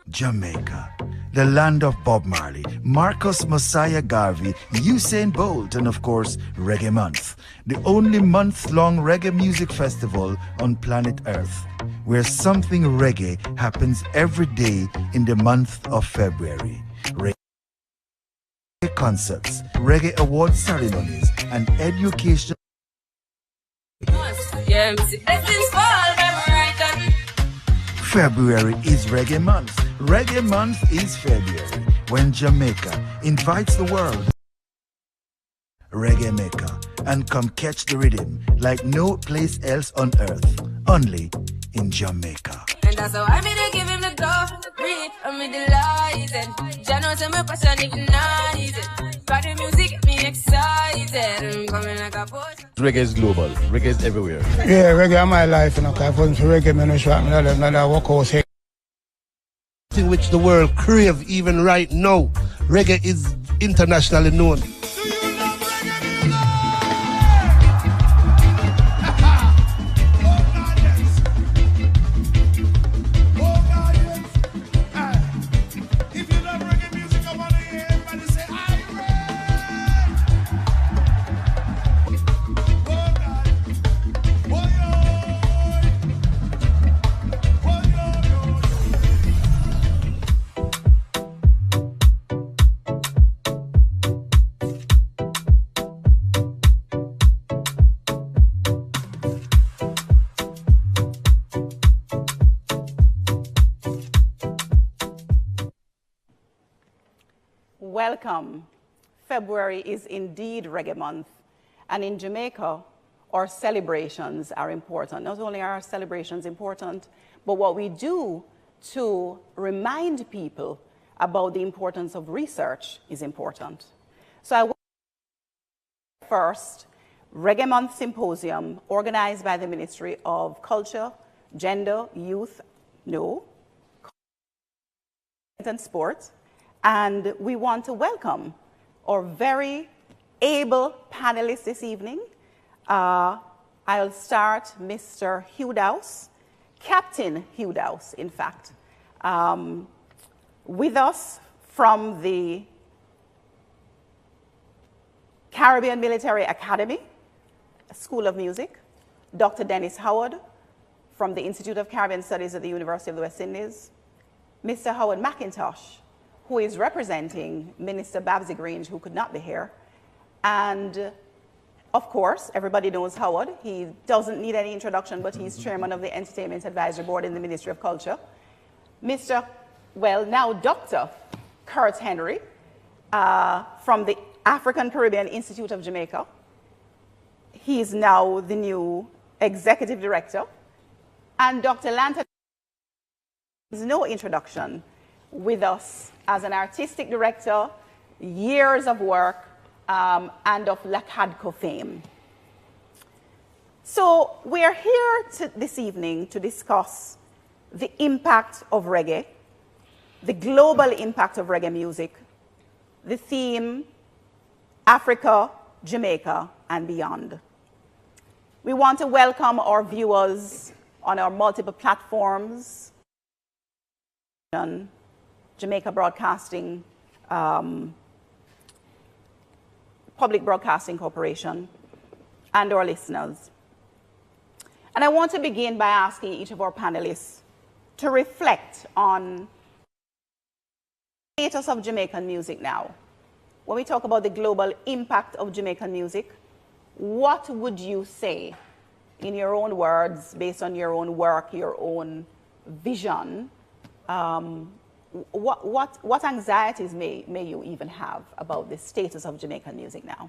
Jamaica, the land of Bob Marley, Marcus Messiah Garvey, Usain Bolt, and of course, Reggae Month, the only month-long reggae music festival on planet Earth, where something reggae happens every day in the month of February. Reggae concerts, reggae award ceremonies, and education. February is Reggae Month. Reggae Month is February, when Jamaica invites the world Reggae Mecca and come catch the rhythm like no place else on earth, only in Jamaica. And that's how I made to give him the go, breathe, I'm in the lies, and Jah knows my passion ignites it. Got the music get me excited, I'm coming like a potion. Reggae is global, reggae is everywhere. Yeah, reggae is my life, you know, because for reggae, I don't shop, I don't walk out here. Thing which the world crave even right now. Reggae is internationally known. Welcome. February is indeed Reggae Month, and in Jamaica, our celebrations are important. Not only are our celebrations important, but what we do to remind people about the importance of research is important. So I will first Reggae Month Symposium organized by the Ministry of Culture, Gender, Youth, and Sport. And we want to welcome our very able panelists this evening. I'll start Mr. Hugh Dowse, Captain Hugh Dowse, in fact, with us from the Caribbean Military Academy, School of Music, Dr. Dennis Howard from the Institute of Caribbean Studies at the University of the West Indies, Mr. Howard McIntosh, who is representing Minister Babsy Grange, who could not be here. And of course, everybody knows Howard. He doesn't need any introduction, but he's chairman of the Entertainment Advisory Board in the Ministry of Culture. Now Dr. Kurt Henry from the African Caribbean Institute of Jamaica. He's now the new executive director. And Dr. Lanta has no introduction, with us as an artistic director, years of work, and of LACADCO fame. So we are here this evening to discuss the impact of reggae, the global impact of reggae music, the theme, Africa, Jamaica, and beyond. We want to welcome our viewers on our multiple platforms, Jamaica Broadcasting, Public Broadcasting Corporation, and our listeners. And I want to begin by asking each of our panelists to reflect on the status of Jamaican music now. When we talk about the global impact of Jamaican music, what would you say, in your own words, based on your own work, your own vision, what anxieties may you even have about the status of Jamaican music now?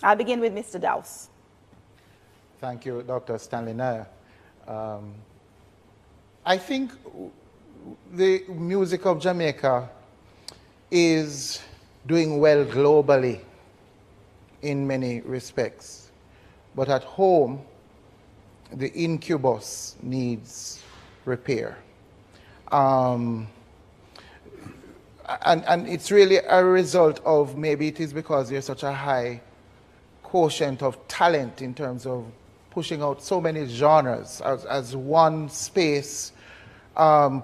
I'll begin with Mr. Dowse. Thank you, Dr. Stanley Nair. I think the music of Jamaica is doing well globally in many respects. But at home, the incubus needs repair. And it's really a result of, maybe it is because there's such a high quotient of talent in terms of pushing out so many genres as one space,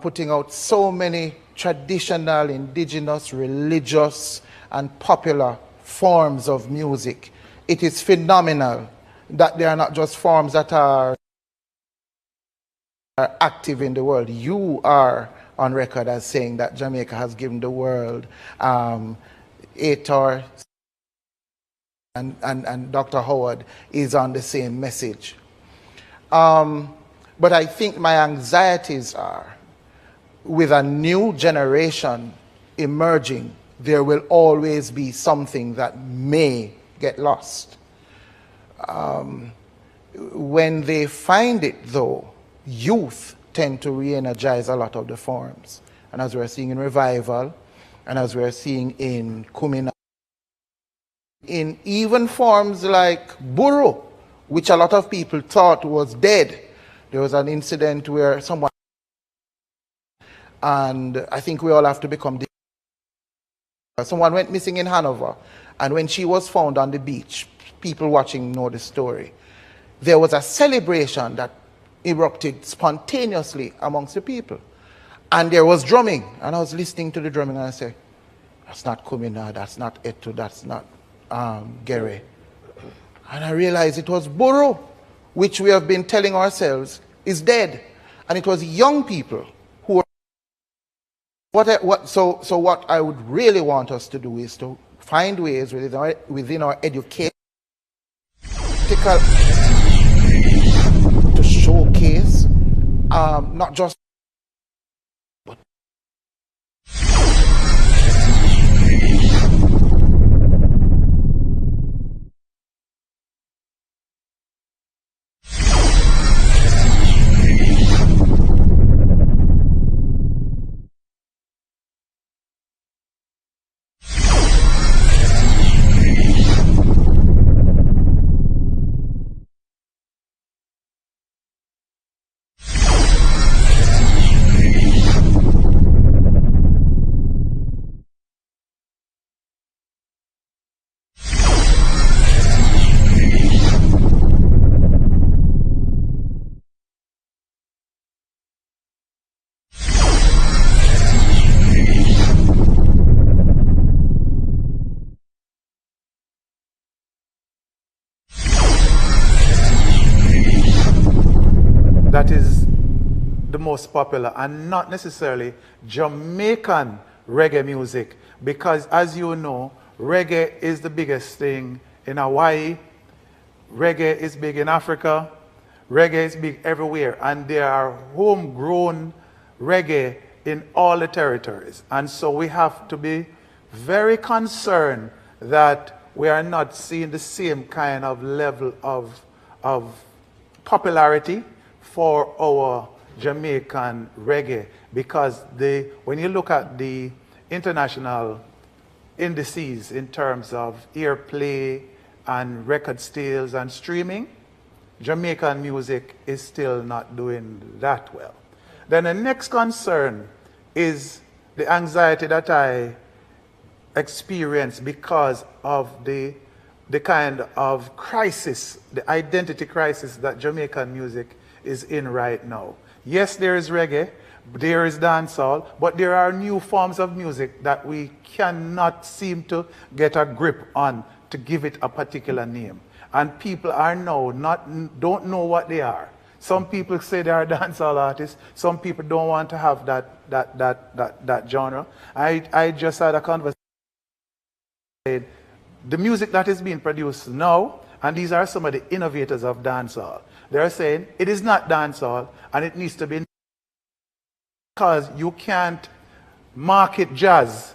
putting out so many traditional, indigenous, religious, and popular forms of music. It is phenomenal that they are not just forms that are active in the world. You are on record as saying that Jamaica has given the world Ator, and Dr. Howard is on the same message. But I think my anxieties are, with a new generation emerging, there will always be something that may get lost. When they find it, though, youth tend to re-energize a lot of the forms. And as we're seeing in Revival, and as we're seeing in Kumina, in even forms like Buru, which a lot of people thought was dead. There was an incident where someone, and I think we all have to become, someone went missing in Hanover, and when she was found on the beach, people watching know the story, there was a celebration that erupted spontaneously amongst the people. And there was drumming, and I was listening to the drumming, and I said, that's not Kumina, that's not Etu, that's not Gere. And I realized it was Buru, which we have been telling ourselves is dead. And it was young people who were... So what I would really want us to do is to find ways within our education to showcase not just that is the most popular, and not necessarily Jamaican reggae music, because as you know, reggae is the biggest thing in Hawaii, reggae is big in Africa, reggae is big everywhere, and there are homegrown reggae in all the territories. And so we have to be very concerned that we are not seeing the same kind of level of popularity for our Jamaican reggae, because when you look at the international indices in terms of airplay and record sales and streaming, Jamaican music is still not doing that well. Then the next concern is the anxiety that I experience because of the kind of crisis, the identity crisis that Jamaican music is in right now. Yes, there is reggae, there is dancehall, but there are new forms of music that we cannot seem to get a grip on to give it a particular name. And people are now don't know what they are. Some people say they are dancehall artists. Some people don't want to have that genre. I just had a conversation. The music that is being produced now, and these are some of the innovators of dancehall, they're saying it is not dancehall and it needs to be, because you can't market jazz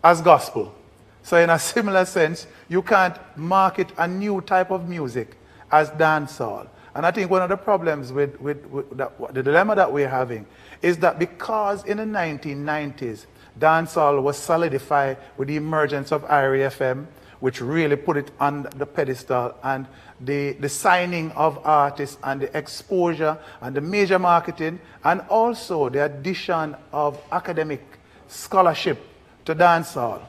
as gospel. So in a similar sense, you can't market a new type of music as dancehall. And I think one of the problems with the dilemma that we're having is that because in the 1990s, dancehall was solidified with the emergence of Irie FM, which really put it on the pedestal, and the signing of artists and the exposure and the major marketing, and also the addition of academic scholarship to dancehall.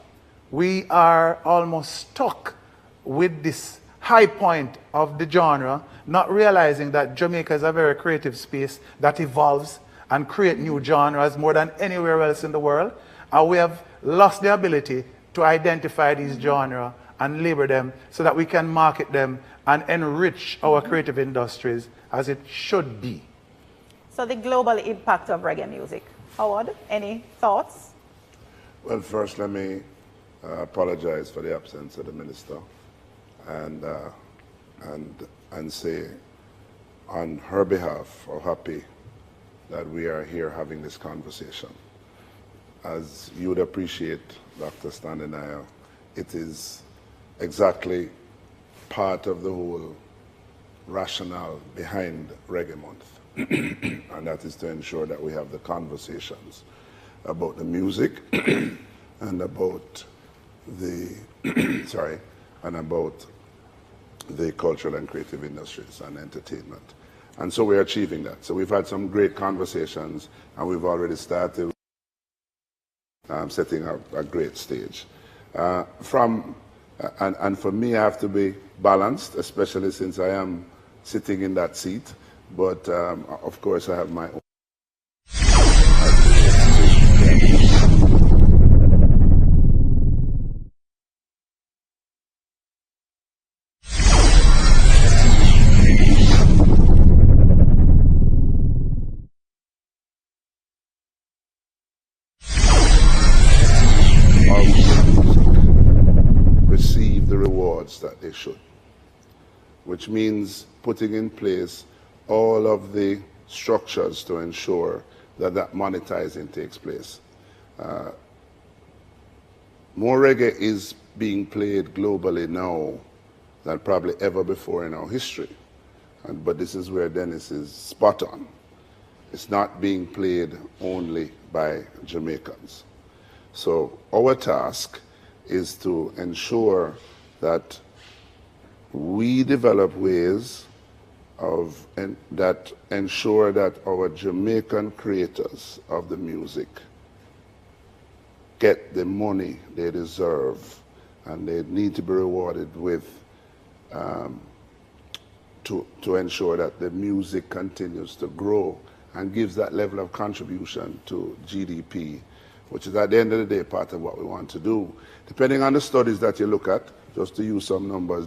We are almost stuck with this high point of the genre, not realizing that Jamaica is a very creative space that evolves and create new genres more than anywhere else in the world. And we have lost the ability to identify these genres and label them so that we can market them and enrich our creative industries as it should be. So the global impact of reggae music. Howard, any thoughts? Well, first let me apologize for the absence of the minister and say on her behalf how happy that we are here having this conversation. As you would appreciate, Dr. Standinaya, it is exactly part of the whole rationale behind Reggae Month. And that is to ensure that we have the conversations about the music and about the and about the cultural and creative industries and entertainment. And so we're achieving that. So we've had some great conversations and we've already started setting up a great stage. And for me, I have to be balanced, especially since I am sitting in that seat. But of course, I have my own. Receive the rewards that they should, which means putting in place all of the structures to ensure that that monetizing takes place. More reggae is being played globally now than probably ever before in our history. But this is where Dennis is spot on. It's not being played only by Jamaicans. So our task is to ensure that we develop ways that ensure that our Jamaican creators of the music get the money they deserve, and they need to be rewarded with to ensure that the music continues to grow and gives that level of contribution to GDP, which is at the end of the day part of what we want to do. Depending on the studies that you look at, just to use some numbers,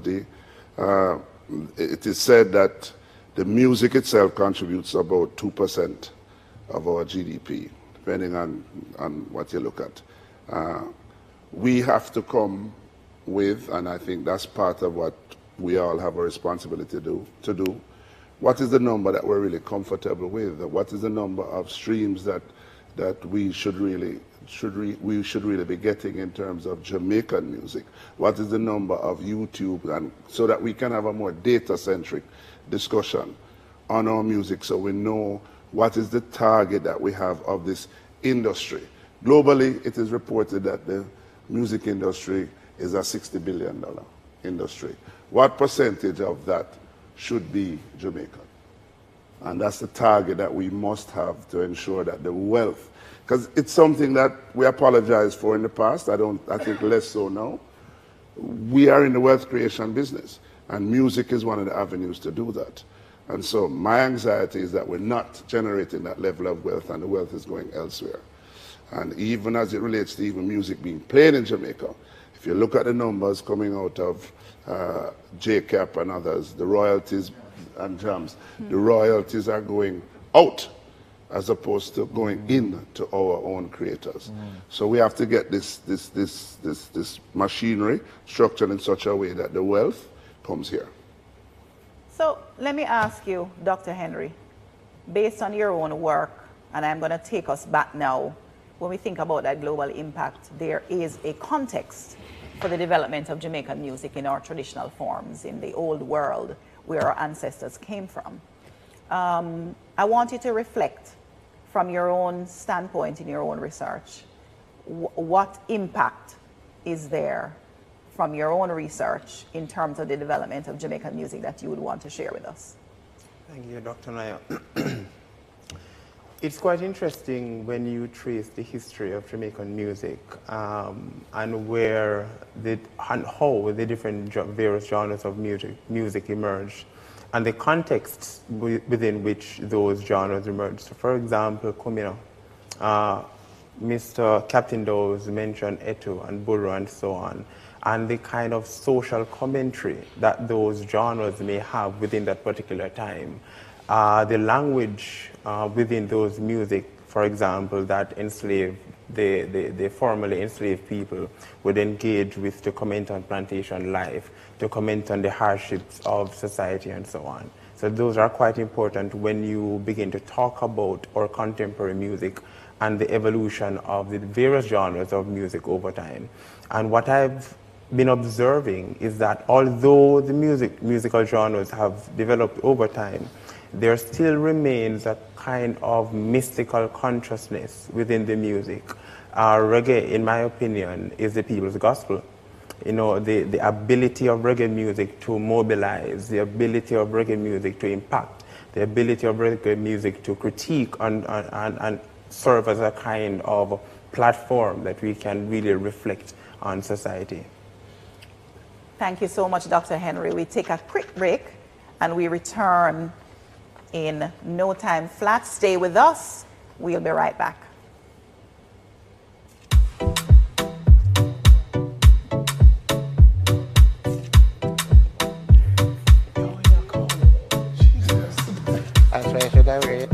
it is said that the music itself contributes about 2% of our GDP, depending on what you look at. We have to come with, and I think that's part of what we all have a responsibility to do. What is the number that we're really comfortable with? What is the number of streams that we should really be getting in terms of Jamaican music? What is the number of YouTube, and so that we can have a more data-centric discussion on our music, so we know what is the target that we have of this industry. Globally, it is reported that the music industry is a $60 billion industry. What percentage of that should be Jamaican? And that's the target that we must have to ensure that the wealth, because it's something that we apologized for in the past. I think less so now. We are in the wealth creation business, and music is one of the avenues to do that. And so my anxiety is that we're not generating that level of wealth, and the wealth is going elsewhere. And even as it relates to even music being played in Jamaica, if you look at the numbers coming out of JCAP and others, the royalties and jams, the royalties are going out as opposed to going in to our own creators. So we have to get this machinery structured in such a way that the wealth comes here. So let me ask you, Dr. Henry, based on your own work, and I'm going to take us back now, when we think about that global impact, there is a context for the development of Jamaican music in our traditional forms in the old world where our ancestors came from. I want you to reflect from your own standpoint in your own research. What impact is there from your own research in terms of the development of Jamaican music that you would want to share with us? Thank you, Dr. Naya. It's quite interesting when you trace the history of Jamaican music and where and how the different various genres of music emerged and the contexts within which those genres emerged. So for example, Kumino, Mr. Captain Dawes mentioned Eto and Buru and so on, and the kind of social commentary that those genres may have within that particular time. The language within those music, for example, that enslaved, the formerly enslaved people would engage with to comment on plantation life, to comment on the hardships of society and so on. So those are quite important when you begin to talk about our contemporary music and the evolution of the various genres of music over time. And what I've been observing is that although the musical genres have developed over time, there still remains a kind of mystical consciousness within the music. Reggae, in my opinion, is the people's gospel. You know, the ability of reggae music to mobilize, the ability of reggae music to impact, the ability of reggae music to critique and serve as a kind of platform that we can really reflect on society. Thank you so much, Dr. Henry. We take a quick break and we return in no time flat. Stay with us. We'll be right back. That's why I should have read.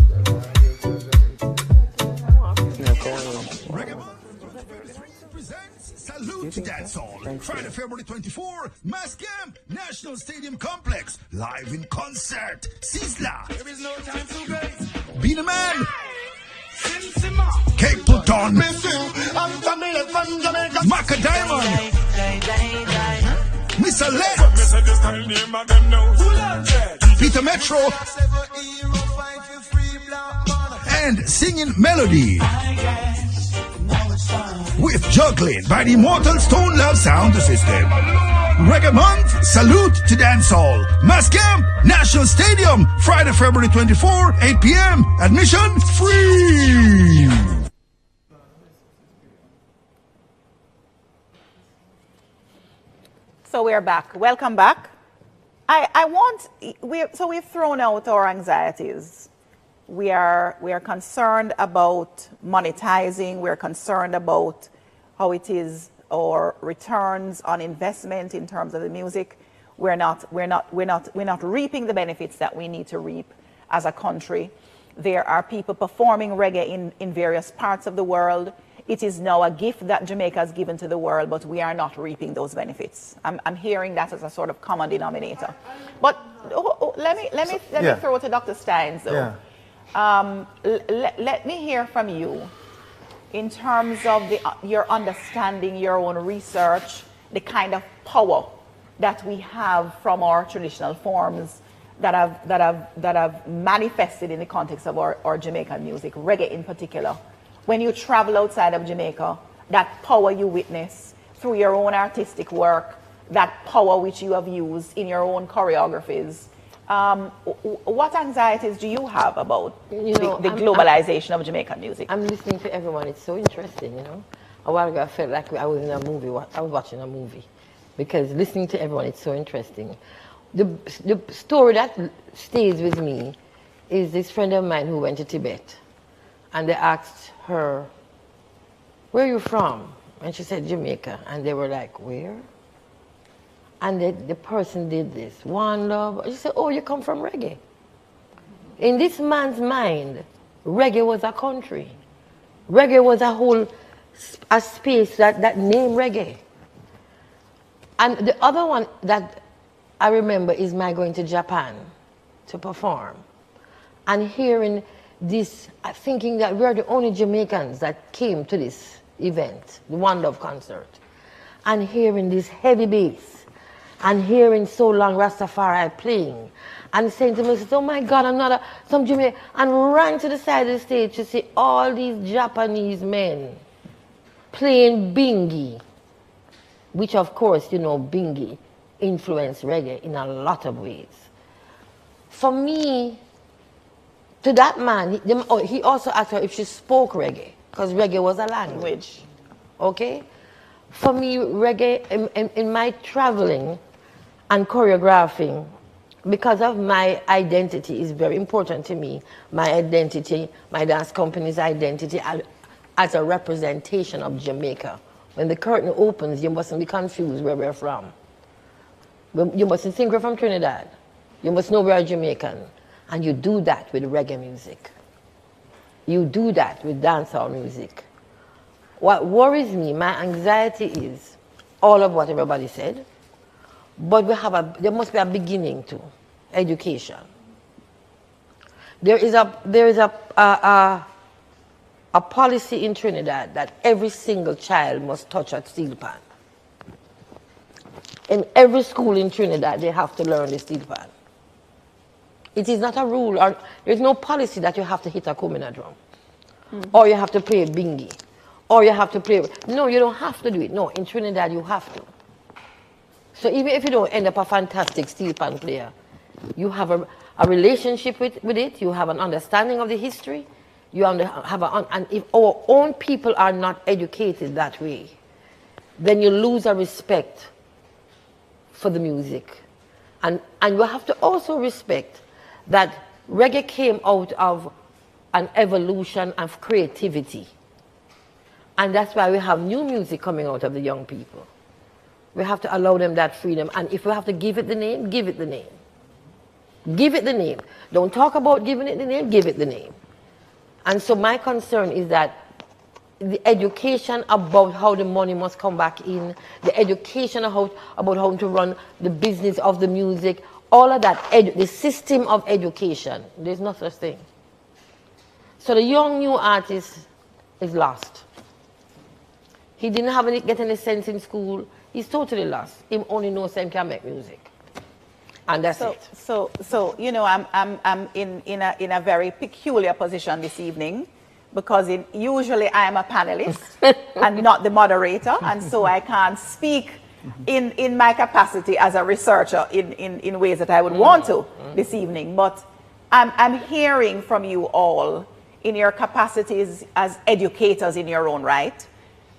Salute to Dancehall. Friday, February 24, Mass Camp, National Stadium Complex, live in concert. Sizzla. There is no time to waste. Be the man. Capleton. Maca Diamond. Mr. Lex. Peter Metro. And Singing Melody. With juggling by the Immortal Stone Love Sound System. Reggae Month, salute to Dancehall. Mass Camp, National Stadium, Friday, February 24, 8 p.m. Admission free. So we're back. Welcome back. We've thrown out our anxieties. We are concerned about monetizing. We're concerned about how it is our returns on investment in terms of the music. We're not reaping the benefits that we need to reap as a country. There are people performing reggae in various parts of the world. It is now a gift that Jamaica has given to the world, but we are not reaping those benefits. I'm hearing that as a sort of common denominator. But let me throw it to Dr. Steins though. Yeah. Let me hear from you in terms of your understanding, your own research, the kind of power that we have from our traditional forms that have manifested in the context of our Jamaican music, reggae in particular. When you travel outside of Jamaica, that power you witness through your own artistic work, that power which you have used in your own choreographies. What anxieties do you have about the globalization of Jamaican music? I'm listening to everyone. It's so interesting, you know. A while ago, I felt like I was in a movie. I was watching a movie. Because listening to everyone, it's so interesting. The story that stays with me is this friend of mine who went to Tibet. And they asked her, where are you from? And she said, Jamaica. And they were like, where? And the person did this, one love. She said, oh, you come from reggae. In this man's mind, reggae was a country. Reggae was a space that named reggae. And the other one that I remember is my going to Japan to perform. And hearing this, thinking that we're the only Jamaicans that came to this event, the One Love concert. And hearing this heavy bass. And hearing So Long Rastafari playing, and saying to me, oh my God, some Jamaican, and ran to the side of the stage to see all these Japanese men playing bingi, which of course, you know, bingi influenced reggae in a lot of ways. For me, to that man, he also asked her if she spoke reggae, because reggae was a language. Okay? For me, reggae, in my traveling and choreographing, because of my identity is very important to me. My identity, my dance company's identity as a representation of Jamaica. When the curtain opens, you mustn't be confused where we're from. You mustn't think we're from Trinidad. You must know we're Jamaican. And you do that with reggae music. You do that with dancehall music. What worries me, my anxiety is all of what everybody said, but there must be a beginning to education. There is a policy in Trinidad that every single child must touch a steel pan. In every school in Trinidad, they have to learn the steel pan. It is not a rule, or there's no policy that you have to hit a kumina drum, or you have to play bingi, or you have to play. No, you don't have to do it. No, in Trinidad you have to. So even if you don't end up a fantastic steel pan player, you have a relationship with it, you have an understanding of the history, and if our own people are not educated that way, then you lose a respect for the music. And you have to also respect that reggae came out of an evolution of creativity. And that's why we have new music coming out of the young people. We have to allow them that freedom. And if we have to give it the name, give it the name. Give it the name. Don't talk about giving it the name, give it the name. And so my concern is that the education about how the money must come back in, the education about how to run the business of the music, all of that, the system of education, there's no such thing. So the young new artist is lost. He didn't get any sense in school. He's totally lost. He only knows him can make music. And that's it. So you know, I'm in a very peculiar position this evening, because usually I'm a panelist and not the moderator, and so I can't speak in my capacity as a researcher in ways that I would want to this evening. But I'm hearing from you all in your capacities as educators in your own right,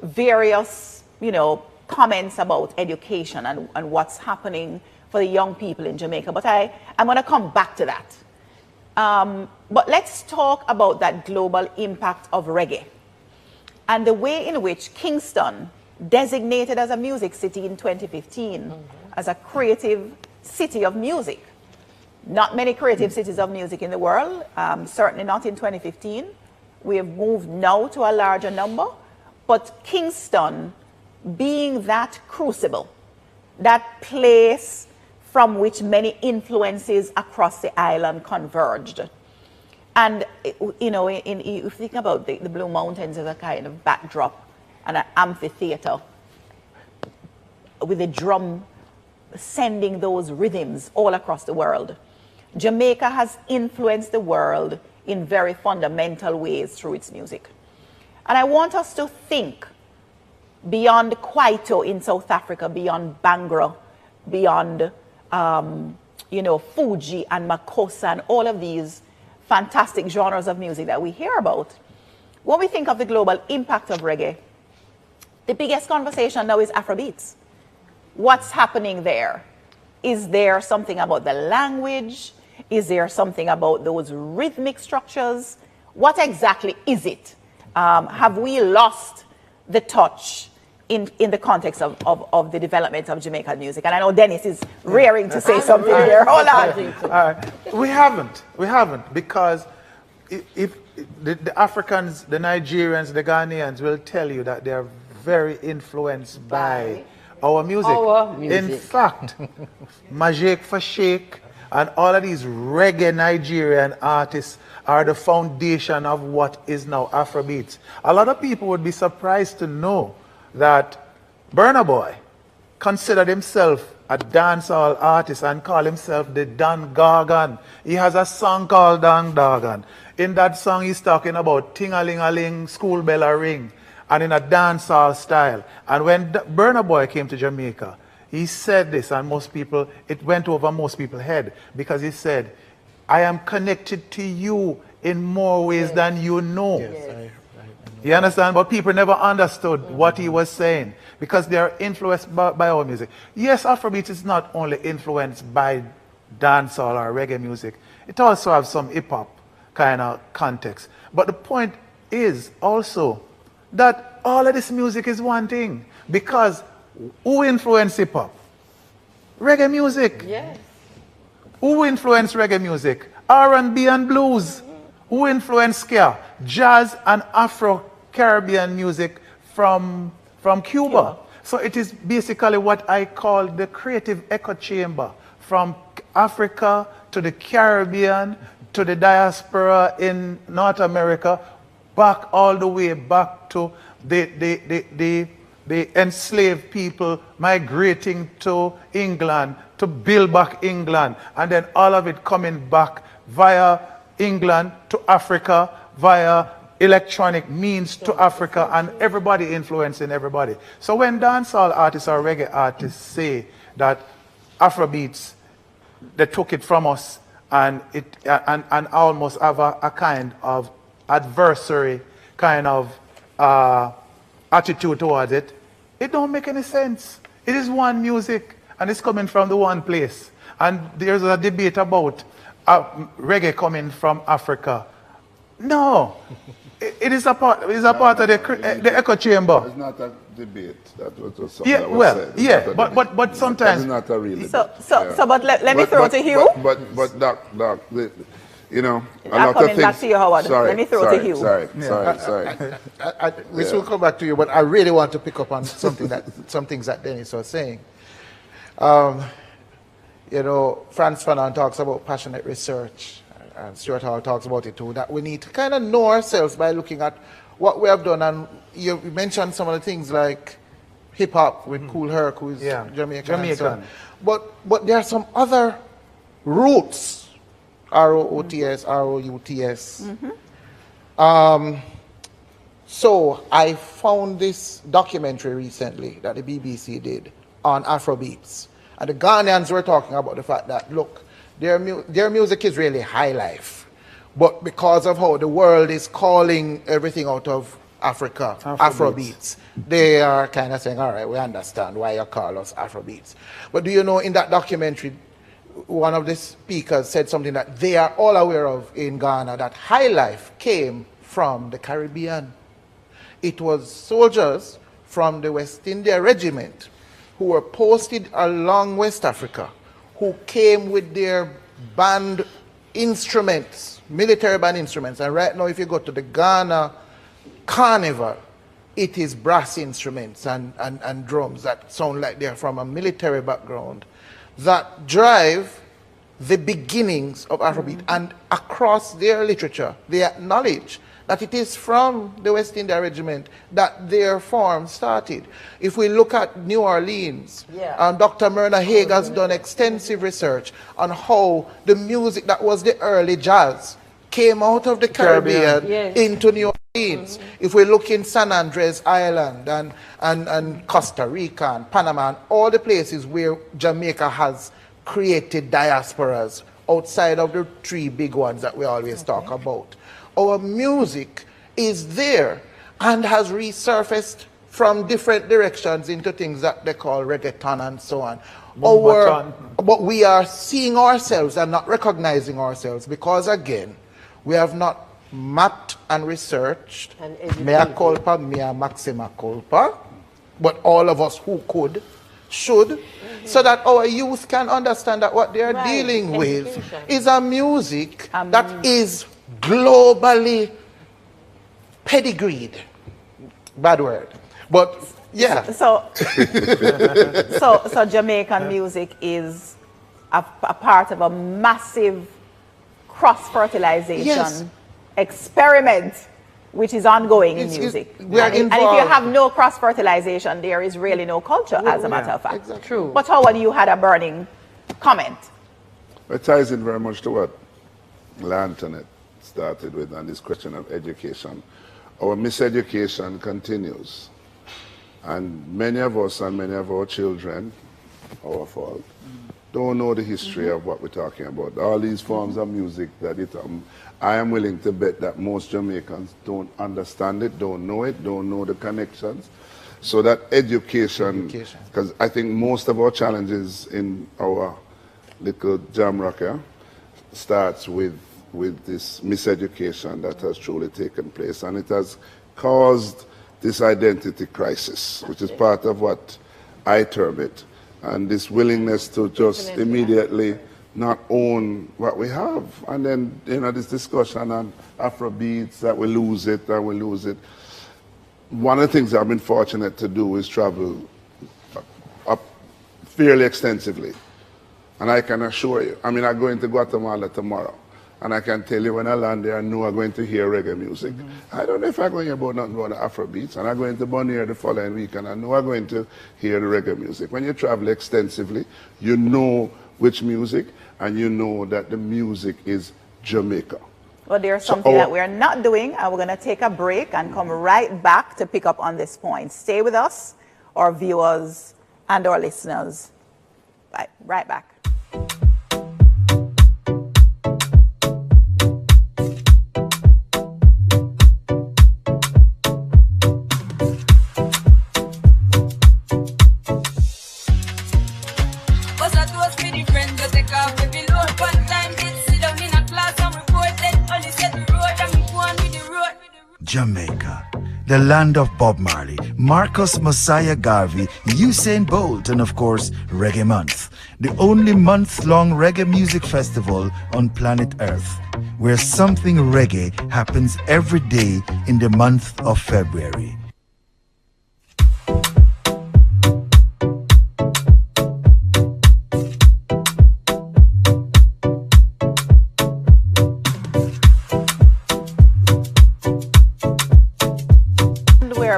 various, you know, comments about education and what's happening for the young people in Jamaica. But I'm going to come back to that. But let's talk about that global impact of reggae and the way in which Kingston, designated as a music city in 2015, as a creative city of music. Not many creative cities of music in the world, certainly not in 2015. We have moved now to a larger number, but Kingston being that crucible, that place from which many influences across the island converged. And, you know, if you think about the Blue Mountains as a kind of backdrop and an amphitheater with a drum sending those rhythms all across the world. Jamaica has influenced the world in very fundamental ways through its music. And I want us to think beyond Kwaito in South Africa, beyond Bangra, beyond you know, Fuji and Makossa and all of these fantastic genres of music that we hear about. When we think of the global impact of reggae, the biggest conversation now is Afrobeats. What's happening there? Is there something about the language? Is there something about those rhythmic structures? What exactly is it? Have we lost the touch in the context of the development of Jamaican music? And I know Dennis is raring to say something there. Hold on. We haven't, because if the Africans, the Nigerians, the Ghanaians will tell you that they're very influenced by our music. In fact, Majek for Sheikh and all of these reggae Nigerian artists are the foundation of what is now Afrobeats. A lot of people would be surprised to know that Burna Boy considered himself a dancehall artist and called himself the Dan Gargan. He has a song called Dan Gargan. In that song, he's talking about ting-a-ling-a-ling, school bell a ring, and in a dancehall style. And when Burna Boy came to Jamaica, he said this, and most people, it went over most people's head, because he said, I am connected to you in more ways than you know. You understand? But people never understood what he was saying because they are influenced by our music. Yes, Afrobeat is not only influenced by dancehall or reggae music. It also has some hip-hop kind of context. But the point is also that all of this music is one thing. Because who influenced hip-hop? Reggae music. Yes. Who influenced reggae music? R&B and blues. Who influenced ska? Jazz and Afro-Caribbean music from Cuba. So it is basically what I call the creative echo chamber. From Africa to the Caribbean to the diaspora in North America, back all the way back to the enslaved people migrating to England to build back England, and then all of it coming back via England to Africa, via electronic means to Africa, and everybody influencing everybody. So when dancehall artists or reggae artists say that Afrobeats, they took it from us and almost have a kind of adversary kind of attitude towards it, it don't make any sense. It is one music and it's coming from the one place. And there's a debate about reggae coming from Africa. No, it is a part of the echo chamber. It's not a debate. That was something yeah, that was well, said. yeah, but sometimes. It's not a real debate. But let me throw it to Hugh. But Doc, you know, a I'm lot coming of things. back to you, Howard. Sorry, Let me throw it to Hugh. Sorry. We will come back to you, but I really want to pick up on some things that Dennis was saying. You know, Frantz Fanon talks about passionate research, and Stuart Hall talks about it too, that we need to kind of know ourselves by looking at what we have done. And you mentioned some of the things like hip-hop with Kool Herc, who is Jamaican. But there are some other roots, R-O-O-T-S, R-O-U-T-S. So I found this documentary recently that the BBC did on Afrobeats. And the Ghanaians were talking about the fact that, look, their music is really high life. But because of how the world is calling everything out of Africa, Afrobeats, they are kind of saying, all right, we understand why you call us Afrobeats. But do you know, in that documentary, one of the speakers said something that they are all aware of in Ghana, that high life came from the Caribbean. It was soldiers from the West India Regiment who were posted along West Africa, who came with their band instruments, military band instruments. And right now, if you go to the Ghana Carnival, it is brass instruments and drums that sound like they're from a military background that drive the beginnings of Afrobeat. And across their literature, they acknowledge that it is from the West India Regiment that their form started. If we look at New Orleans, Dr. Myrna Hague has done extensive research on how the music that was the early jazz came out of the Caribbean into New Orleans. If we look in San Andres Island and Costa Rica and Panama and all the places where Jamaica has created diasporas outside of the three big ones that we always talk about, our music is there and has resurfaced from different directions into things that they call reggaeton and so on. But we are seeing ourselves and not recognizing ourselves because, again, we have not mapped and researched, mea culpa, mea maxima culpa, but all of us who could, should, so that our youth can understand that what they are dealing with is a music that is globally pedigreed. Bad word. But yeah. So Jamaican music is a part of a massive cross-fertilization experiment which is ongoing in music. And if you have no cross-fertilization, there is really no culture, as a matter of fact. Exactly. True. But Howard, you had a burning comment. It ties in very much to what Lantonet started with on this question of education. Our miseducation continues. And many of us and many of our children our fault. Don't know the history of what we're talking about. All these forms of music that I am willing to bet that most Jamaicans don't understand it, don't know the connections. So that education, because I think most of our challenges in our little jam rock here starts with this miseducation that has truly taken place, and it has caused this identity crisis, which is part of what I term it, and this willingness to just immediately not own what we have. And then, this discussion on Afrobeats, that we lose it. One of the things I've been fortunate to do is travel up fairly extensively. And I can assure you, I'm going to Guatemala tomorrow. And I can tell you when I land there, I know I'm going to hear reggae music. I don't know if I'm going to hear nothing about the Afrobeats. And I'm going to Bonaire the following week, and I know I'm going to hear the reggae music. When you travel extensively, you know which music, and you know that the music is Jamaica. Well, there's something that we're not doing, and we're going to take a break and come right back to pick up on this point. Stay with us, our viewers and our listeners. Right back. Jamaica, the land of Bob Marley, Marcus Mosiah Garvey, Usain Bolt, and of course, Reggae Month, the only month-long reggae music festival on planet Earth, where something reggae happens every day in the month of February.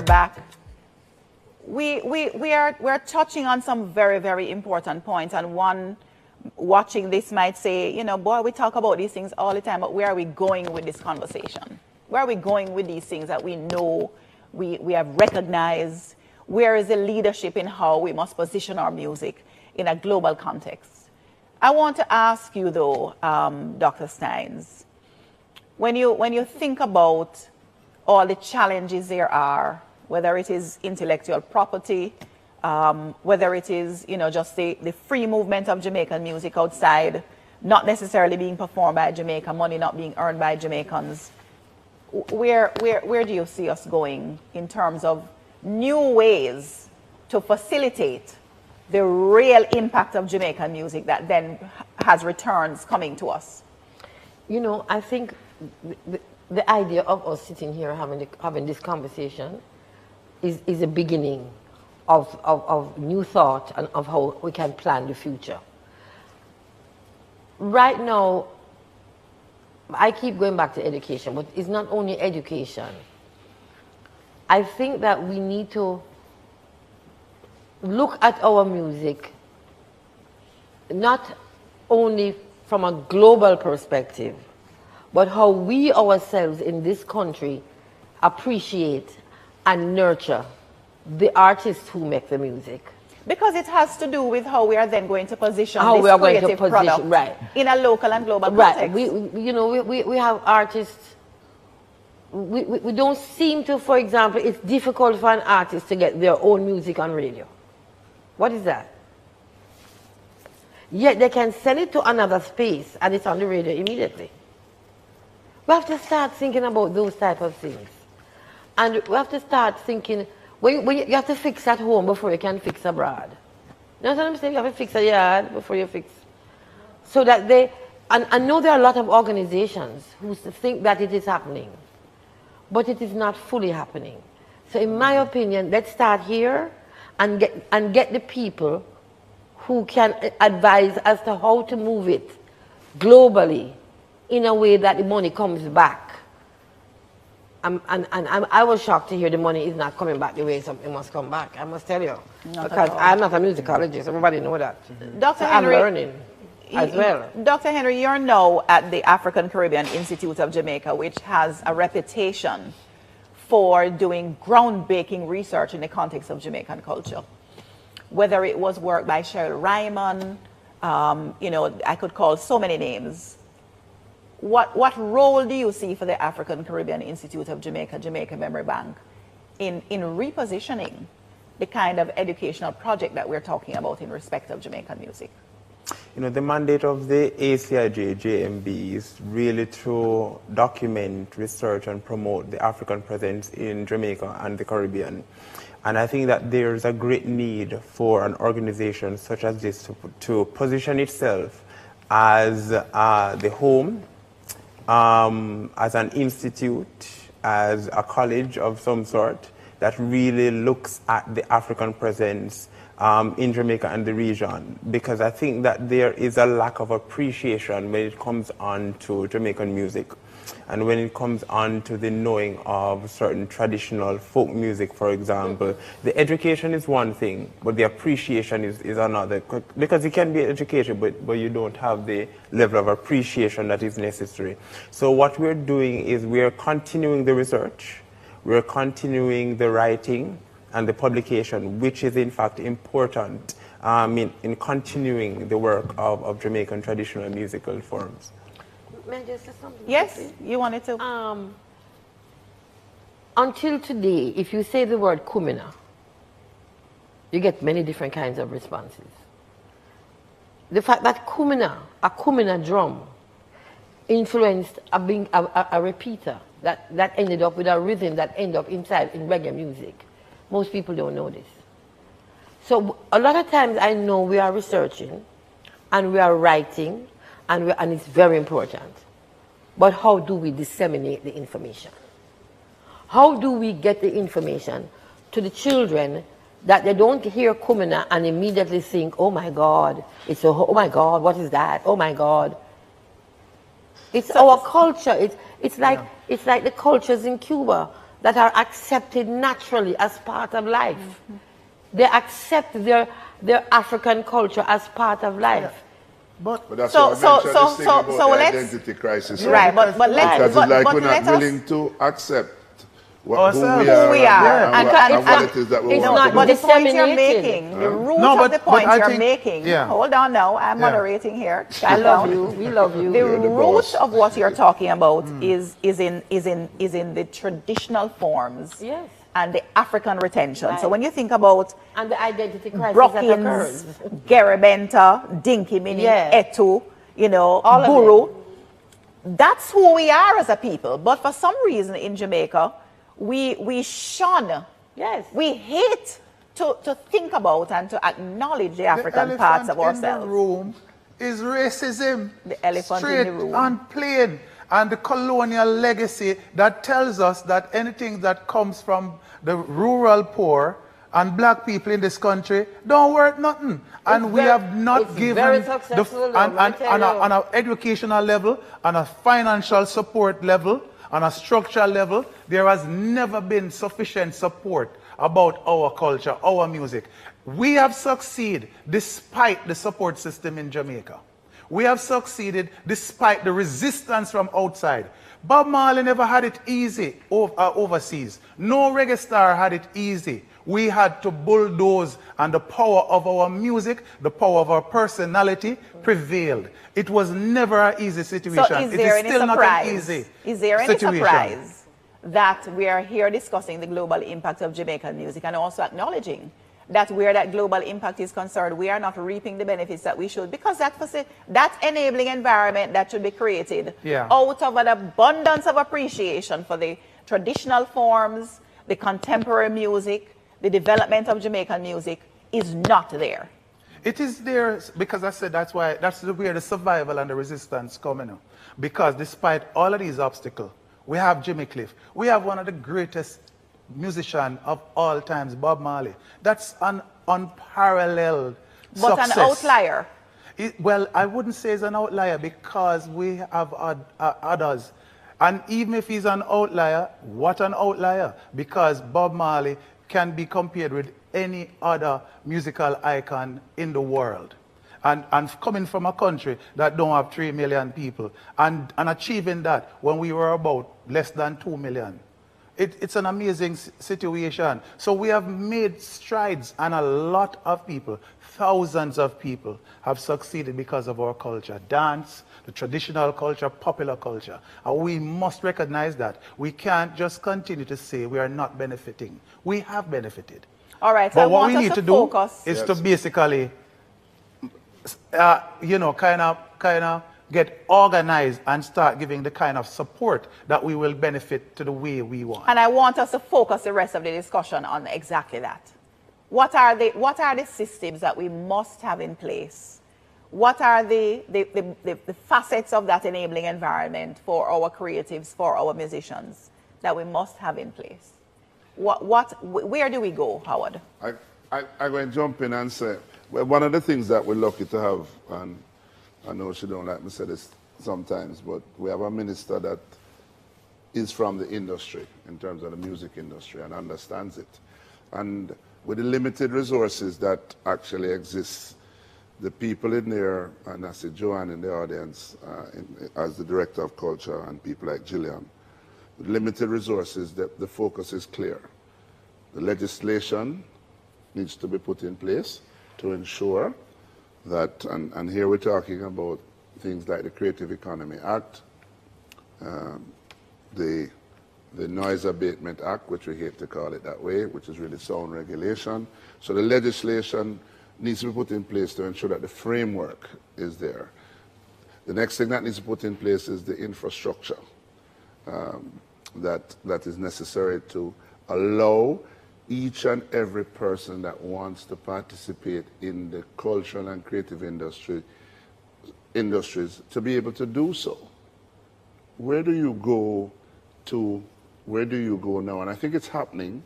Back. We're touching on some very, very important points, and one watching this might say, boy, we talk about these things all the time, but where are we going with this conversation? Where are we going with these things that we know, we have recognized? Where is the leadership in how we must position our music in a global context? I want to ask you though, Dr. Steins, when you think about all the challenges there are, whether it is intellectual property, whether it is, just the free movement of Jamaican music outside, not necessarily being performed by Jamaica, money not being earned by Jamaicans. Where do you see us going in terms of new ways to facilitate the real impact of Jamaican music that then has returns coming to us? I think the idea of us sitting here having this conversation is a beginning of new thought and of how we can plan the future. Right now, I keep going back to education, but it's not only education. I think that we need to look at our music not only from a global perspective, but how we ourselves in this country appreciate and nurture the artists who make the music. Because it has to do with how we are then going to position this creative product in a local and global context. We have artists, we don't seem to, for example, it's difficult for an artist to get their own music on radio. What is that? Yet they can send it to another space and it's on the radio immediately. We have to start thinking about those type of things. And we have to start thinking, when you have to fix at home before you can fix abroad. You know what I'm saying? You have to fix a yard before you fix. So that and I know there are a lot of organizations who think that it is happening, but it is not fully happening. So in my opinion, let's start here and get the people who can advise as to how to move it globally in a way that the money comes back. And I was shocked to hear the money is not coming back the way something must come back. I must tell you. Because I'm not a musicologist. Everybody know that. Dr. So Henry, I'm learning as well. Dr. Henry, you're now at the African Caribbean Institute of Jamaica, which has a reputation for doing groundbreaking research in the context of Jamaican culture. whether it was work by Cheryl Ryman, you know, I could call so many names. What role do you see for the African Caribbean Institute of Jamaica, Jamaica Memory Bank, in repositioning the kind of educational project that we're talking about in respect of Jamaican music? You know, the mandate of the ACIJ JMB is really to document, research, and promote the African presence in Jamaica and the Caribbean. And I think that there's a great need for an organization such as this to position itself as the home, as an institute, as a college of some sort that really looks at the African presence in Jamaica and the region, because I think that there is a lack of appreciation when it comes on to Jamaican music and when it comes on to the knowing of certain traditional folk music, for example. The education is one thing, but the appreciation is another, because you can be educated, but you don't have the level of appreciation that is necessary. So what we're doing is we're continuing the research, we're continuing the writing, and the publication, which is in fact important in continuing the work of Jamaican traditional musical forms. May I just say something? Yes, you wanted to. Until today, if you say the word kumina, you get many different kinds of responses. The fact that kumina, a kumina drum, influenced a repeater that ended up with a rhythm that ended up inside in reggae music. Most people don't know this. So a lot of times I know we are researching and we are writing and it's very important. But how do we disseminate the information? How do we get the information to the children that they don't hear kumina and immediately think, oh my God, oh my God, what is that? Oh my God. It's our culture. It's like the cultures in Cuba that are accepted naturally as part of life. Mm-hmm. They accept their African culture as part of life. Yeah. But that's what I mentioned, about the identity crisis. Right, but let's... Because it's like we're not willing to accept who we are and what it is that we want to do. But the point you're making, the root of the point you're making, hold on now, I'm moderating here. I love you, we love you. The root of what you're talking about is in the traditional forms. Yes. And the African retention. Right. So when you think about and the identity crisis Brockins, Geribenta, Dinky Mini, Etu, you know, Buru, that's who we are as a people. But for some reason in Jamaica, we shun, we hate to think about and to acknowledge the African parts of ourselves. The room is racism. The elephant straight in the room. And plain. And the colonial legacy that tells us that anything that comes from the rural poor and black people in this country don't worth nothing. And we have not given on an educational level, on a financial support level, on a structural level, there has never been sufficient support about our culture, our music. We have succeeded despite the support system in Jamaica. We have succeeded despite the resistance from outside. Bob Marley never had it easy overseas. No reggae star had it easy. We had to bulldoze, and the power of our music, the power of our personality prevailed. It was never an easy situation. So is there any surprise that we are here discussing the global impact of Jamaican music and also acknowledging that where that global impact is concerned, we are not reaping the benefits that we should, because that enabling environment that should be created out of an abundance of appreciation for the traditional forms, the contemporary music, the development of Jamaican music is not there. It is there because I said that's where the survival and the resistance come in. Because despite all of these obstacles, we have Jimmy Cliff. We have one of the greatest musician of all times, Bob Marley. That's an unparalleled success. But an outlier. Well, I wouldn't say he's an outlier because we have others. And even if he's an outlier, what an outlier? Because Bob Marley can be compared with any other musical icon in the world. And coming from a country that don't have 3 million people and achieving that when we were about less than 2 million. it's an amazing situation. So we have made strides, and a lot of people, thousands of people, have succeeded because of our culture. Dance, the traditional culture, popular culture. And we must recognize that. We can't just continue to say we are not benefiting. We have benefited. All right, so but I what want we us need to to do focus. is to basically, you know, kind of get organized and start giving the kind of support that we will benefit to the way we want. And I want us to focus the rest of the discussion on exactly that. What are the systems that we must have in place? What are the facets of that enabling environment for our creatives, for our musicians, that we must have in place? Where do we go, Howard? I'm going to jump in and say, well, one of the things that we're lucky to have, and I know she don't like me say this sometimes, but we have a minister that is from the industry, in terms of the music industry, and understands it. And with the limited resources that actually exist, the people in there, and I see Joanne in the audience as the Director of Culture, and people like Gillian, with limited resources, the focus is clear. The legislation needs to be put in place to ensure that, and here we're talking about things like the Creative Economy Act, the Noise Abatement Act, which we hate to call it that way, which is really sound regulation. So the legislation needs to be put in place to ensure that the framework is there. The next thing that needs to be put in place is the infrastructure that is necessary to allow each and every person that wants to participate in the cultural and creative industries to be able to do so. Where do you go now? And I think it's happening,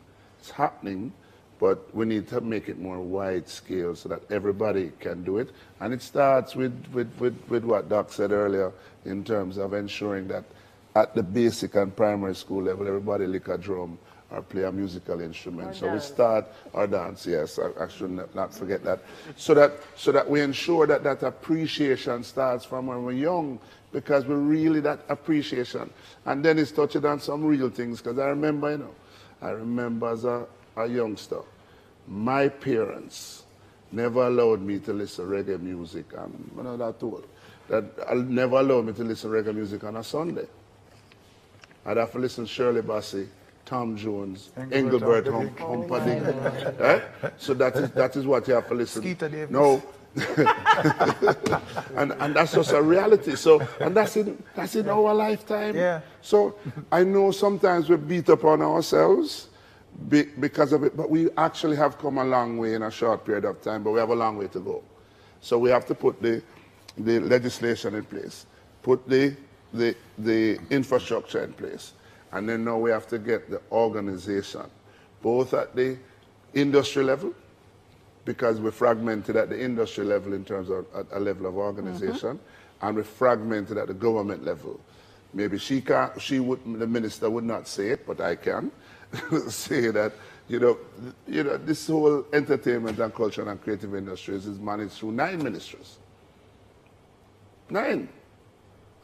but we need to make it more wide scale so that everybody can do it. And it starts with what Doc said earlier in terms of ensuring that at the basic and primary school level, everybody lick a drum or play a musical instrument. So we start our dance, yes, I should not forget that. So that we ensure that that appreciation starts from when we're young, because we really, that appreciation. And then it's touching on some real things, because I remember as a youngster, my parents never allowed me to listen to reggae music, and when I was that old, that never allowed me to listen to reggae music on a Sunday. I'd have to listen to Shirley Bassey, Tom Jones, Engelbert Humperdinck. Right? So that is what you have to listen to. Skeeter Davis. No. and that's just a reality. So, and that's in our lifetime. Yeah. So I know sometimes we beat up on ourselves because of it, but we actually have come a long way in a short period of time, but we have a long way to go. So we have to put the legislation in place, put the infrastructure in place. And then now we have to get the organization, both at the industry level, because we're fragmented at the industry level in terms of a level of organization, and we're fragmented at the government level. Maybe the minister would not say it, but I can say that, this whole entertainment and culture and creative industries is managed through 9 ministries. 9.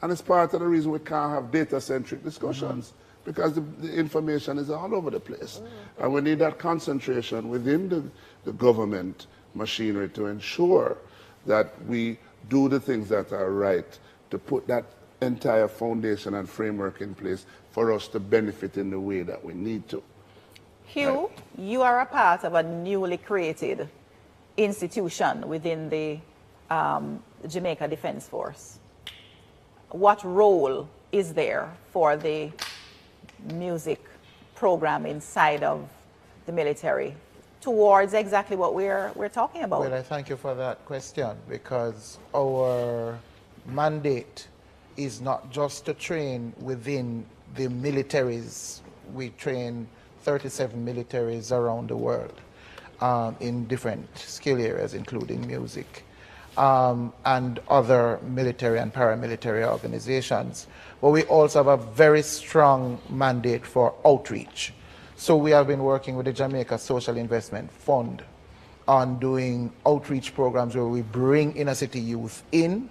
And it's part of the reason we can't have data-centric discussions, because the information is all over the place. And we need that concentration within the government machinery to ensure that we do the things that are right, to put that entire foundation and framework in place for us to benefit in the way that we need to. Hugh, you are a part of a newly created institution within the Jamaica Defense Force. What role is there for the music program inside of the military towards exactly what we're talking about? Well, I thank you for that question, because our mandate is not just to train within the militaries. We train 37 militaries around the world in different skill areas, including music, and other military and paramilitary organizations. But we also have a very strong mandate for outreach. So we have been working with the Jamaica Social Investment Fund on doing outreach programs where we bring inner city youth in,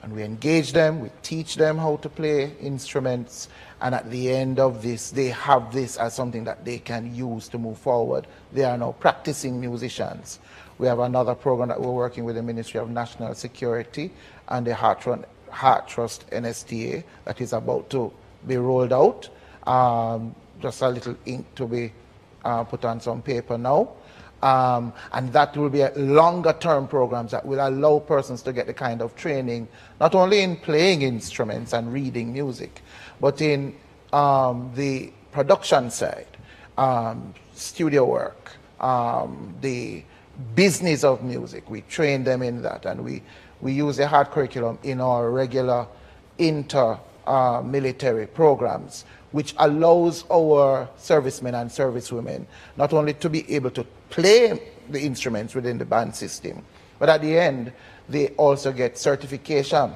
And we engage them, we teach them how to play instruments, and at the end of this, they have this as something that they can use to move forward. They are now practicing musicians. We have another program that we're working with the Ministry of National Security and the Heart Trust NSTA that is about to be rolled out. Just a little ink to be put on some paper now. And that will be a longer term programs that will allow persons to get the kind of training, not only in playing instruments and reading music, but in the production side, studio work, the business of music. We train them in that, and we use the hard curriculum in our regular military programs, which allows our servicemen and servicewomen not only to be able to play the instruments within the band system, but at the end, they also get certification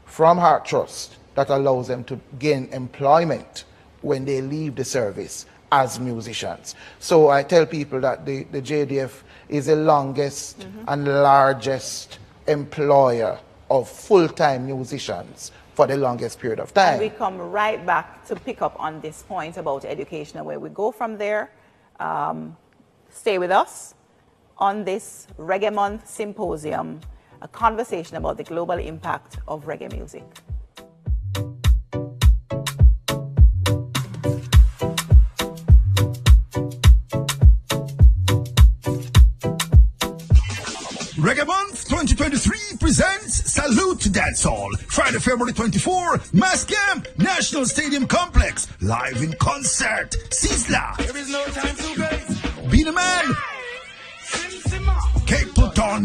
from Heart Trust that allows them to gain employment when they leave the service as musicians. So I tell people that the JDF is the longest and largest employer of full-time musicians for the longest period of time. And we come right back to pick up on this point about education and where we go from there. Stay with us on this Reggae Month Symposium, a conversation about the global impact of reggae music. Reggae Month 2023 presents Salute to Dancehall. Friday, February 24, Mass Camp, National Stadium Complex. Live in concert. Sizzla. There is no time to waste. Be the man. Cape Pluton.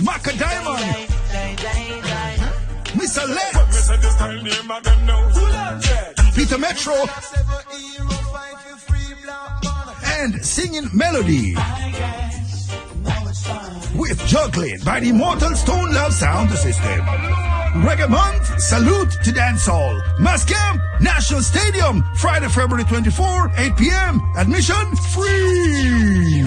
Maka Diamond. Mr. Lex. Peter Metro. And Singing Melody. With juggling by the Immortal Stone Love Sound System. Reggae Month, Salute to Dancehall. Mass Camp, National Stadium, Friday, February 24, 8 p.m. Admission free.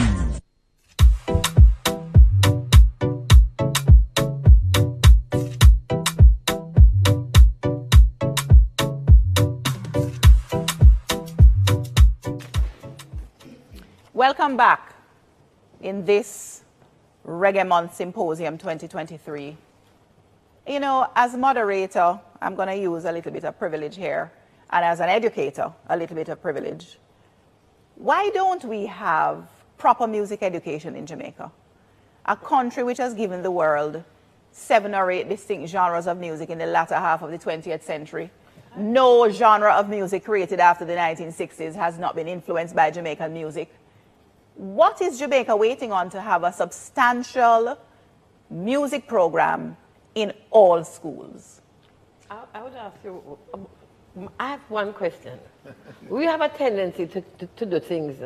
Welcome back in this Reggae Month Symposium 2023. You know, as moderator, I'm going to use a little bit of privilege here, and as an educator, a little bit of privilege. Why don't we have proper music education in Jamaica? A country which has given the world 7 or 8 distinct genres of music in the latter half of the 20th century. No genre of music created after the 1960s has not been influenced by Jamaican music. What is Jamaica waiting on to have a substantial music program in all schools? I would ask you, I have one question. We have a tendency to do things,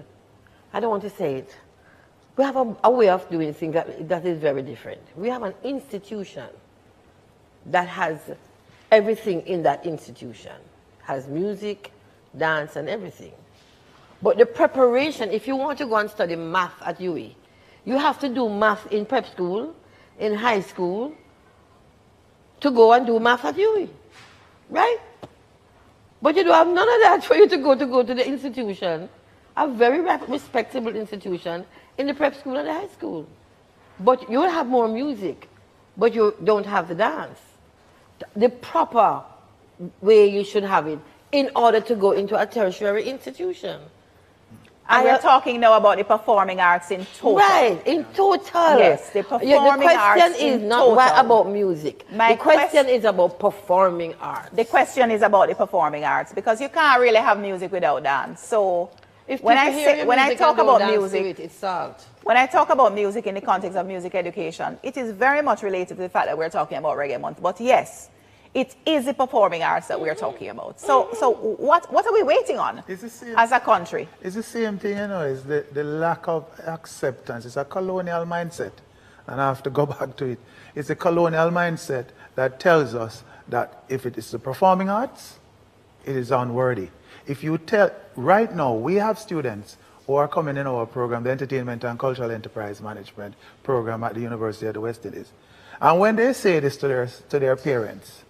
I don't want to say it. We have a way of doing things that is very different. We have an institution that has everything in that institution. Has music, dance, and everything. But the preparation, if you want to go and study math at UE, you have to do math in prep school, in high school, to go and do math at UE, right? But you don't have none of that for you to go to the institution, a very respectable institution, in the prep school and the high school. But you'll have more music, but you don't have the dance. The proper way you should have it in order to go into a tertiary institution. And we're talking now about the performing arts in total. Right, in total. Yes, the performing arts in total. The question is not about music. The question is about performing arts. The question is about the performing arts, because you can't really have music without dance. So when I talk about music, it's salt. When I talk about music in the context of music education, it is very much related to the fact that we're talking about Reggae Month. But yes, it is the performing arts that we're talking about. So what are we waiting on as a country? It's the same thing, you know, it's the lack of acceptance. It's a colonial mindset. And I have to go back to it. It's a colonial mindset that tells us that if it is the performing arts, it is unworthy. If you tell, right now, we have students who are coming in our program, the Entertainment and Cultural Enterprise Management program at the University of the West Indies. And when they say this to their parents,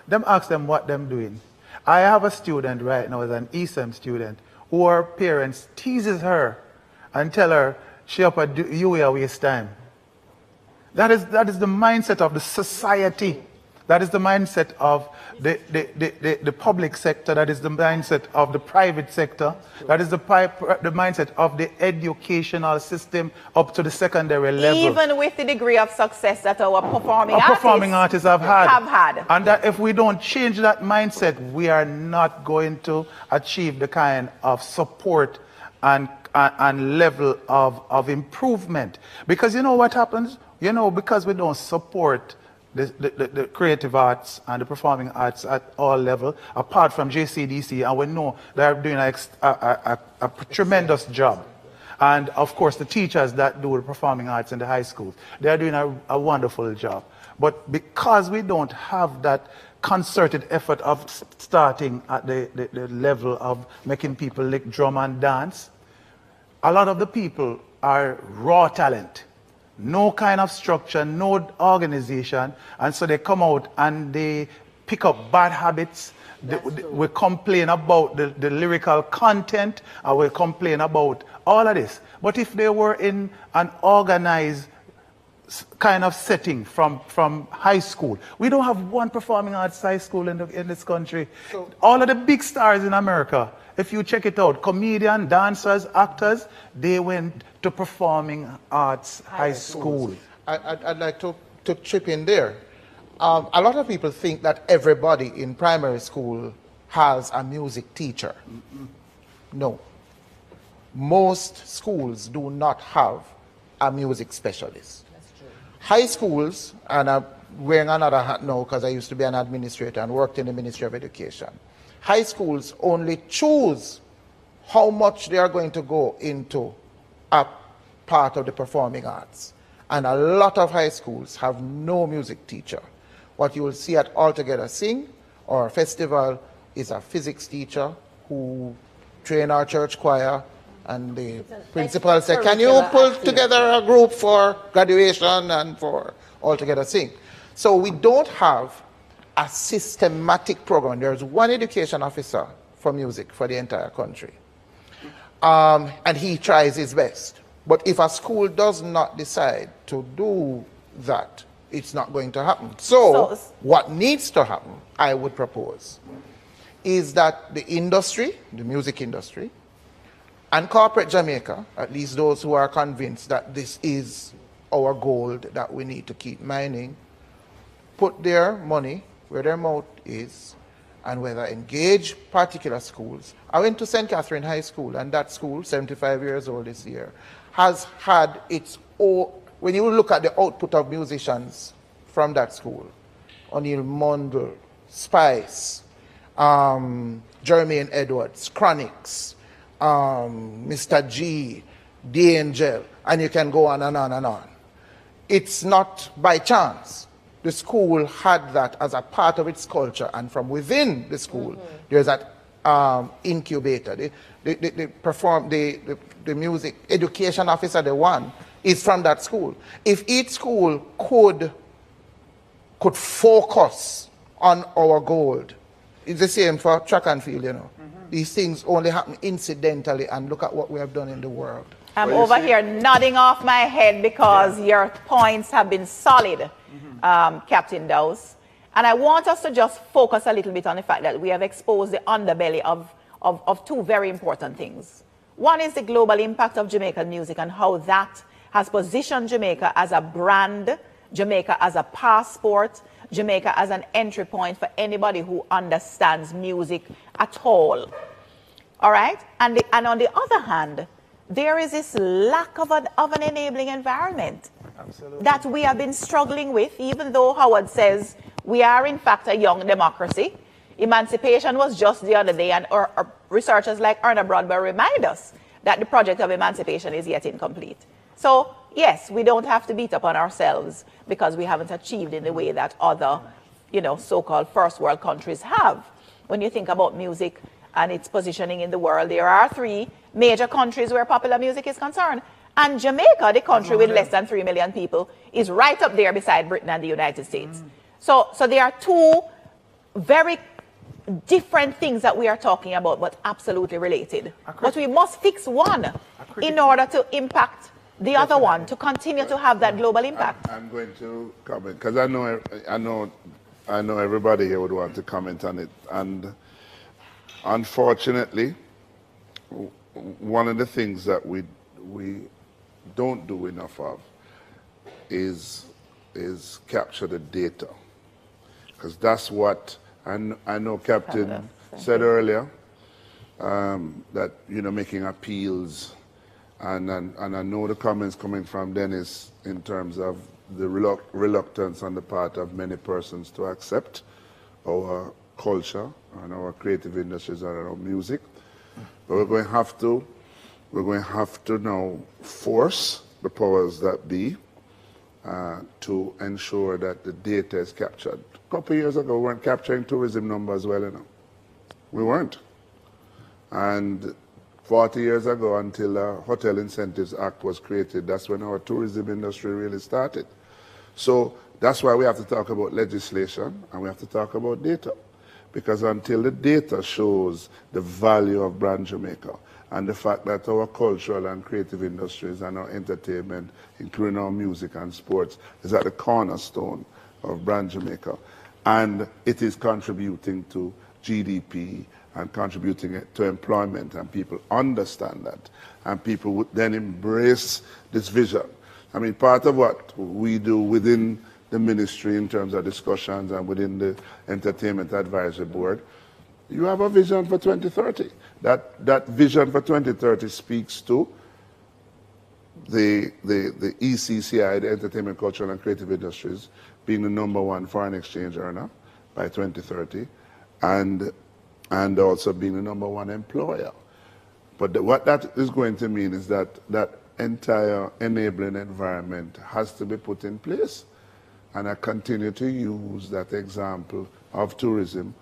them ask them what them doing. I have a student right now, as an ESM student, who her parents teases her and tell her she up at UA waste time. That is the mindset of the society. That is the mindset of the public sector. That is the mindset of the private sector. That is the mindset of the educational system up to the secondary level. Even with the degree of success that our performing artists have had. Have And that if we don't change that mindset, we are not going to achieve the kind of support and level of improvement. Because you know what happens? You know, because we don't support the creative arts and the performing arts at all levels, apart from JCDC, and we know they're doing a tremendous job. And of course, the teachers that do the performing arts in the high schools, they're doing a wonderful job. But because we don't have that concerted effort of starting at the level of making people lick drum and dance, a lot of the people are raw talent. No kind of structure, no organization, and so they come out and they pick up bad habits. We complain about the lyrical content, and we complain about all of this. But if they were in an organized kind of setting from high school, we don't have one performing arts high school in this country. So, all of the big stars in America, if you check it out, comedians, dancers, actors, they went to performing arts high school. I'd like to chip in there. A lot of people think that everybody in primary school has a music teacher. No. Most schools do not have a music specialist. That's true. High schools, and I'm wearing another hat now because I used to be an administrator and worked in the Ministry of Education. High schools only choose how much they are going to go into a part of the performing arts. And a lot of high schools have no music teacher. What you will see at All Together Sing or festival is a physics teacher who train our church choir, and the principal said, can you pull together a group for graduation and for All Together Sing? So we don't have a systematic program. There's one education officer for music for the entire country. And he tries his best. But if a school does not decide to do that, it's not going to happen. So what needs to happen, I would propose, is that the industry, the music industry, and corporate Jamaica, at least those who are convinced that this is our gold that we need to keep mining, put their money where their mouth is, and whether engage particular schools. I went to St. Catherine High School, and that school, 75 years old this year, has had its own, when you look at the output of musicians from that school, O'Neill Mundell, Spice, Jermaine Edwards, Chronix, Mr. G, The Angel, and you can go on and on and on. It's not by chance. The school had that as a part of its culture, and from within the school, there's that incubator. The music education officer, the one, is from that school. If each school could focus on our gold, it's the same for track and field, you know. These things only happen incidentally, and look at what we have done in the world. I'm over here nodding off my head because your points have been solid, Captain Dowse. And I want us to just focus a little bit on the fact that we have exposed the underbelly of two very important things. One is the global impact of Jamaican music and how that has positioned Jamaica as a brand, Jamaica as a passport, Jamaica as an entry point for anybody who understands music at all. All right? And on the other hand, there is this lack of an enabling environment that we have been struggling with, even though Howard says we are in fact a young democracy. Emancipation was just the other day, and our researchers like Erna Broadbell remind us that the project of emancipation is yet incomplete. So yes, we don't have to beat up on ourselves because we haven't achieved in the way that other, so-called first world countries have. When you think about music and its positioning in the world, there are 3 major countries where popular music is concerned. And Jamaica, the country with less than 3 million people, is right up there beside Britain and the United States. So there are 2 very different things that we are talking about, but absolutely related. But we must fix one in order to impact the other one, to continue to have that global impact. I'm going to comment because I know everybody here would want to comment on it. And unfortunately, one of the things that we don't do enough of is capture the data, because that's what I know Captain said earlier, that making appeals, and I know the comments coming from Dennis in terms of the reluctance on the part of many persons to accept our culture and our creative industries and our music. But we're going to have to now force the powers that be to ensure that the data is captured. A couple of years ago, we weren't capturing tourism numbers well enough. We weren't. And 40 years ago, until the Hotel Incentives Act was created, that's when our tourism industry really started. So that's why we have to talk about legislation and we have to talk about data. Because until the data shows the value of brand Jamaica and the fact that our cultural and creative industries and our entertainment, including our music and sports, is at the cornerstone of brand Jamaica, and it is contributing to GDP and contributing to employment, and people understand that, and people would then embrace this vision. I mean, part of what we do within the ministry in terms of discussions and within the Entertainment Advisory Board, you have a vision for 2030. That vision for 2030 speaks to the ECCI, the Entertainment, Cultural and Creative Industries, being the #1 foreign exchange earner by 2030, and also being the #1 employer. But what that is going to mean is that that entire enabling environment has to be put in place. And I continue to use that example of tourism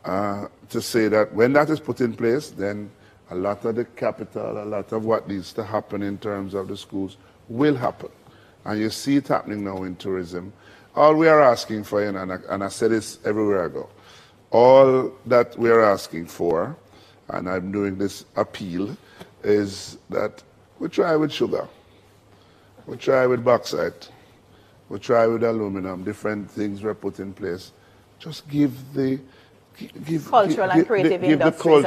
to say that when that is put in place, then a lot of the capital, a lot of what needs to happen in terms of the schools will happen. And you see it happening now in tourism. All we are asking for, and I say this everywhere I go, all that we are asking for, and I'm doing this appeal, is that we try with sugar, we try with bauxite, we try with aluminum, different things were put in place. Just give the cultural and creative industries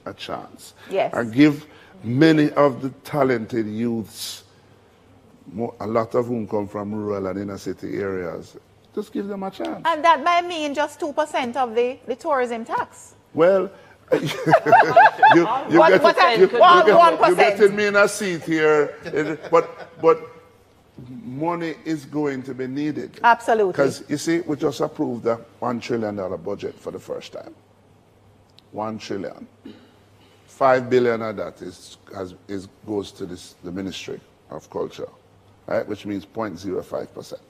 a chance. Yes. And give many of the talented youths, a lot of whom come from rural and inner city areas, just give them a chance. And that might mean just 2% of the tourism tax. Well, you're getting me in a seat here, but money is going to be needed. Absolutely. Because you see, we just approved a $1 trillion budget for the first time. 1 trillion. 5 billion of that goes to the Ministry of Culture, right? Which means 0.05%.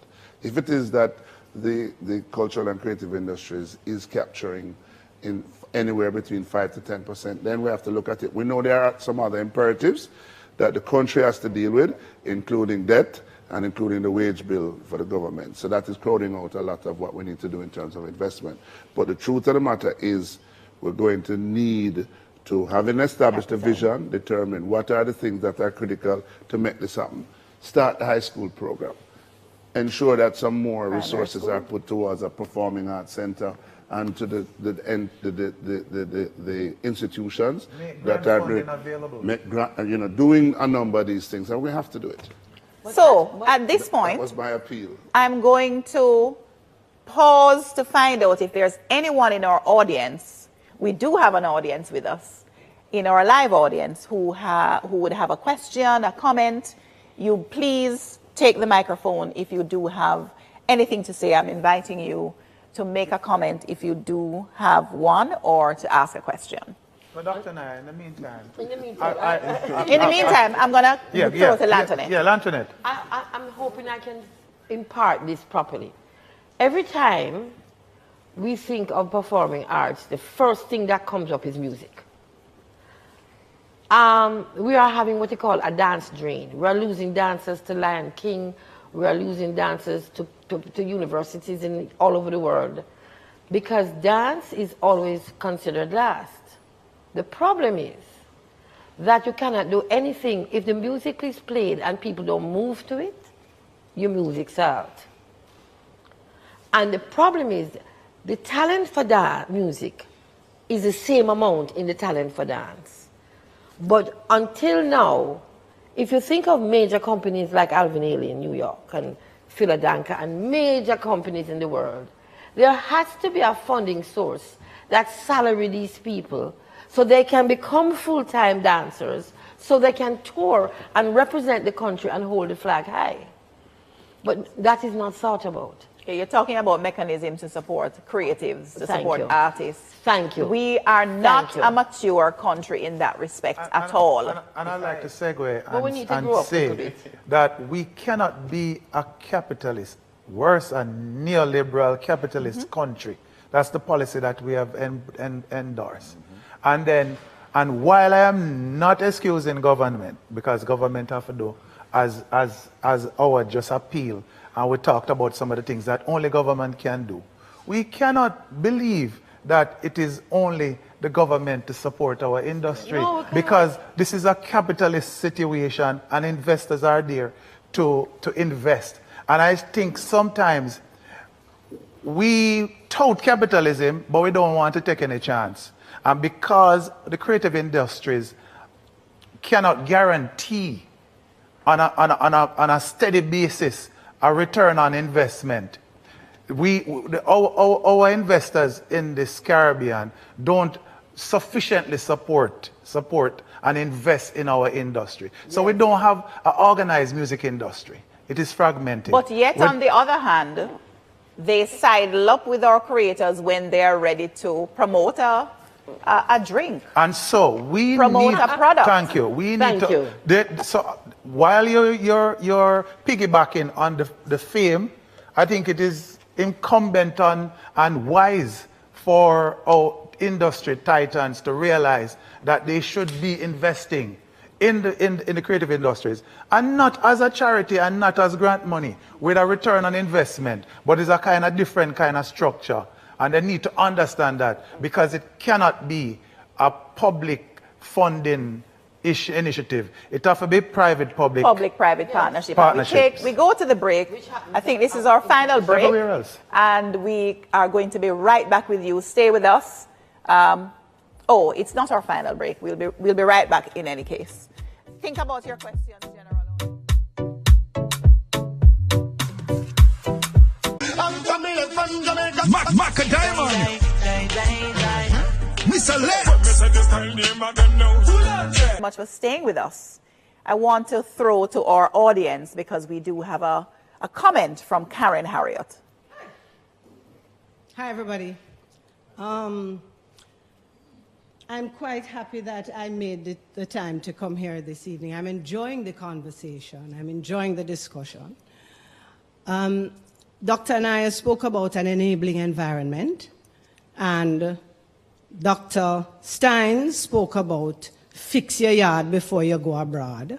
If it is that the cultural and creative industries is capturing in anywhere between 5 to 10%, then we have to look at it. We know there are some other imperatives that the country has to deal with, including debt and including the wage bill for the government. So that is crowding out a lot of what we need to do in terms of investment. But the truth of the matter is we're going to need to, having established a vision, determine what are the things that are critical to make this happen. Start the high school program. Ensure that some more resources are put towards a performing arts center and to the institutions that are doing a number of these things, and we have to do it. So at this point, that was my appeal. I'm going to pause to find out if there's anyone in our audience. We do have an audience with us in our live audience who would have a question, a comment. You please take the microphone if you do have anything to say. I'm inviting you to make a comment if you do have one or to ask a question. But Dr. Naya, in the meantime... In the meantime, I'm going to throw to Lantoinette. Yeah, Lantoinette. I'm hoping I can impart this properly. Every time we think of performing arts, the first thing that comes up is music. We are having what you call a dance drain. We are losing dancers to Lion King. We are losing dancers to universities all over the world, because dance is always considered last. The problem is that you cannot do anything if the music is played and people don't move to it. Your music's out. And the problem is the talent for music is the same amount in the talent for dance. But until now, if you think of major companies like Alvin Ailey in New York and Philadelphia and major companies in the world, there has to be a funding source that salary these people so they can become full-time dancers, so they can tour and represent the country and hold the flag high. But that is not thought about. Okay, you're talking about mechanisms to support creatives, to Thank support you. artists. Thank you. We are not Thank you. a mature country in that respect at all. And I'd like to segue But we need to grow and up a little say bit. that we cannot be a capitalist, worse, a neoliberal capitalist country. That's the policy that we have endorsed. And while I am not excusing government, because government have to do as our just appeal, and we talked about some of the things that only government can do, we cannot believe that it is only the government to support our industry, because this is a capitalist situation and investors are there to invest. And I think sometimes we tout capitalism, but we don't want to take any chance. And because the creative industries cannot guarantee on a steady basis a return on investment, our investors in this Caribbean don't sufficiently support and invest in our industry. So we don't have an organized music industry. It is fragmented. But yet, on the other hand, they sidle up with our creators when they are ready to promote a drink. And so we promote need, a product. Thank you. We need to. So while you're piggybacking on the fame, I think it is incumbent on and wise for our industry titans to realize that they should be investing in the creative industries, and not as a charity and not as grant money with a return on investment, but it's a kind of different kind of structure. And they need to understand that, because it cannot be a public funding initiative. It has to be private-public. Public-private partnership. Partnerships. We go to the break. I think this is our final break. Everywhere else. And we are going to be right back with you. Stay with us. Oh, it's not our final break. We'll be right back in any case. Think about your questions, General. Mac a Diamond. Mr. Lex. Much for staying with us. I want to throw to our audience, because we do have a comment from Karen Harriott. Hi, everybody. I'm quite happy that I made the time to come here this evening. I'm enjoying the conversation. I'm enjoying the discussion. Dr. Anaya spoke about an enabling environment, and Dr. Stein spoke about fix your yard before you go abroad.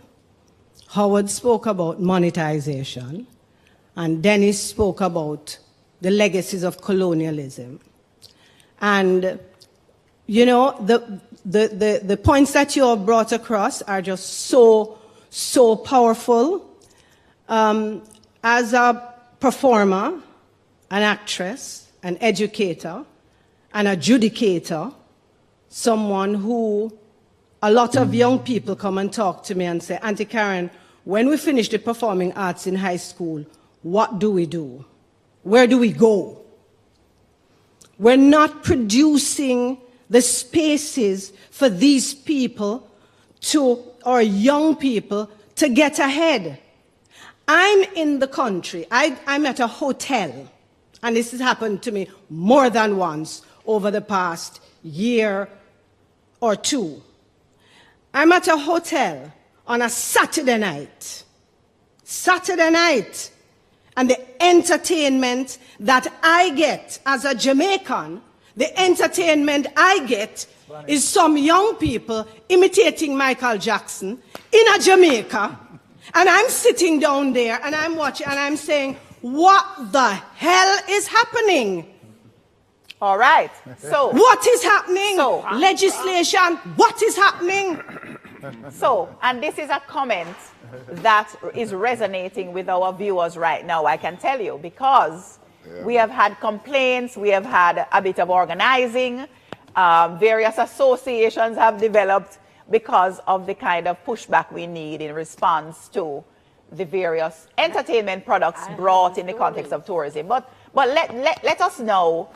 Howard spoke about monetization, and Dennis spoke about the legacies of colonialism. And you know, the points that you have brought across are just so powerful. As a performer, an actress, an educator, an adjudicator, someone who a lot of young people come and talk to me and say, Auntie Karen, when we finish the performing arts in high school, what do we do? Where do we go? We're not producing the spaces for these people or young people to get ahead. I'm in the country. I'm at a hotel, and this has happened to me more than once over the past year or two. I'm at a hotel on a Saturday night, and the entertainment that I get as a Jamaican, the entertainment I get is some young people imitating Michael Jackson in a Jamaica, and I'm sitting down there and I'm watching and I'm saying, what the hell is happening? All right. So what is happening? So legislation, what is happening? So, and this is a comment that is resonating with our viewers right now, I can tell you, because we have had complaints, we have had a bit of organizing, various associations have developed because of the kind of pushback we need in response to the various entertainment products brought in the context of tourism. But let us now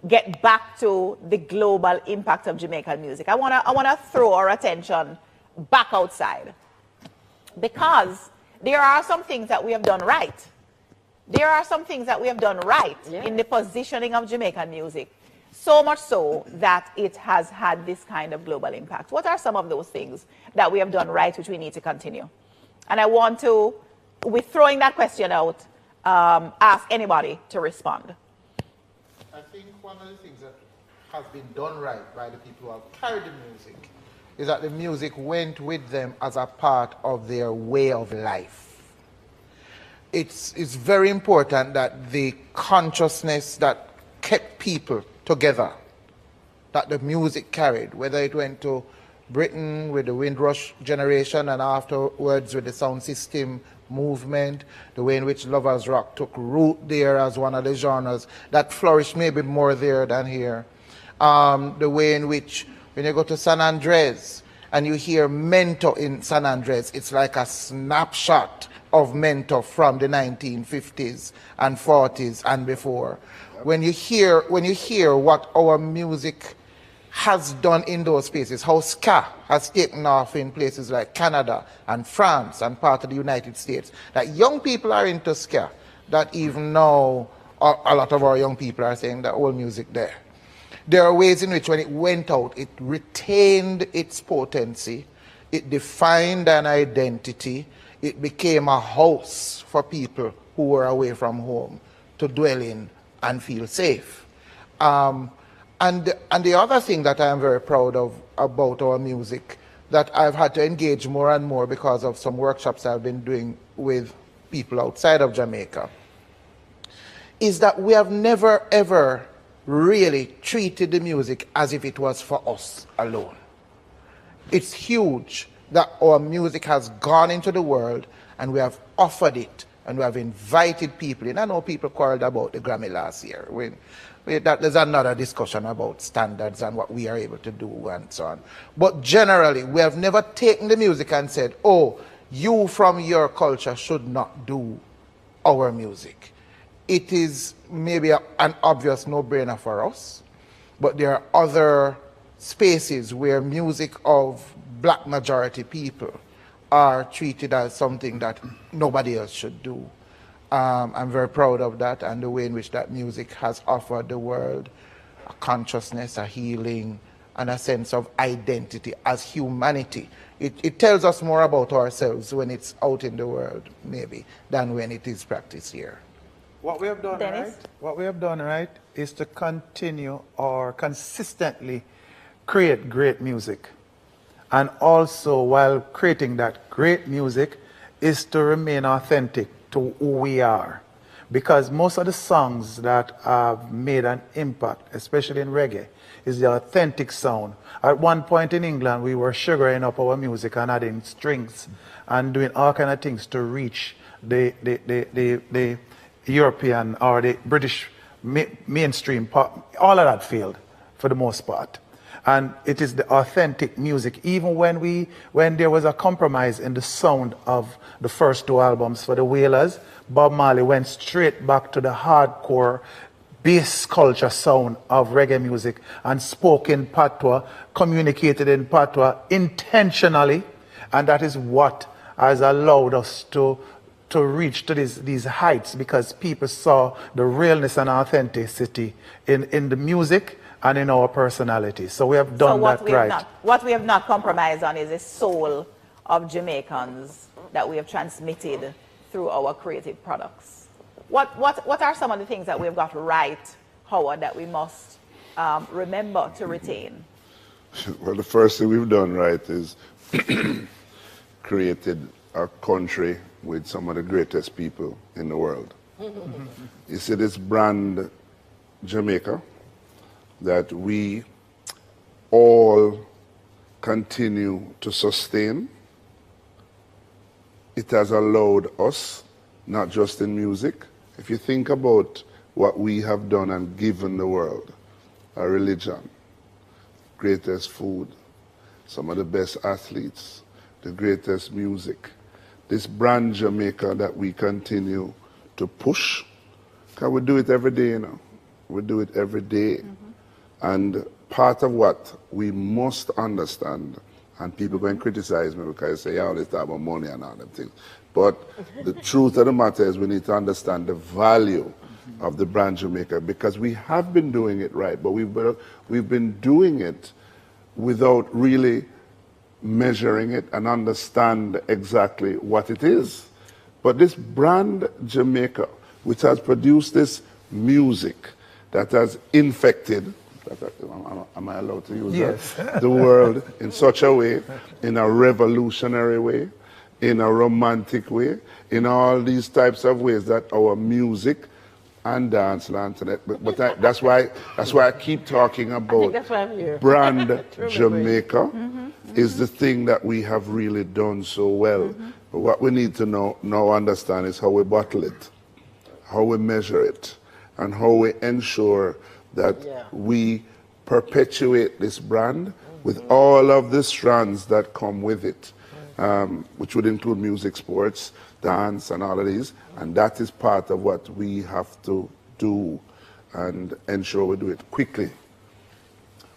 get back to the global impact of Jamaican music. I wanna throw our attention back outside, because there are some things that we have done right. There are some things that we have done right in the positioning of Jamaican music, so much so that it has had this kind of global impact. What are some of those things that we have done right which we need to continue? And I want to, with throwing that question out, ask anybody to respond. I think one of the things that has been done right by the people who have carried the music is that the music went with them as a part of their way of life. It's very important that the consciousness that kept people together, that the music carried, whether it went to Britain with the Windrush generation and afterwards with the sound system movement, the way in which Lovers Rock took root there as one of the genres that flourished maybe more there than here. The way in which when you go to San Andres and you hear Mento in San Andres, it's like a snapshot of Mento from the 1950s and 40s and before. When you hear what our music has done in those spaces, how ska has taken off in places like Canada and France and part of the United States, that young people are into ska, that even now a lot of our young people are saying that old music there. There are ways in which when it went out, it retained its potency, it defined an identity, it became a house for people who were away from home to dwell in and feel safe. And the other thing that I am very proud of about our music, that I've had to engage more and more because of some workshops I've been doing with people outside of Jamaica, is that we have never ever really treated the music as if it was for us alone. It's huge that our music has gone into the world and we have offered it and we have invited people in. I know people quarreled about the Grammy last year. There's another discussion about standards and what we are able to do and so on. But generally, we have never taken the music and said, oh, you from your culture should not do our music. It is maybe an obvious no-brainer for us, but there are other spaces where music of black majority people are treated as something that nobody else should do. I'm very proud of that and the way in which that music has offered the world a consciousness, a healing, and a sense of identity as humanity. It tells us more about ourselves when it's out in the world, maybe, than when it is practiced here. What we have done right is to continue or consistently create great music. And also, while creating that great music, is to remain authentic to who we are. Because most of the songs that have made an impact, especially in reggae, is the authentic sound. At one point in England, we were sugaring up our music and adding strings and doing all kind of things to reach the European or the British mainstream pop, all of that failed for the most part. And it is the authentic music. Even when there was a compromise in the sound of the first two albums for the Wailers, Bob Marley went straight back to the hardcore bass culture sound of reggae music and spoke in patois, communicated in patois intentionally, and that is what has allowed us to reach to these heights, because people saw the realness and authenticity in the music and in our personality. So we have done that right. What we have not compromised on is the soul of Jamaicans that we have transmitted through our creative products. what are some of the things that we've got right, Howard, that we must remember to retain? Well, the first thing we've done right is created a country with some of the greatest people in the world. You see this brand Jamaica that we all continue to sustain. It has allowed us, not just in music, if you think about what we have done and given the world, our religion, greatest food, some of the best athletes, the greatest music, this brand Jamaica that we continue to push, because we do it every day, you know. We do it every day. And part of what we must understand, and people go and criticize me because they say, yeah, all this talk about money and all them things. But the truth of the matter is we need to understand the value of the brand Jamaica, because we have been doing it right, but we've been doing it without really measuring it and understand exactly what it is. But this brand Jamaica, which has produced this music that has infected, am I allowed to use that? The world in such a way, in a revolutionary way, in a romantic way, in all these types of ways that our music and dance, but that's why I keep talking about brand Jamaica is the thing that we have really done so well. But what we need to now understand is how we bottle it, how we measure it, and how we ensure that we perpetuate this brand with all of the strands that come with it, which would include music, sports, dance, and all of these. And that is part of what we have to do and ensure we do it quickly.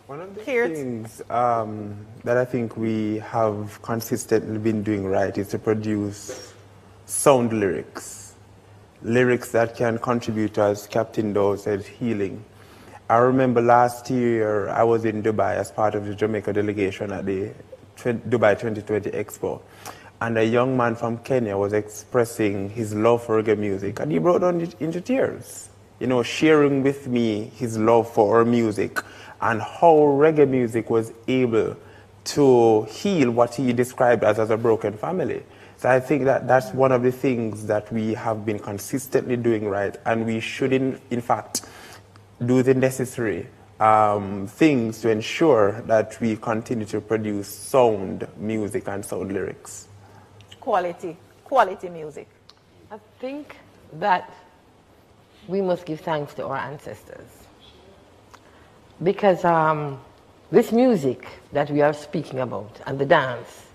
One of the things that I think we have consistently been doing right is to produce sound lyrics. Lyrics that can contribute, as Captain Doe said, healing. I remember last year I was in Dubai as part of the Jamaica delegation at the Dubai 2020 Expo. And a young man from Kenya was expressing his love for reggae music, and he brought on into tears, you know, sharing with me his love for our music and how reggae music was able to heal what he described as a broken family. So I think that that's one of the things that we have been consistently doing right, and we should, in fact, do the necessary things to ensure that we continue to produce sound music and sound lyrics. Quality music. I think that we must give thanks to our ancestors, because this music that we are speaking about and the dance,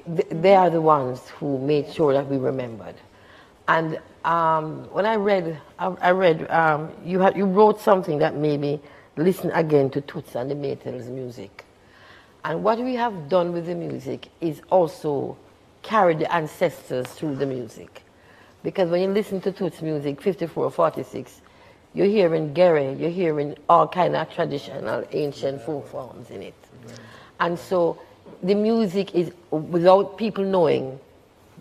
they are the ones who made sure that we remembered. And when I read you wrote something that made me listen again to Toots and the Maytals' music. And what we have done with the music is also carry the ancestors through the music. Because when you listen to Toots' music, 54, 46, you're hearing Gere, you're hearing all kind of traditional, ancient folk forms in it. And so the music is, without people knowing,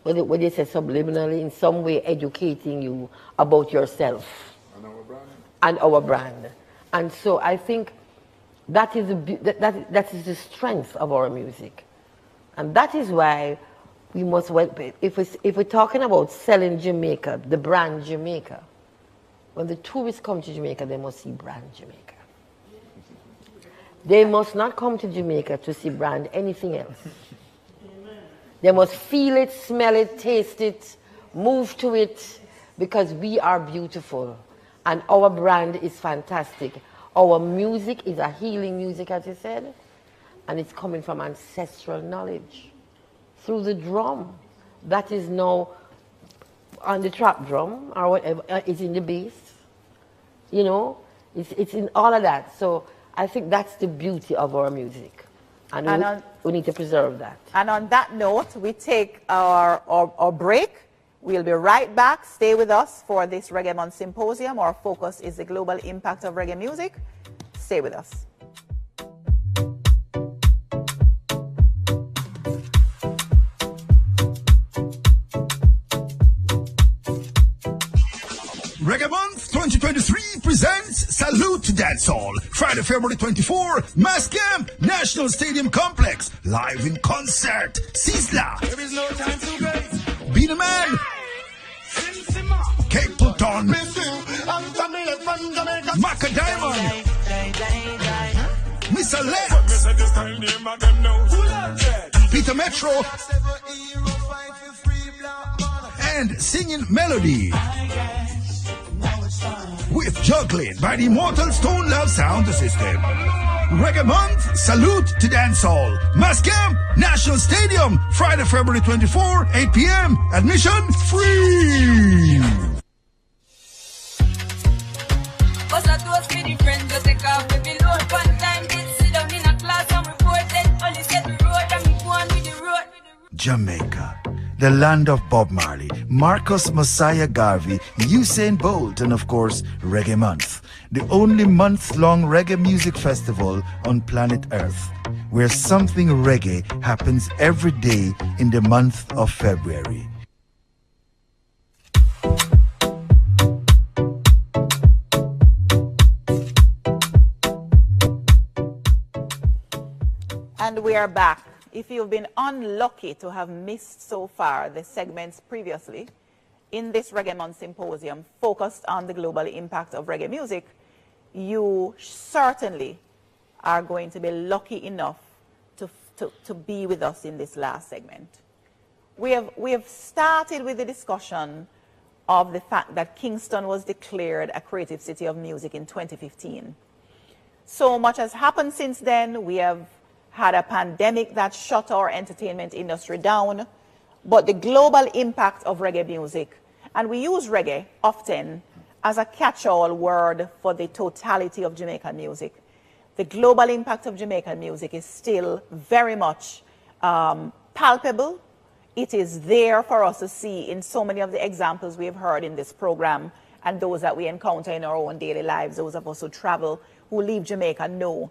what they say subliminally, in some way educating you about yourself. And our brand. And so I think that is the strength of our music. And that is why we must, if we're talking about selling Jamaica, the brand Jamaica, when the tourists come to Jamaica, they must see brand Jamaica. They must not come to Jamaica to see brand anything else. They must feel it, smell it, taste it, move to it, because we are beautiful and our brand is fantastic. Our music is a healing music, as you said, and it's coming from ancestral knowledge through the drum that is now on the trap drum or whatever, it's in the bass, you know, it's in all of that. So I think that's the beauty of our music, and we need to preserve that. And on that note, we take our break. We'll be right back. Stay with us for this Reggae Month Symposium. Our focus is the global impact of reggae music. Stay with us. Reggae Month 2023 presents Salute to Dancehall. Friday, February 24, Mass Camp, National Stadium Complex. Live in concert. Sizzla. There is no time to waste. Be the man. Capleton. Maca Diamond. Mr. Lex. Peter Metro. And Singing Melody. With juggling by the Immortal Stone Love Sound System. Reggae Month, Salute to Dancehall. Mass Camp, National Stadium, Friday, February 24, 8 p.m. Admission free. Jamaica, the land of Bob Marley, Marcus Messiah Garvey, Usain Bolt, and of course, Reggae Month, the only month-long reggae music festival on planet Earth, where something reggae happens every day in the month of February. And we are back. If you've been unlucky to have missed so far the segments previously in this Reggae Month Symposium focused on the global impact of reggae music, you certainly are going to be lucky enough to be with us in this last segment. We have started with the discussion of the fact that Kingston was declared a Creative City of Music in 2015. So much has happened since then. We have had a pandemic that shut our entertainment industry down, but the global impact of reggae music, and we use reggae often as a catch-all word for the totality of Jamaican music. The global impact of Jamaican music is still very much palpable. It is there for us to see in so many of the examples we have heard in this program and those that we encounter in our own daily lives. Those of us who travel, who leave Jamaica know.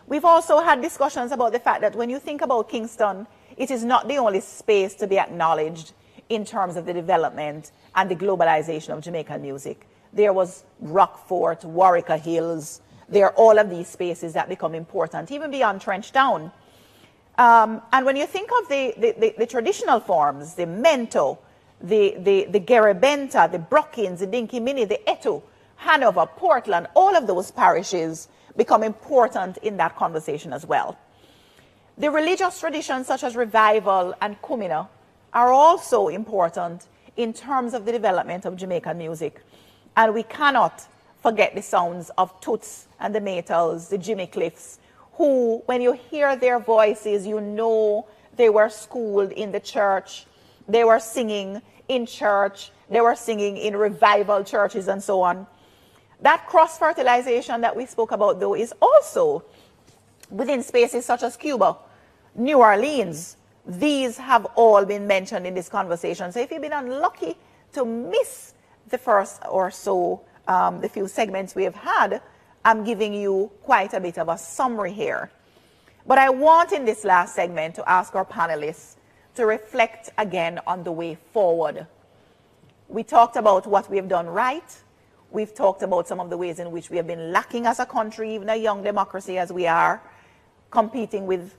We've also had discussions about the fact that when you think about Kingston, it is not the only space to be acknowledged in terms of the development and the globalization of Jamaican music. There was Rockfort, Warwicker Hills. There are all of these spaces that become important, even beyond Trench Town. And when you think of the traditional forms, the Mento, the Garibenta, the Brookings, the Dinky Mini, the Etu, Hanover, Portland, all of those parishes become important in that conversation as well. The religious traditions such as Revival and Kumina are also important in terms of the development of Jamaican music. And we cannot forget the sounds of Toots and the Maytals, the Jimmy Cliffs, who, when you hear their voices, you know they were schooled in the church, they were singing in church, they were singing in revival churches and so on. That cross-fertilization that we spoke about, though, is also within spaces such as Cuba, New Orleans. These have all been mentioned in this conversation. So if you've been unlucky to miss the first or so, the few segments we have had, I'm giving you quite a bit of a summary here. But I want in this last segment to ask our panelists to reflect again on the way forward. We talked about what we have done right. We've talked about some of the ways in which we have been lacking as a country, even a young democracy as we are, competing with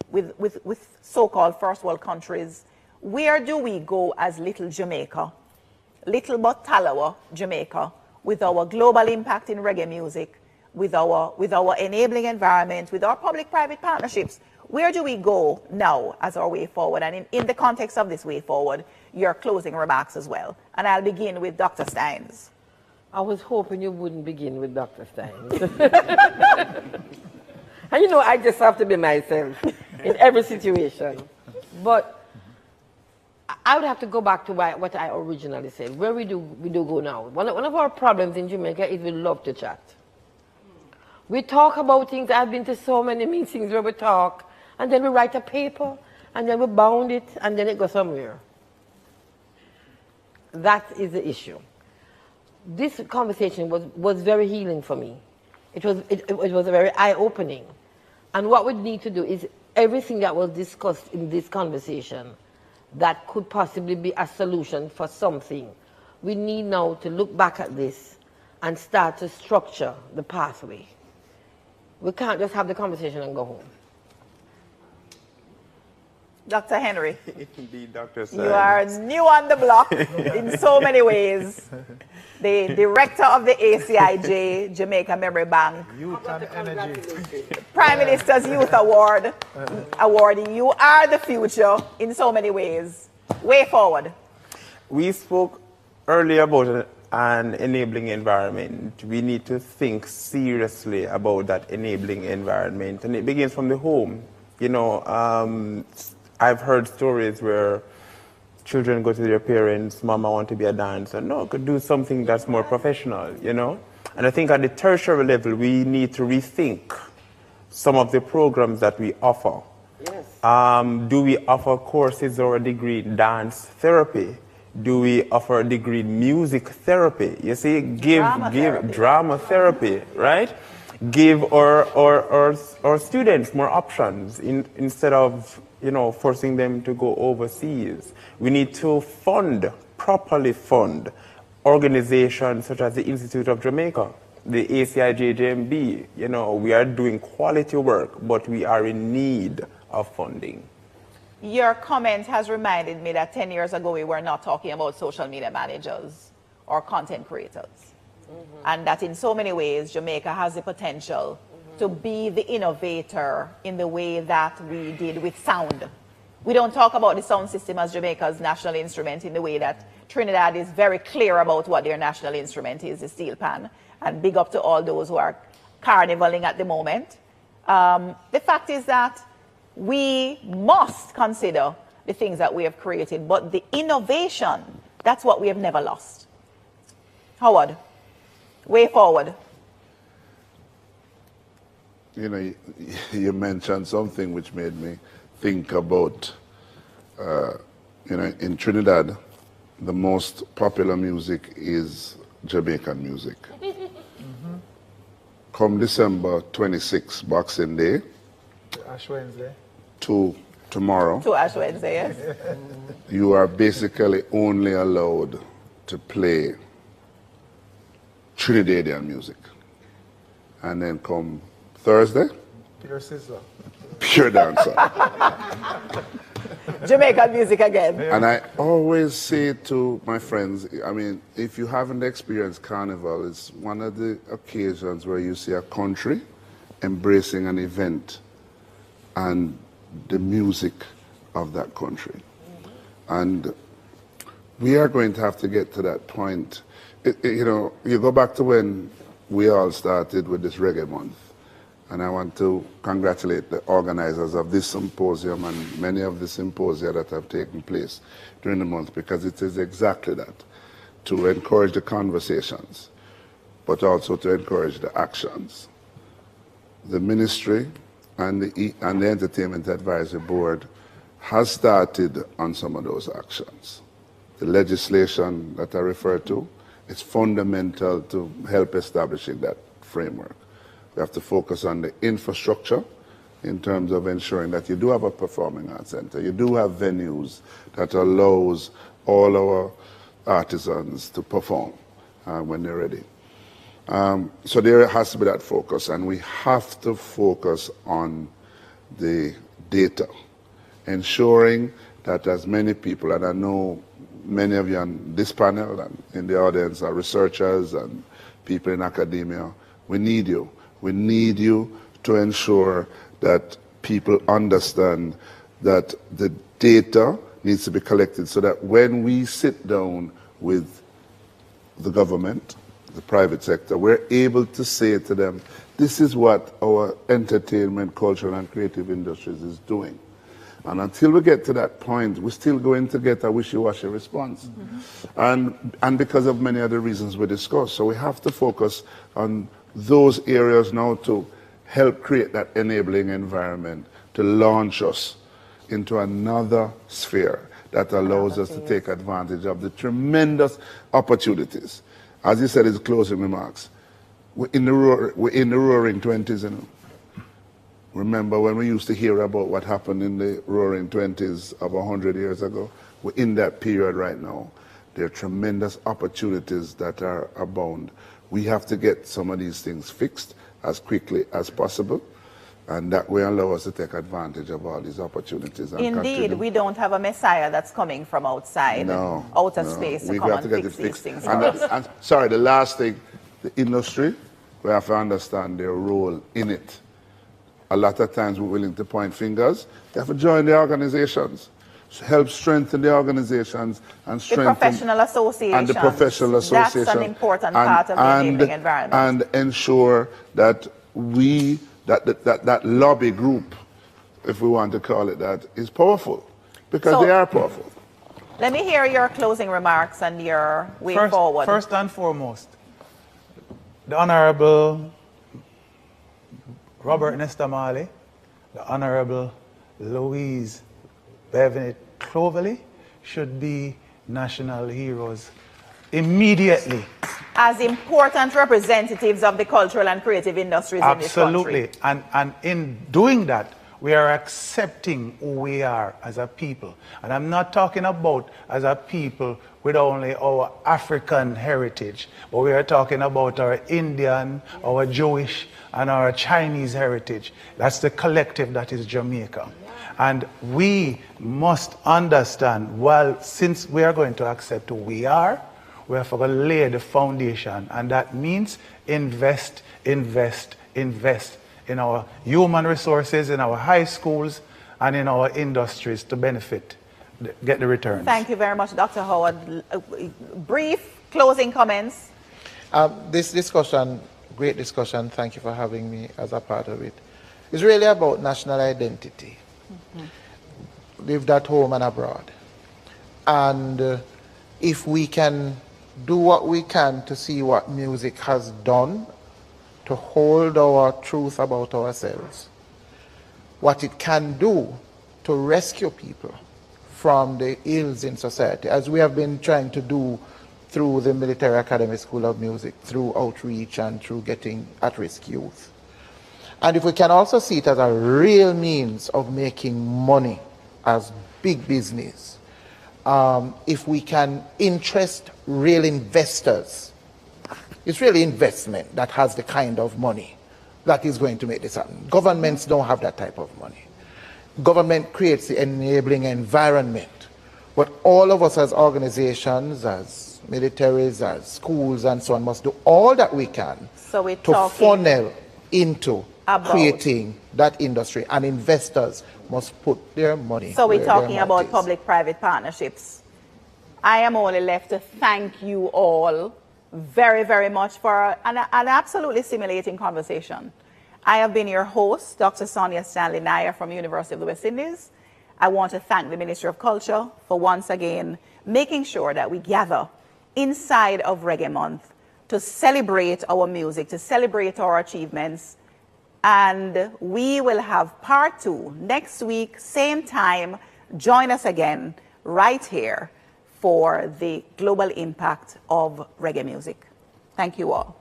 so-called first world countries. Where do we go as little Jamaica, little but Talawa Jamaica, with our global impact in reggae music, with our enabling environment, with our public-private partnerships? Where do we go now as our way forward? And in the context of this way forward, your closing remarks as well. And I'll begin with Dr. Steins. I was hoping you wouldn't begin with Dr. Steins. And you know, I just have to be myself in every situation. But I would have to go back to what I originally said. Where we do go now. One of our problems in Jamaica is we love to chat. We talk about things. I've been to so many meetings where we talk, and then we write a paper, and then we bound it, and then it goes somewhere. That is the issue. This conversation was very healing for me. It was very eye-opening. And what we need to do is everything that was discussed in this conversation that could possibly be a solution for something. We need now to look back at this and start to structure the pathway. We can't just have the conversation and go home. Dr. Henry, Indeed, Dr. you are new on the block in so many ways. The director of the ACIJ Jamaica Memory Bank, Youth and energy. Prime Minister's Youth Award, you are the future in so many ways. Way forward. We spoke earlier about an enabling environment. We need to think seriously about that enabling environment, and it begins from the home. You know, I've heard stories where children go to their parents, Mama want to be a dancer. No, could do something that's more professional, you know? And I think at the tertiary level, we need to rethink some of the programs that we offer. Yes. Do we offer courses or a degree in dance therapy? Do we offer a degree in music therapy? You see, give drama therapy, right? Give our students more options instead of, you know, forcing them to go overseas. We need to properly fund organizations such as the Institute of Jamaica, the ACIJJMB. You know, we are doing quality work, but we are in need of funding. Your comment has reminded me that 10 years ago we were not talking about social media managers or content creators. And that in so many ways Jamaica has the potential to be the innovator in the way that we did with sound. We don't talk about the sound system as Jamaica's national instrument in the way that Trinidad is very clear about what their national instrument is, the steel pan. And big up to all those who are carnivaling at the moment. The fact is that we must consider the things that we have created, but the innovation, that's what we have never lost. Howard, way forward. You know, you mentioned something which made me think about, you know, in Trinidad, the most popular music is Jamaican music. Come December 26, Boxing Day, Ash Wednesday. to tomorrow, To Ash Wednesday, yes. you are basically only allowed to play Trinidadian music. And then come Thursday, Pure sizzler. pure dancer. Jamaican music again. And I always say to my friends, I mean, if you haven't experienced Carnival, it's one of the occasions where you see a country embracing an event and the music of that country. And we are going to have to get to that point. You know, you go back to when we all started with this Reggae Month. And I want to congratulate the organizers of this symposium and many of the symposia that have taken place during the month, because it is exactly that, to encourage the conversations, but also to encourage the actions. The ministry and the Entertainment Advisory Board has started on some of those actions. The legislation that I refer to is fundamental to help establishing that framework. We have to focus on the infrastructure in terms of ensuring that you do have a performing arts center, you do have venues that allows all our artisans to perform when they're ready. So there has to be that focus, and we have to focus on the data, ensuring that as many people, and I know many of you on this panel and in the audience are researchers and people in academia, we need you. We need you to ensure that people understand that the data needs to be collected so that when we sit down with the government, the private sector, we're able to say to them, this is what our entertainment, cultural and creative industries is doing. And until we get to that point, we're still going to get a wishy-washy response. And because of many other reasons we discussed. So we have to focus on those areas now to help create that enabling environment to launch us into another sphere that allows us to take advantage of the tremendous opportunities. As you said in his closing remarks, we're in the roaring 20s. You know. Remember when we used to hear about what happened in the roaring 20s of 100 years ago? We're in that period right now. There are tremendous opportunities that are abound. We have to get some of these things fixed as quickly as possible, and that will allow us to take advantage of all these opportunities. And indeed, we don't have a messiah that's coming from outside, outer space to come and fix these things. And sorry, the last thing, the industry, we have to understand their role in it. A lot of times we're willing to point fingers. They have to join the organizations, help strengthen the organizations and strengthen the professional associations. And the professional association. That's an important part of the enabling environment. And ensure that that lobby group, if we want to call it that, is powerful, because they are powerful. Let me hear your closing remarks and your way forward. First and foremost, the Honorable Robert Nesta Marley, the Honorable Louise Bevan Clovelly should be national heroes immediately. As important representatives of the cultural and creative industries in this country. Absolutely. And in doing that, we are accepting who we are as a people. And I'm not talking about as a people with only our African heritage, but we are talking about our Indian, our Jewish, and our Chinese heritage. That's the collective that is Jamaica. And we must understand, well, since we are going to accept who we are, we have to lay the foundation. And that means invest in our human resources, in our high schools, and in our industries to benefit, get the returns. Thank you very much, Dr. Howard. Brief closing comments. This discussion, great discussion, thank you for having me as a part of it, is really about national identity. Lived at home and abroad. And if we can do what we can to see what music has done to hold our truth about ourselves, what it can do to rescue people from the ills in society, as we have been trying to do through the Military Academy School of Music, through outreach and through getting at-risk youth. And if we can also see it as a real means of making money as big business, if we can interest real investors, it's really investment that has the kind of money that is going to make this happen. Governments don't have that type of money. Government creates the enabling environment, but all of us as organizations, as militaries, as schools and so on must do all that we can to funnel into creating that industry, and investors must put their money. So we're talking about public-private partnerships. I am only left to thank you all very, very much for an absolutely stimulating conversation. I have been your host, Dr. Sonia Stanley Nair from University of the West Indies. I want to thank the Ministry of Culture for once again making sure that we gather inside of Reggae Month to celebrate our music, to celebrate our achievements. And we will have part 2 next week, same time. Join us again right here for the global impact of reggae music. Thank you all.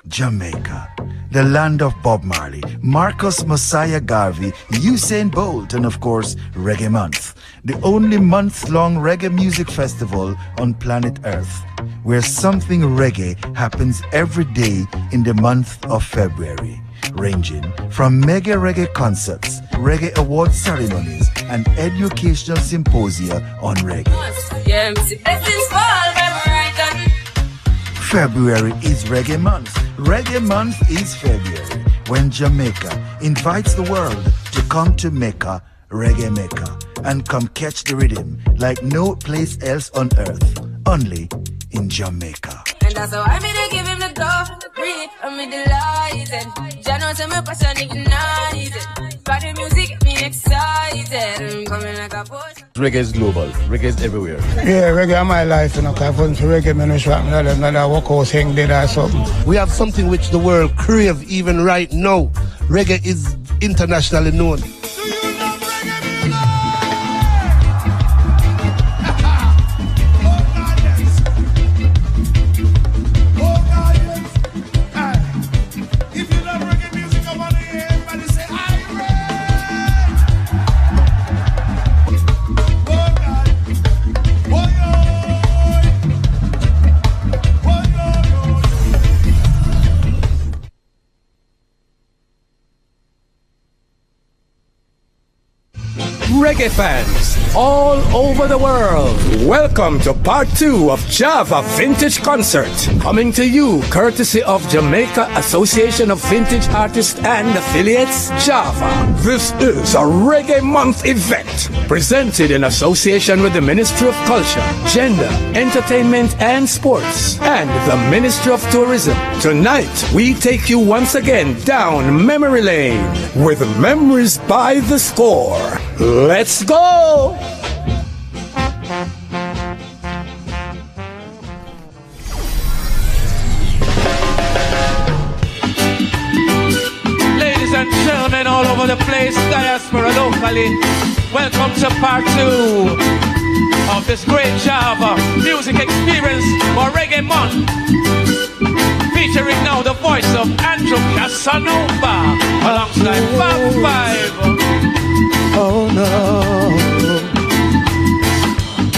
Jamaica, the land of Bob Marley, Marcus Mosiah Garvey, Usain Bolt, and of course, Reggae Month, the only month-long reggae music festival on planet Earth, where something reggae happens every day in the month of February, ranging from mega reggae concerts, reggae award ceremonies, and educational symposia on reggae. February is Reggae Month. Reggae Month is February, when Jamaica invites the world to come to Mecca, Reggae Mecca, and come catch the rhythm like no place else on earth, only in Jamaica. And that's how I made to give him the go, breathe, I'm in delighted. Jano say my passion ignited. Body music get me excited. I'm coming like a potion. Reggae is global. Reggae is everywhere. Yeah, reggae my life, you know, because I reggae, man, I walk out saying did or something. We have something which the world crave even right now. Reggae is internationally known. Reggae fans all over the world, welcome to part 2 of Java Vintage Concert, coming to you courtesy of Jamaica Association of Vintage Artists and Affiliates, Java. This is a Reggae Month event presented in association with the Ministry of Culture, Gender, Entertainment and Sports and the Ministry of Tourism. Tonight we take you once again down memory lane with memories by the score. Let's go! Ladies and gentlemen all over the place, diaspora locally, welcome to part 2 of this great Java music experience for Reggae Month. Featuring now the voice of Andrew Casanova alongside Bob 5. Oh no,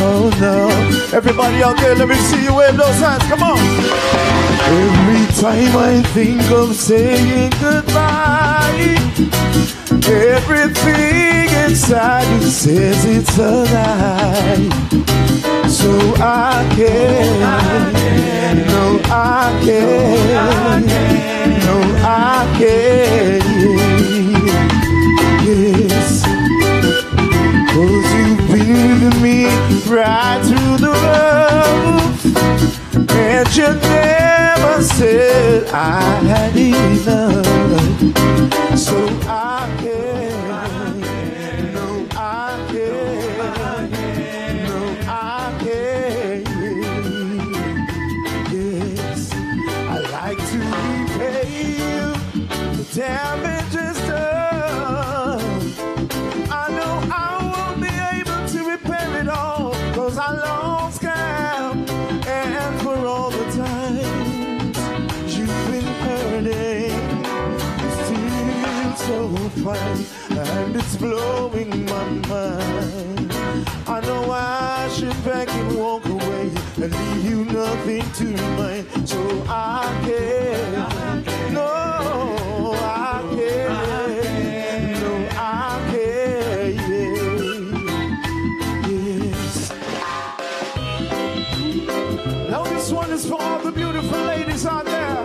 oh no. Everybody out there, let me see you wave those hands, come on. Every time I think of saying goodbye, everything inside me says it's a lie. So I can't, no I can't, no I can't, yes. 'Cause you've been with me right through the rough, and you never said I had enough. So I can't, no I can't, no I can't, yes. I like to repay you the damages done. I know I won't be able to repair it all, 'cause I lost count, and for all the times you've been hurting, you're still so fine, and it's blowing my mind. I know I should back and walk away and leave you nothing to remind. So I can't, no I can't, no I can't, yes. Now this one is for all the beautiful ladies out there.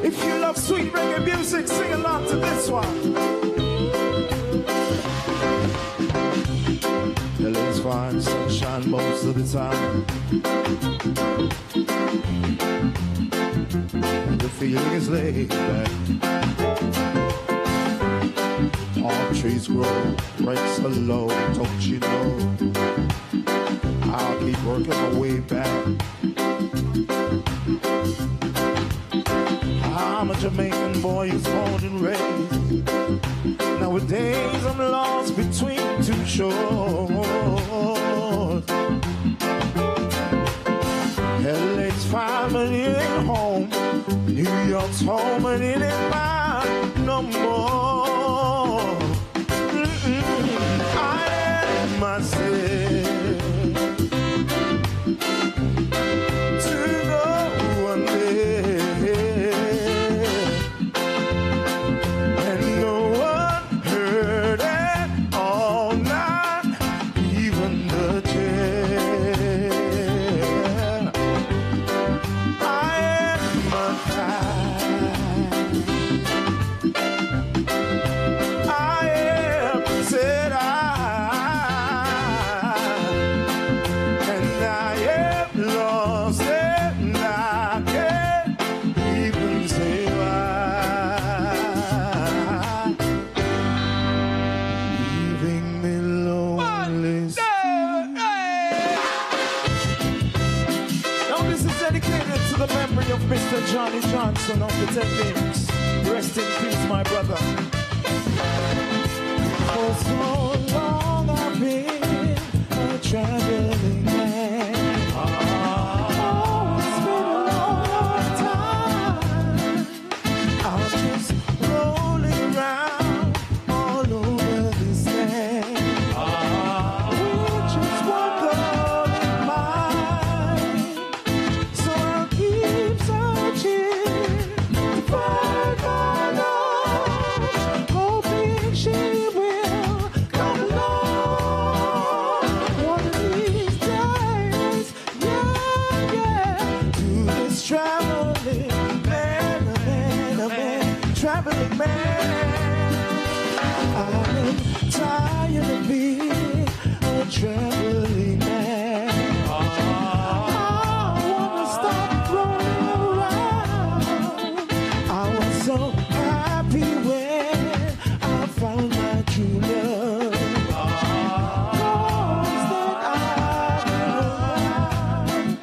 If you love sweet reggae music, sing along to this one. The ladies find sunshine most of the time, and the feeling is laid back. All trees grow, breaks are low, don't you know? I'll keep working my way back. I'm a Jamaican boy who's born and raised. Nowadays I'm lost between two shores. LA's fine but it ain't home. New York's home and it ain't mine no more. I am myself to go one day, and no one heard it all night, even the chair. I am my kind. Mr. Johnny Johnson of the techniques. Rest in peace, my brother. For so long I've been a traveling man. Oh, it's been a long time. I was just rolling around all over this land. With just one goal in mind. So I'll keep searching to find my love, hoping she will come along one of these days. Yeah, yeah. To this traveling man, a man, a man, traveling man. I'm tired of being a traveling man. I wanna stop rolling around. I was so happy when I found my true love. Cause that I've been around.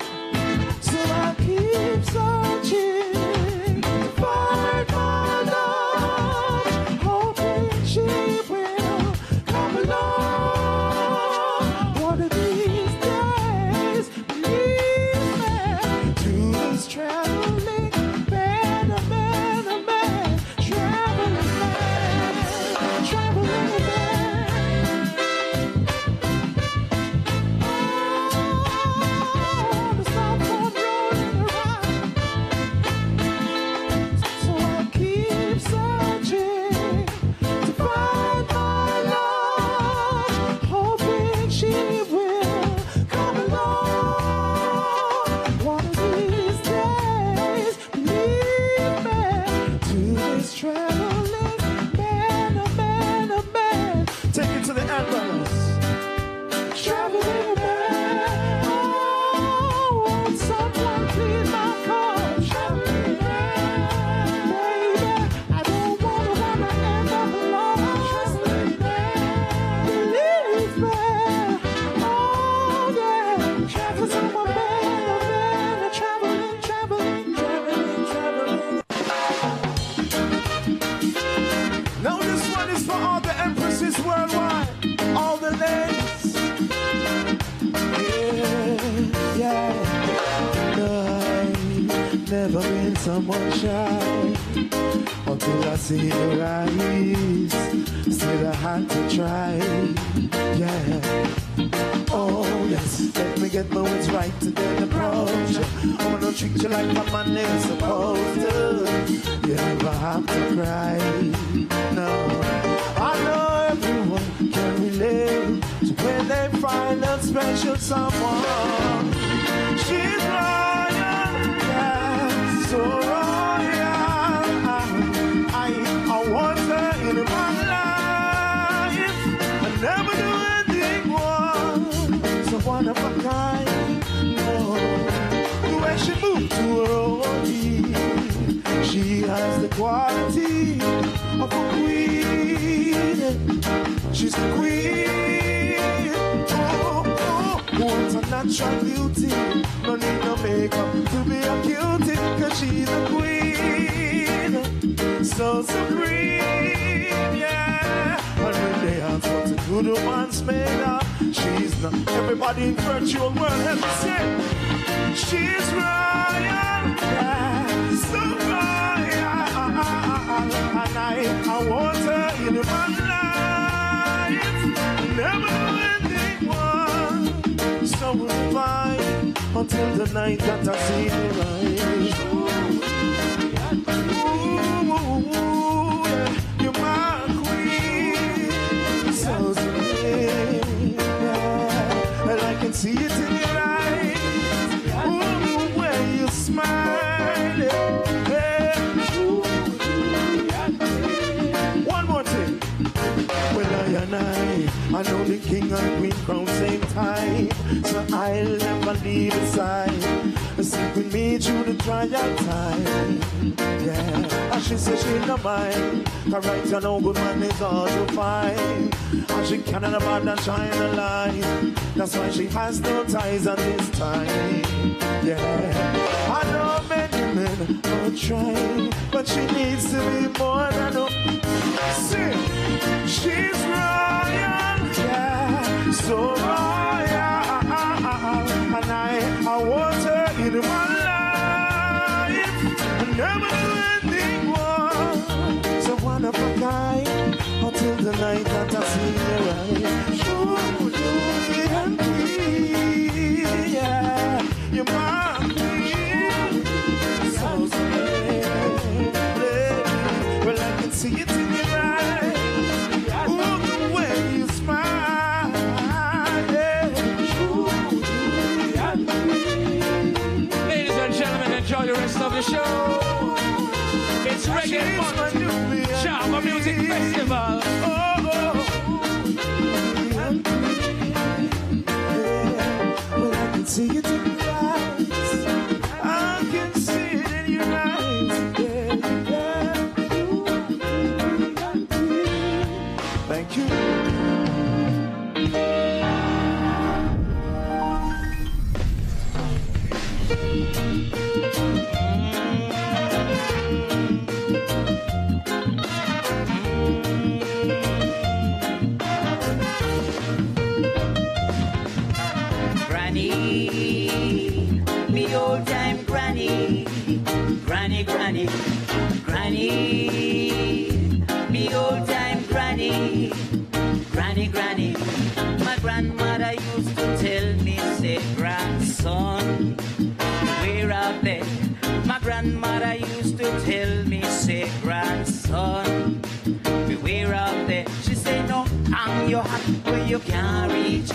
So I keep searching to find my love, hoping she will come along one of these days. Believe me, to this traveling man, a man, a man, traveling man, traveling man. Oh, to stop from rolling around. So I keep searching to find my love, hoping she will come along one of these days. Believe me, to this traveling man, a man, a man. Take it to the end, brothers. Traveling man. Oh, won't someone please my cause? Traveling man. Baby, I don't wanna end up alone. Traveling man. Believe me. Oh, yeah. Cause I'm a man, a traveling, traveling, traveling, traveling. Now this one is for all the empresses worldwide, all the ladies. Yeah, yeah. I've never been someone shy until I see your eyes. Still I had to try. Yeah. Oh yes, let me get my words right to then approach you. I wanna treat you like a man is supposed to. You never have to cry. No, I know everyone can relate to when they find a special someone. She's royal, yeah, so royal. I want her in my life. I never do anything wrong. So one of a kind, no. The way she moved to her own beat, she has the quality of a queen. She's the queen. Oh, oh, wants a natural beauty. No need no makeup to be a cutie, cause she's a queen. So supreme, yeah. And when they ask what a good woman's made of, she's not. Everybody in virtual world has to say, she's royal, yeah, so royal. And I want her in my life. Never ending one. So we'll find until the night that I see the light. Ooh, yeah, you're my queen. So sweet, yeah. And I can see it in your eyes. Ooh, when you smile, yeah. One more thing. Well, I know the king and queen crown same time, so I'll never leave his side. Stick with me through the trial time. Yeah, and she says she no mind. Cause right you know good man is all to find. And she cannot abandon shine a light. That's why she has no ties at this time. Yeah, I know many woman or trying, but she needs to be more than a. See, she's royal, yeah, so royal, and I want her in my life. I never knew anything was so one of a kind until the night that I see her eyes. Oh, you and me, yeah, you're my queen, so sweet. Well, I can see it in your eyes. Oh, the way you smile, yeah. Ladies and gentlemen, enjoy the rest of the show. It's Reggae Month, Java Music Festival. Well, I can see it in your eyes. I can see it in your eyes. Yeah. Thank you. Granny, me old time granny, granny, granny, granny, me old time granny, granny, granny. My grandmother used to tell me, say, grandson, we're out there. My grandmother used to tell me, say, grandson, we're out there. She said, no, hang your hat where you can't reach.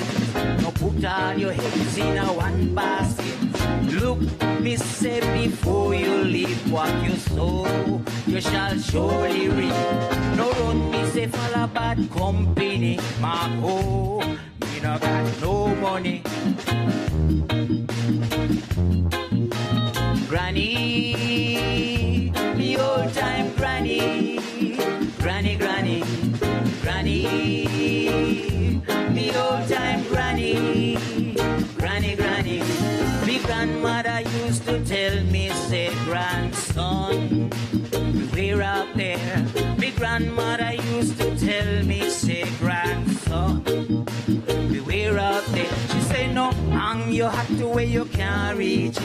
No, put all your eggs in a one basket. Look, me say, before you leave what you sow, you shall surely reap. No run, me say, follow bad company, Marco. Me no got no money. Granny, me old time granny, granny, granny, granny, me old time granny, granny, granny. Me grandmother used to tell me, say, grandson, we're out there. Me grandmother used to tell me, say, grandson, we're out there. She say, no, hang your hat to where you can't reach.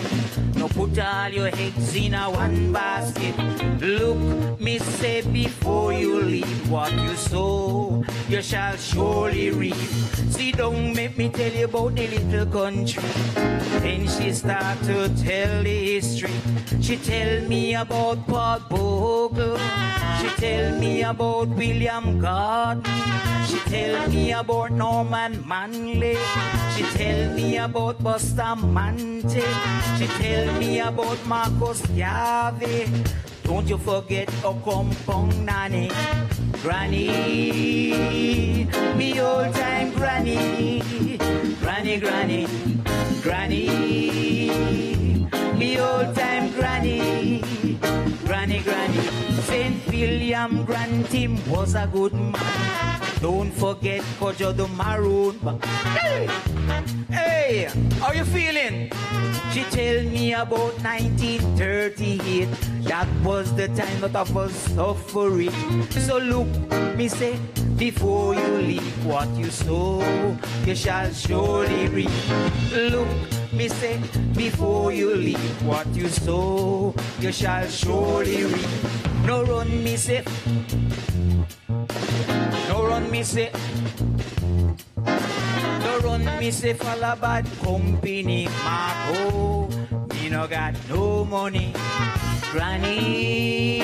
No, put all your eggs in a one basket. Look, me say, before you leave what you sow, you shall surely reap. See, don't make me tell you about the little country. Then she start to tell the history. She tell me about Paul Bogle. She tell me about William Gordon. She tell me about Norman Manley. She tell me about Buster Mante. She tell me about Marcus Garvey. Don't you forget Okompong Nanny. Granny, me old time granny. Granny, granny, granny, me old time granny. Granny, granny. St. William Grantham was a good man. Don't forget Kojo the Maroon. Hey, how you feeling? She tell me about 1938. That was the time that I was suffering. So look, me say, before you leave what you sow, you shall surely reap. Look, me say, before you leave what you sow, you shall surely reap. No run, me say. No run, me say. No run, me say, follow bad company, Marco. Me no got no money. Granny,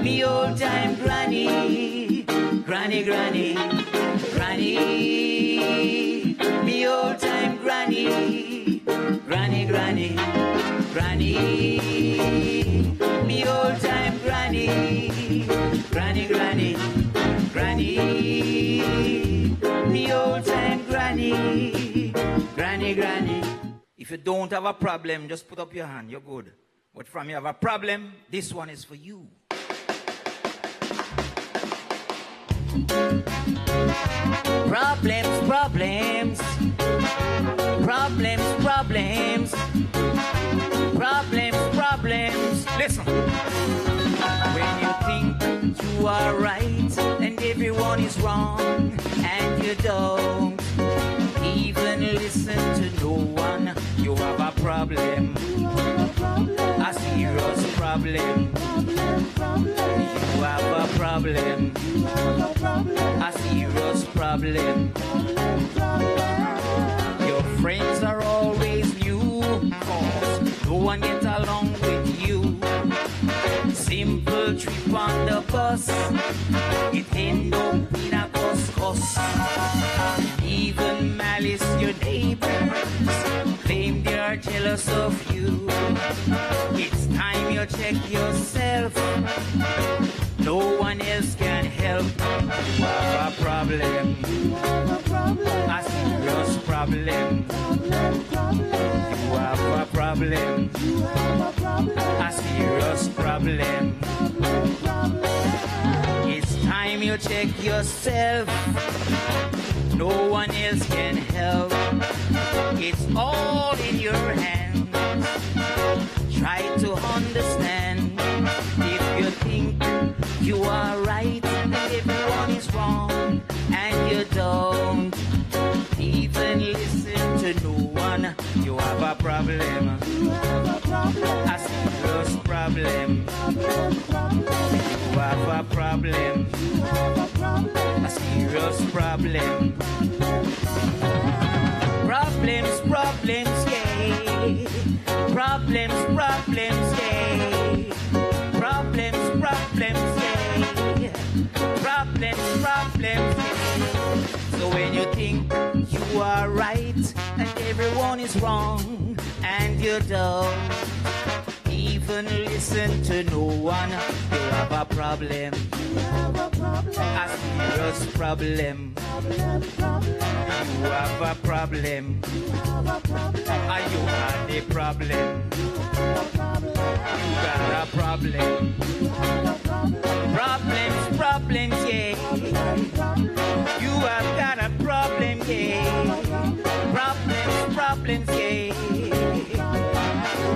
me old time granny. Granny, granny, granny, me old time granny. Granny, granny, granny, me old time granny. Granny, granny, granny, me old time granny. Granny, granny. If you don't have a problem, just put up your hand, you're good. But from you have a problem, this one is for you. Problems, problems, problems, problems, problems, problems. Listen. When you think you are right and everyone is wrong, and you don't even listen to no one, you have a problem. A serious problem. You have a problem. A serious problem. Your friends are always new, cause no one gets along with you. Simple trip on the bus, it end up in a cuss. Even malice your neighbors claim they are jealous of you. It's time you check yourself. No one else can help. You have a problem. A serious problem. You have a problem. A serious problem. It's time you check yourself. No one else can help. It's all in your hands. Try to understand. If you think you are right and everyone is wrong, and you don't even listen to no one, you have a problem. A serious problem. You have a problem. A serious problem. Problems, problems, yeah. Problems, problems, yeah. Problems, problems, yeah. Problems, problems, yeah. So when you think you are right and everyone is wrong, and you don't even listen to no one, you have a problem. A serious problem. You have a problem. Are you got a problem? You got a problem. Problems, problems, yeah. You have got a problem, yeah. Problems, problems, yeah. You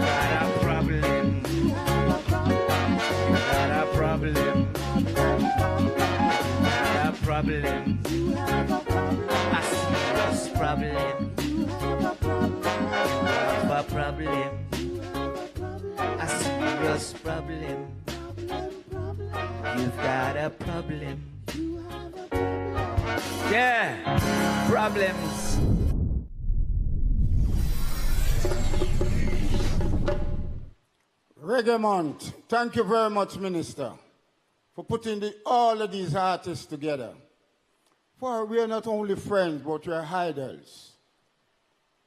got a problem. You got a problem. You got a problem. A serious problem. You have a problem. A serious problem. You've got a problem. Yeah, problems. Reggae Month. Thank you very much, Minister, for putting all of these artists together. For we are not only friends, but we are idols.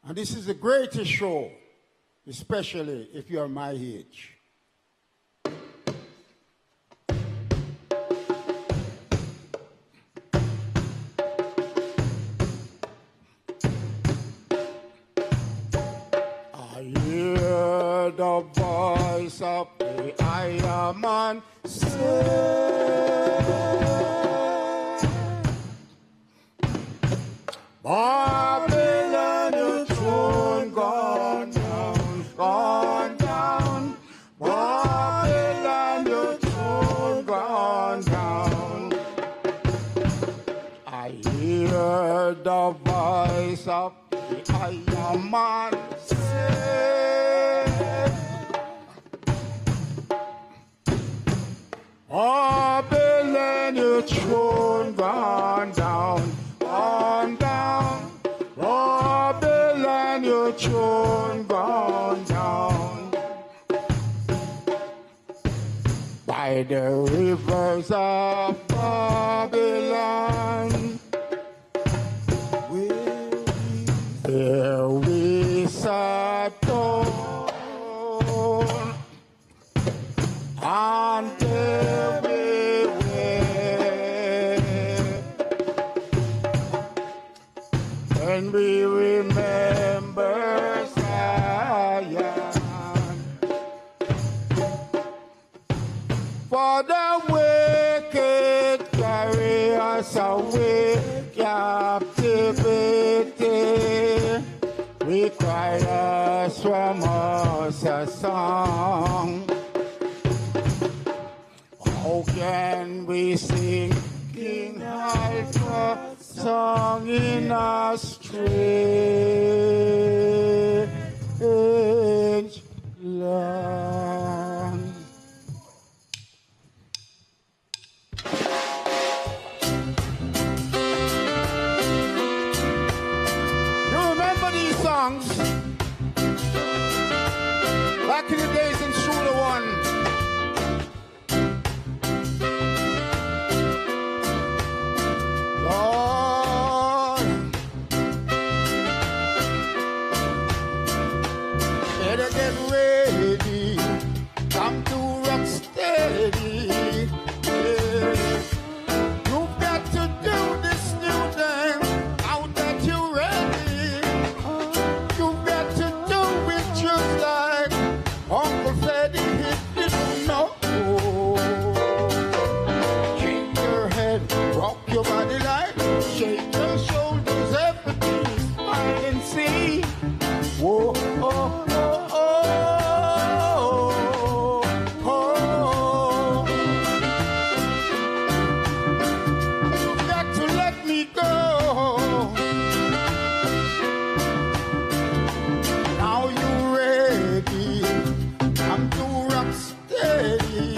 And this is the greatest show, especially if you are my age. I hear the voice of the Iron Man say, Babylon, your throne gone down, gone down. Babylon, your throne gone down. I hear the voice of the Iron Man say, Babylon, your throne gone down, gone down. Babylon, your throne gone down. By the rivers of Babylon, there we sat down, and there we wept, and we remember Zion. For the wicked carry us away captivity, requires from us a song. How can we sing King Alpha song in a strange land? You remember these songs? Back in the days in Shooter One. Lord, better get ready. Come to rock steady. Yeah. You've got to do this new thing. Now that you're ready, you've got to do it just like Uncle Freddy if you don't know. Shake your head, rock your body like, shake your shoulders, everything is fine and see. Whoa, oh, oh, oh, oh, oh. You've got to let me go. Now you ready? I'm too rock steady.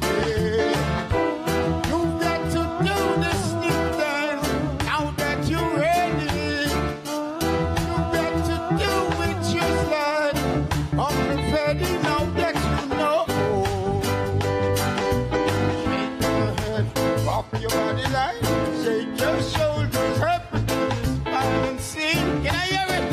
Yeah. You've got to do this new dance. Now that you're ready, you've got to do it just like Uncle Freddy. Now that you know, shake your head, rock your body like, shake your shoulders, everything is fine and see. Can I hear it?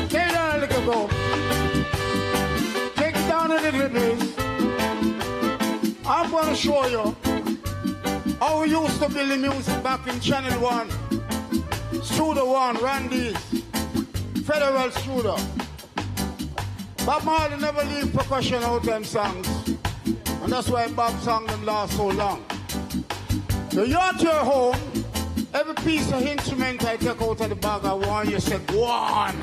Take it down a little bit. Take it down a little bit. I'm going to show you how we used to build the music back in Channel 1. Studio 1, Randy's, Federal Studio. Bob Marley never leave percussion out them songs. And that's why Bob song them last so long. So you're at your home, every piece of instrument I take out of the bag, I want you say, go on.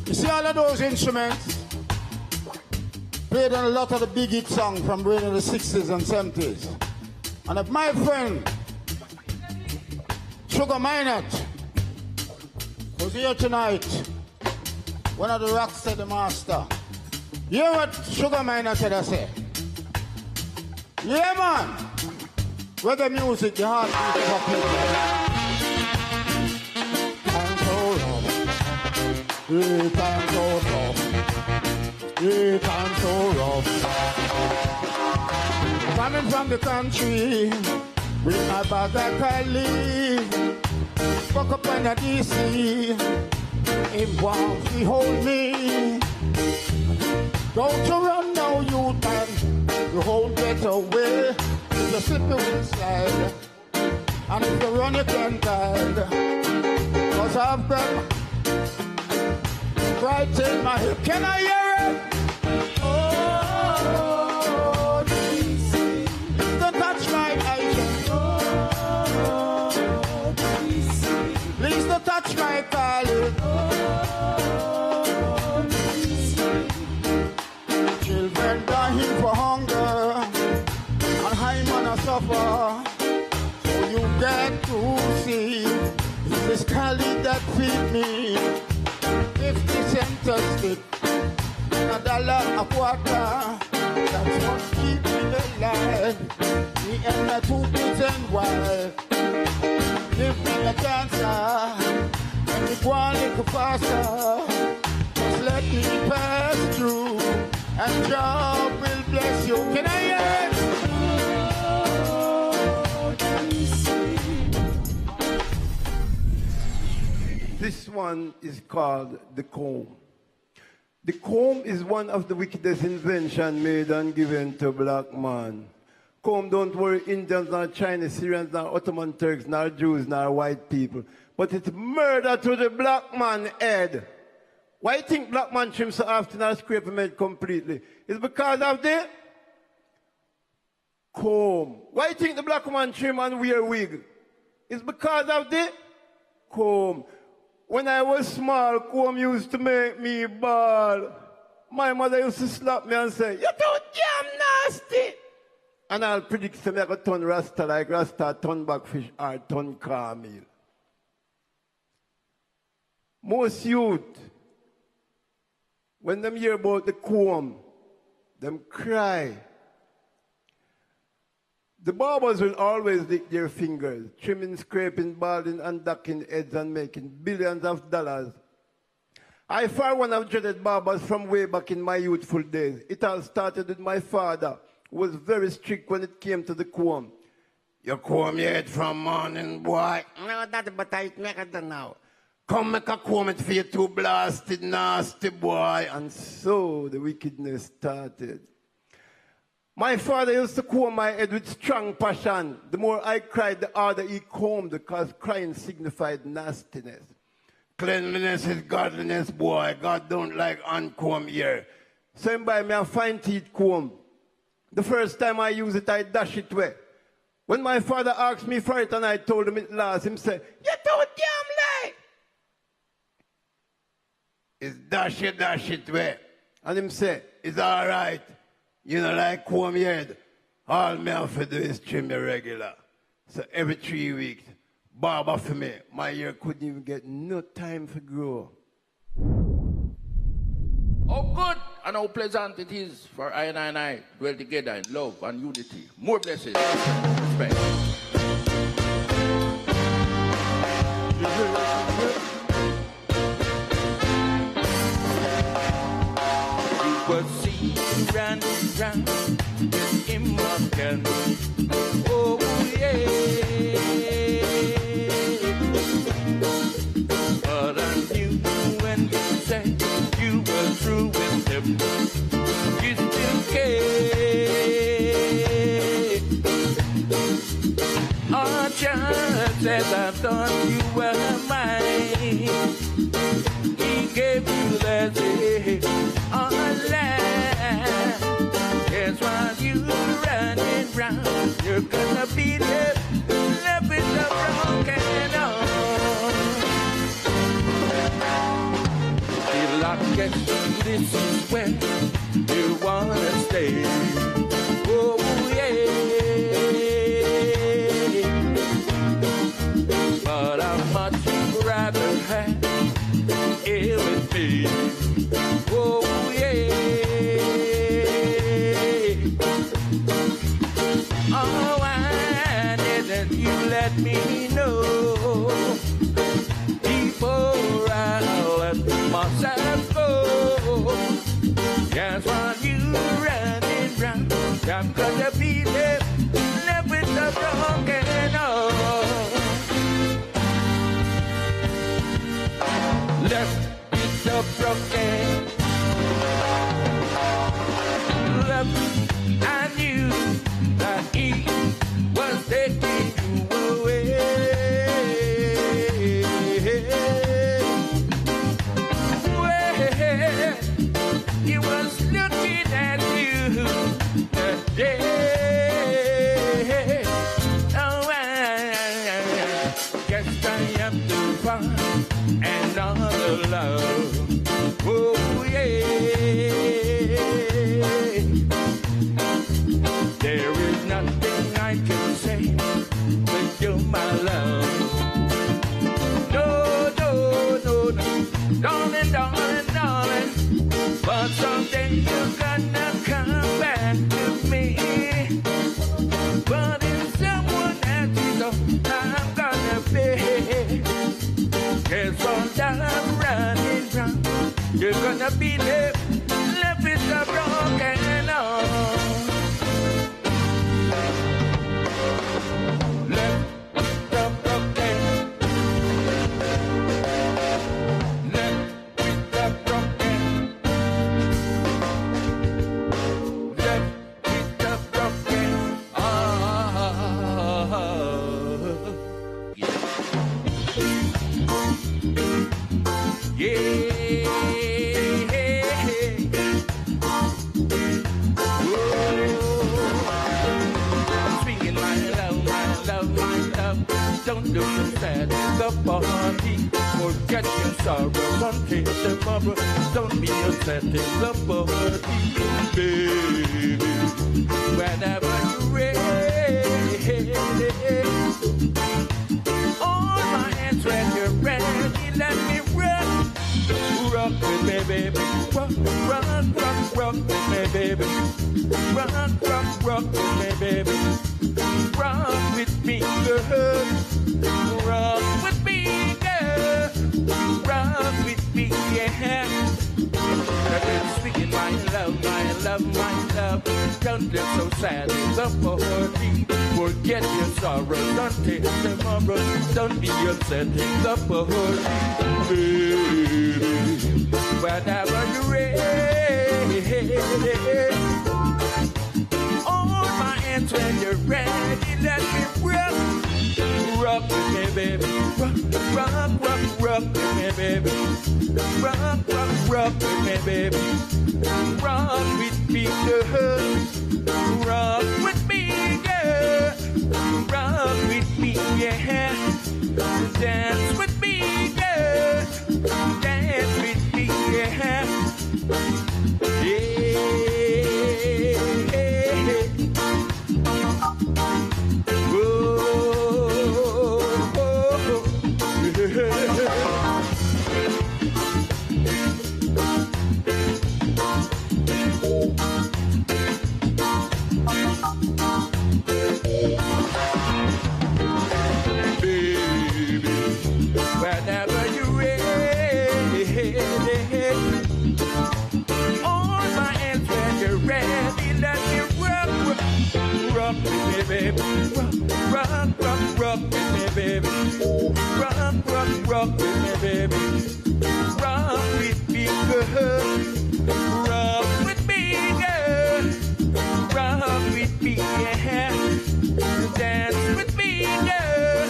You see all of those instruments played on a lot of the big hit songs from the 60s and 70s. And if my friend Sugar Minot was here tonight, one of the rocksteady master, you hear what Sugar Minot said I say? Yeah man, reggae music, the heartbeat of people. Yeah, time so rough. Yeah, time so rough. Coming from the country, with my bag of Cali, fuck up on the DC, it wants to hold me. Don't you run now, you man, you hold it away, you slip you inside, and if you run you can die, cause I've got right in my hip. Can I hear it? Oh, please don't touch my eyes. Oh, please don't touch my collar. Oh, children dying for hunger and high man a suffer. So you get to see this Cali that feed me. 50 cents a stick, and $1 a quarter. That's what keep me alive. Me and my 2 kids and wife. Give me a chance, let me go on a little faster. Just let me pass through, and God will bless you. Can I hear it? This one is called the comb. The comb is one of the wickedest inventions made and given to black man. Comb don't worry Indians, nor Chinese, Syrians, nor Ottoman Turks, nor Jews, nor white people. But it's murder to the black man head. Why you think black man trim so often or scrape him head completely? It's because of the comb. Why you think the black man trim and wear wig? It's because of the comb. When I was small, comb used to make me bald. My mother used to slap me and say, "You're too damn nasty." And I'll predict to me I could turn Rasta like Rasta, turn backfish or turn camel. Most youth, when them hear about the comb, them cry. The barbers will always lick their fingers, trimming, scraping, balding, and ducking heads and making billions of dollars. I, for one, have dreaded barbers from way back in my youthful days. It all started with my father, who was very strict when it came to the comb. You comb your head from morning, boy. No, that's but I make it now. Come make a comb it for you too blasted, nasty boy. And so the wickedness started. My father used to comb my head with strong passion. The more I cried, the harder he combed, because crying signified nastiness. Cleanliness is godliness, boy. God don't like uncombed hair. So he buy me a fine teeth comb. The first time I use it, I dash it away. When my father asked me for it and I told him it lost, him say, "You too damn late." It's dash it away. And him say, "It's all right. You know, like comb your head. All me have to do is trim your regular." So every 3 weeks, barber for me. My hair couldn't even get no time to grow. Oh, good and how pleasant it is for I and I dwell together in love and unity. More blessings. Respect. round with him again. Oh yeah. But I knew when you said you were through with him, you still care. Oh, just as I thought you were mine, he gave you that day on land. Guess while you running round, you're gonna be left with a broken arm. Still, I guess this is where you wanna stay. Oh yeah. But I'd much rather have it with me. Oh yeah. Oh, why didn't you let me know before I let myself go? That's why you running round. I'm gonna be left with a broken heart. Left with a broken. Left, I knew that he was taking you away. Well, he was looking at you that day. Oh, I guess I am to find another love. Oh, yeah. There is nothing I can say, but you're my love. No, no, no, no, darling, darling, darling. But someday you're gonna come back to me. But if someone else is all I'm gonna be, guess what I'm running from. You're gonna be left with a broken arm. Left with a broken. Left with a broken. Left with a broken heart. Yeah. Don't do sad, the party. Forget your sorrows until tomorrow. Don't be upset in the party, baby. Whenever you're ready, hold my hands when you're ready. Let me rock, rock with me, baby. Rock, rock, rock, rock with me, baby. Rock, rock, rock with me, baby. Rock with me, girl. Rock with me, girl. Rock with me, yeah. It's sweet, my love, my love, my love. Don't get so sad in the party. Forget your sorrows until tomorrow. Don't be upset in the party, baby. Whenever you're ready, hold my hands when you're ready. Let me rock, rock with me, baby. Rock, rock, rock, rock with me, baby. Rock, rock, rock with me, baby. Rock with me, girl. Rock with me, girl. Rock with me, yeah. Dance with me, girl. Dance with me, yeah. baby. Rock, rock, rock with me, baby. Rock, rock, rock with me, baby. Rock with me, girl. Rock with me, girl. Rock with me, yeah. Dance with me, girl.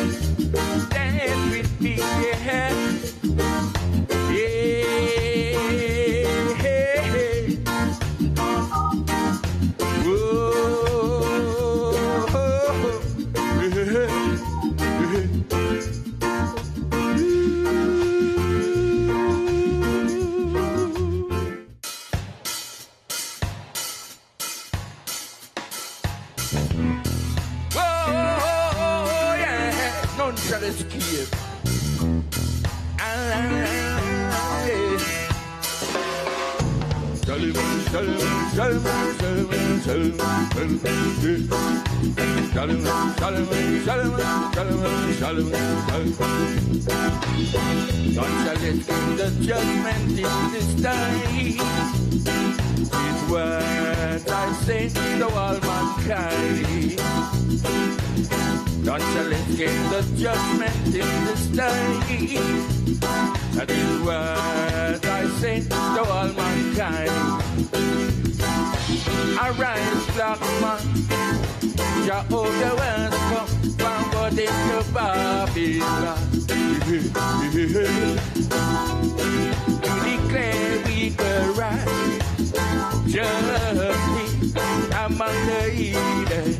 Dance with me, yeah. None shall escape. None shall escape the judgment in this time. These words I say to all mankind. None shall escape the judgment in this time. That is what I say to all mankind. Arise, black man, Jehovah will come forward into Babylon. Declare we will rise, justice among the heathen.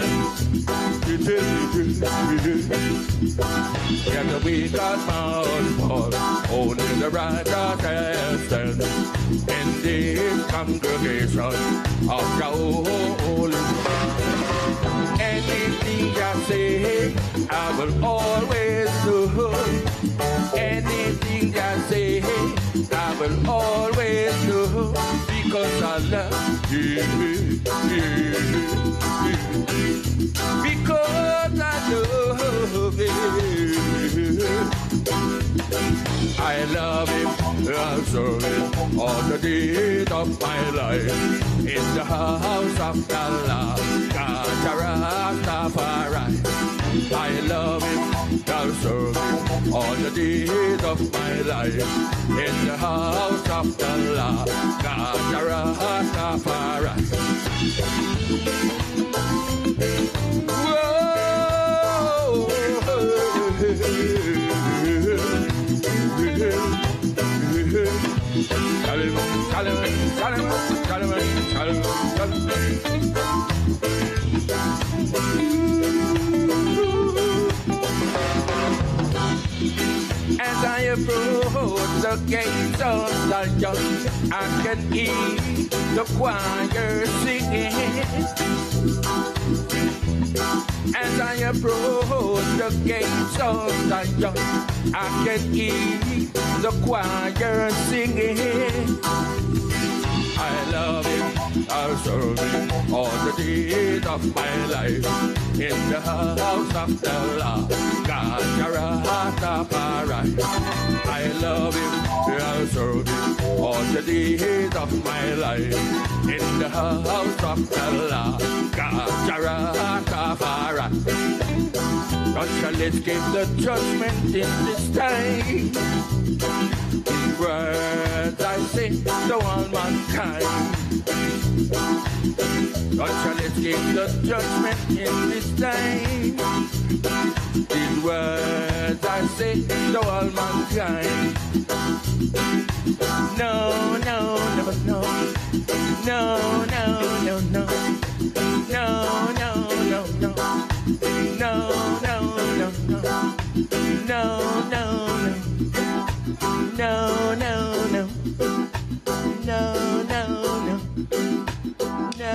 Get the weak God must fall, only the righteous stand in this congregation of Jehovah. Anything I say, I will always do. Anything I say, I will always do, because I love you. Because I love him. I love him, I'll serve him all the days of my life. In the house of the Lord, God Rastafari. I love him, I'll serve him all the days of my life. In the house of the Lord, God Rastafari. As I approach the gates of Zion, I can hear the choir singing. As I approach the gates of Zion, I can hear the choir singing. I love him, I'll serve him all the days of my life. In the house of the Lord, God Rastafari. I love him, I'll serve him all the days of my life. In the house of the Lord, God Rastafari. God shall escape the judgment in this time. In words I say to all mankind. God shall escape the judgment in this time. These words I say to all mankind. No, no, never no. No, no, no, no. No, no, no, no. No, no, no, no. No, no, no. No, no, no. No, no, no. No.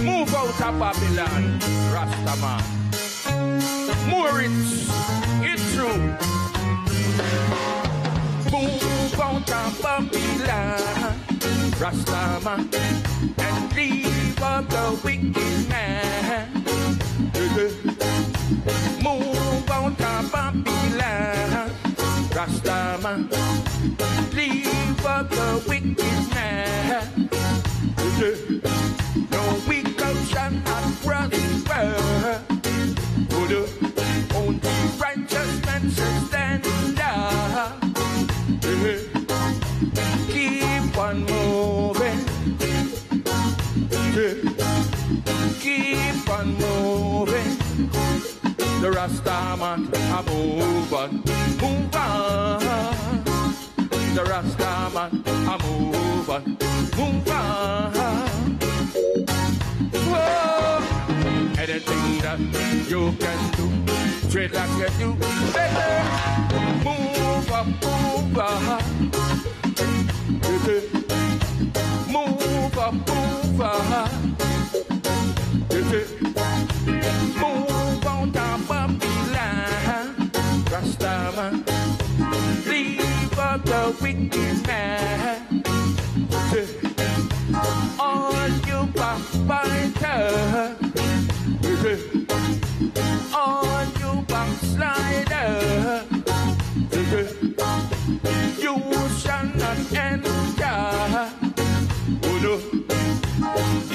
Move out of Babylon, Rastaman. More it's true. Move out of Babylon, Rastaman, and leave out the wicked man. Move out of Babylon, Rastaman, leave out the wicked man. moving. Keep on moving. The Rastaman a move on. The Rastaman a move on. Whoa. Anything that you can do, straight like you do, baby. Move up. Move up, move up. Move on top of the line, Rastaman. Leave up the wicked man. All you backbiters, all you backsliders, you shall not enter. Oh no,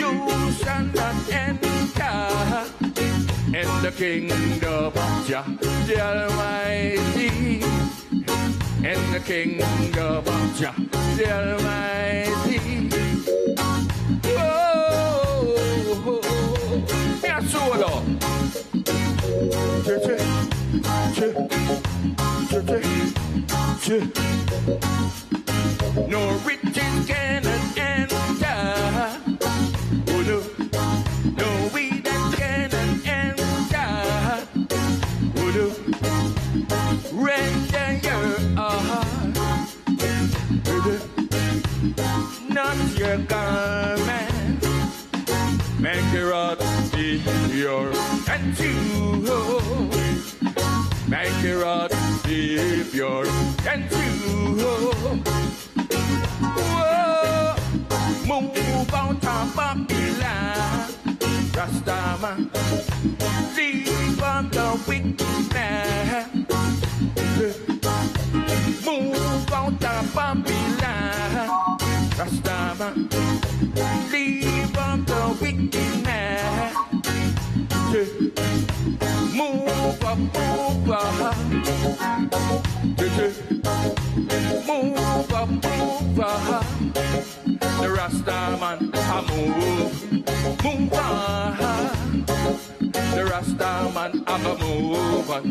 you shall not enter in the kingdom of Jah the Almighty. In the kingdom of Jah the Almighty. Oh, yeah, solo. No riches cannot enter. Oh no, no weed that cannot enter. Oh no, render your heart, not your garment. Make your heart be pure and true. Make your heart be pure and true. Whoa. Move on top of the line, Rastaman. Leave on the wicked man. Move on top of the line, Rastaman. Leave on the wicked man. Move up. Move up. The Rastaman a move on. The Rastaman a move on.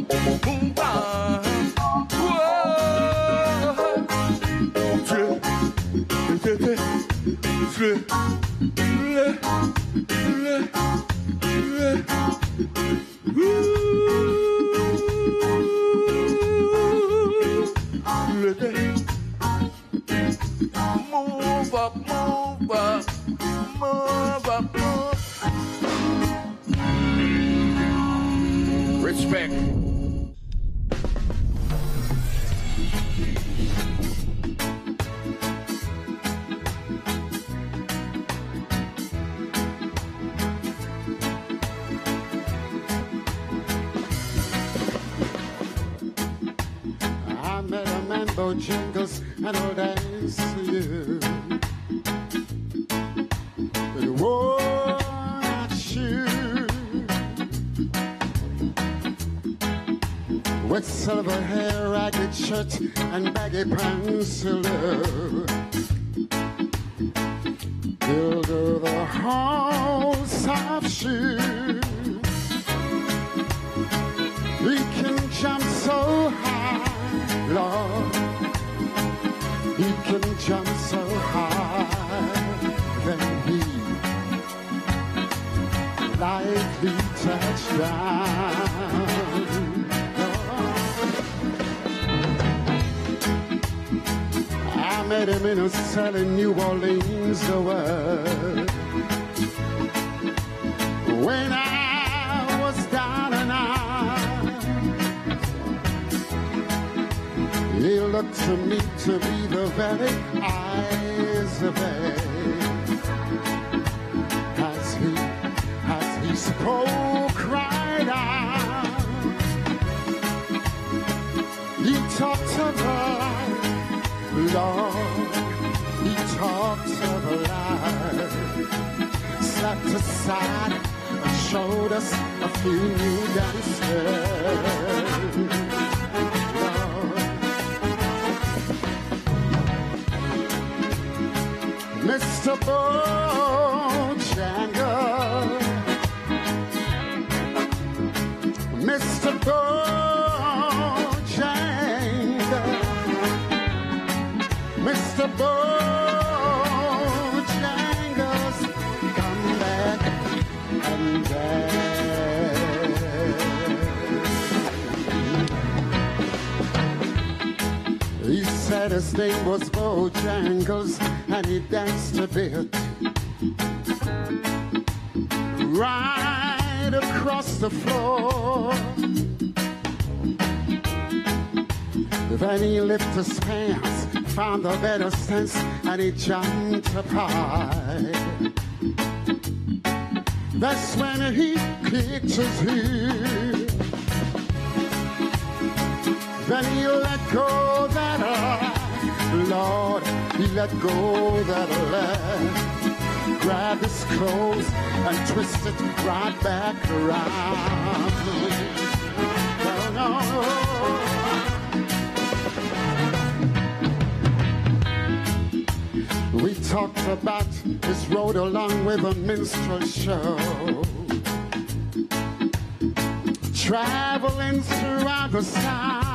Move up, move up, move up, move. Respect. Jingles and all dance to you. But watch you with silver hair, ragged shirt, and baggy pants to love. Build the house of shoes. We can jump so high, Lord. He can jump so high that he lightly touched down. I met him in a cell in New Orleans, the word. When I was down and out, he looked to me to be the very eyes of age. As he spoke right out, he talked of life, Lord, he talked of life. Sat aside and showed us a few new dances. Mr. Bojangles, Mr. Bojangles, Mr. Bojangles, come back and dance. He said his name was Bojangles and he danced a bit right across the floor. Then he lifted his pants, found a better sense, and he jumped up high. That's when he kicked his heel. Then he let go that Lord, he let go that leg, grabbed his clothes and twisted right back around. No, no. We talked about his road along with a minstrel show, traveling throughout the South.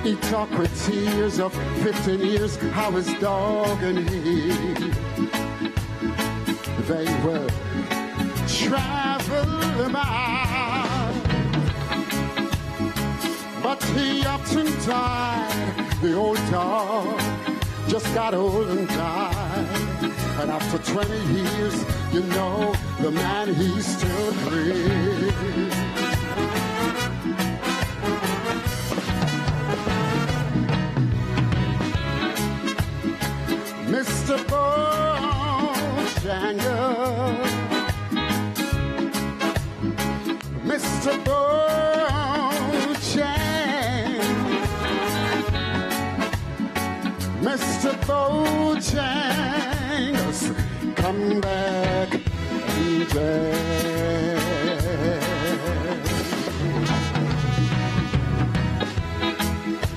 He talked with tears of 15 years, how his dog and he, they were traveling about. But he often died, the old dog just got old and died. And after 20 years, you know, the man, he's still breathes. Mr. Bojangles, Mr. Bojangles, Mr. Bojangles, come back and dance.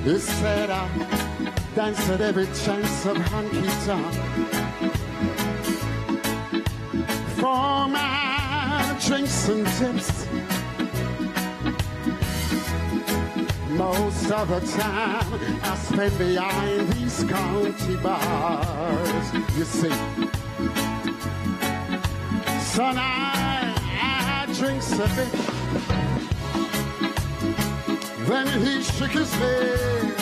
He said, I dance at every chance of honky-tonk for my drinks and tips. Most of the time I spend behind these county bars. You see, son, I drinks a bit. Then he shook his head.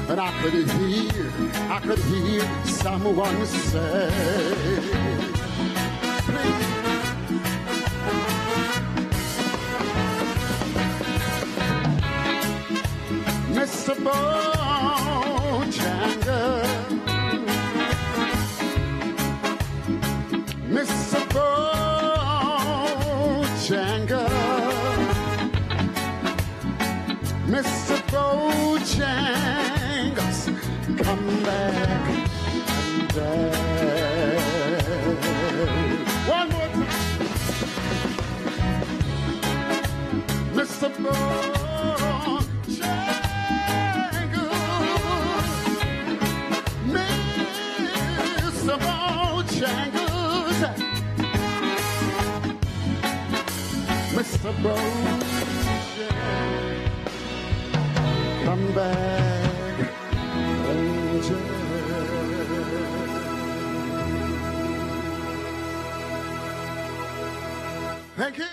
And I could hear someone say, Mr. Bojangles, Mr. Bojangles, Mr. Bojangles, come back and dance. One more time. Mr. Bojangles, Mr. Bojangles, Mr. Bojangles, come back and dance. Thank you.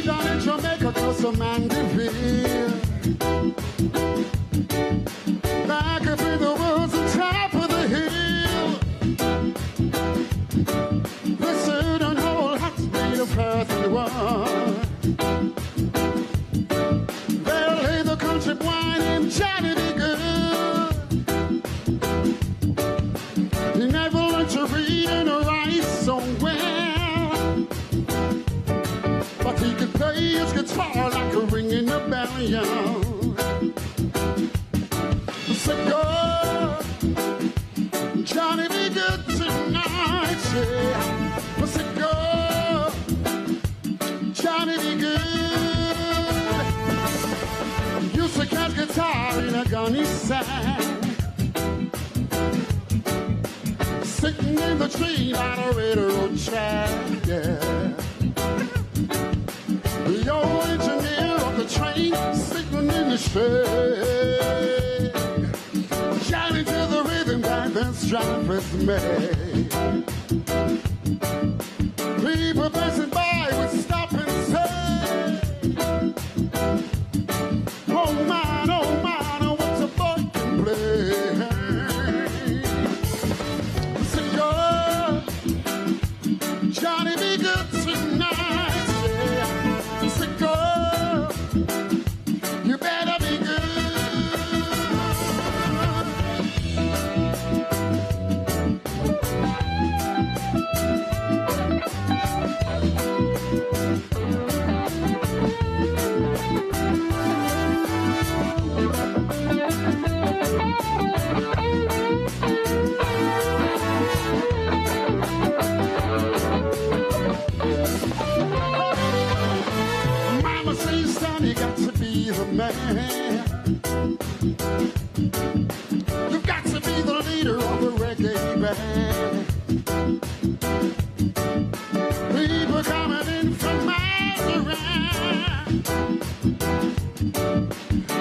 Down in Jamaica, close to Mandeville, back up in the woods on top of the hill, they stood an old hut made of earth and wood. There lay the country boy named Johnny B. Good. to read and write so well, but he could play his guitar like a ringing a bell, yo. So go, Johnny, be good tonight, yeah. So go, Johnny, be good. Used to catch guitar in a gunny sack, sitting in the tree on a railroad track, yeah. The old engineer of the train sitting in the shade, shouting to the rhythm that this driver's made. People passing by would stop and say, oh man, what's a boy can play? Johnny, be good tonight, yeah. So go, you better be good. Mama says, son, you got to be the man. You've got to be the leader of a reggae band. People coming in from miles around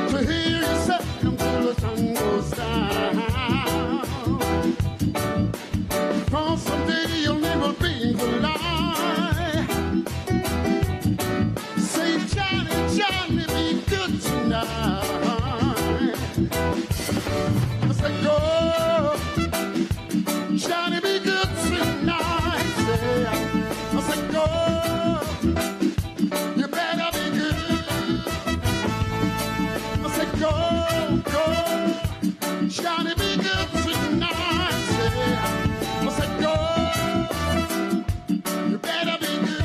to hear you sing until the sun goes down. For someday you'll never be the lie. Say, Johnny, Johnny, be good tonight. I said, go, Johnny, be good tonight. I said, go, you better be good. I said, go, Johnny, be good tonight. I said, go, you better be good.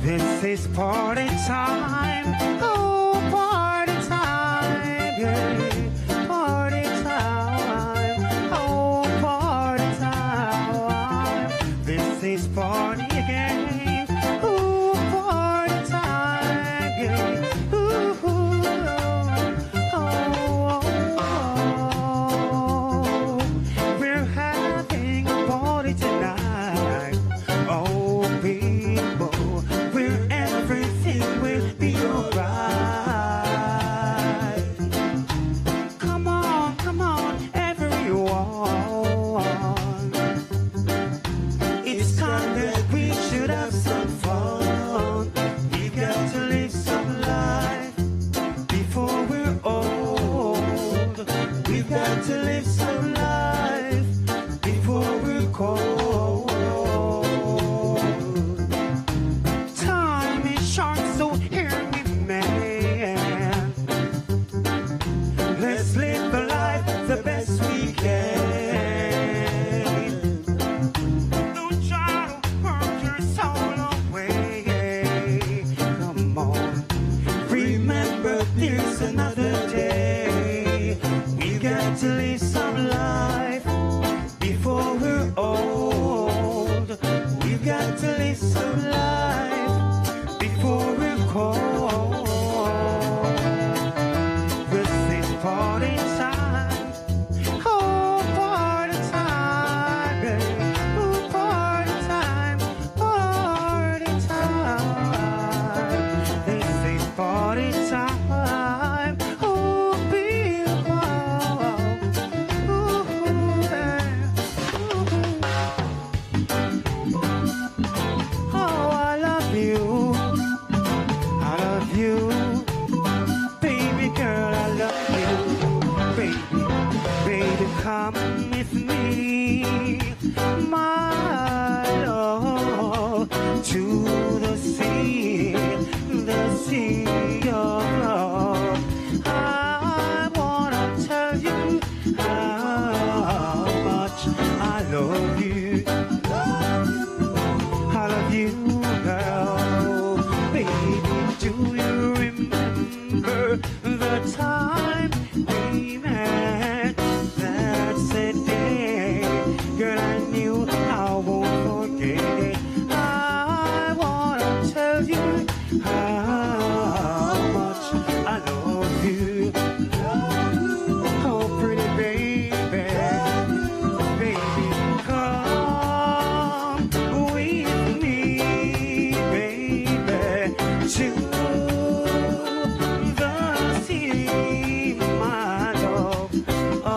This is party time, oh party time, yeah. Party time, oh party time. This is party again, oh party time, yeah. Ooh, we're having a party tonight, oh people. Everything will be alright. Come on, everyone. It's time that we should have some fun. We got to live some life before we're old. We've got to live some life before we're cold. So hear me, man. Let's live the life the best we can. Don't try to work your soul away. Come on, remember there's another day. We got to live some life before we're old. We got to live some life before we're cold. This is party time, oh party time. with me, my love, to the sea of love. I wanna tell you how much I love you. I love you, girl. Baby, do you remember the time we met? That's the day, girl, I knew I won't forget. I wanna tell you how much I love you. Oh, pretty baby, baby, come with me, baby, to the sea, my love, of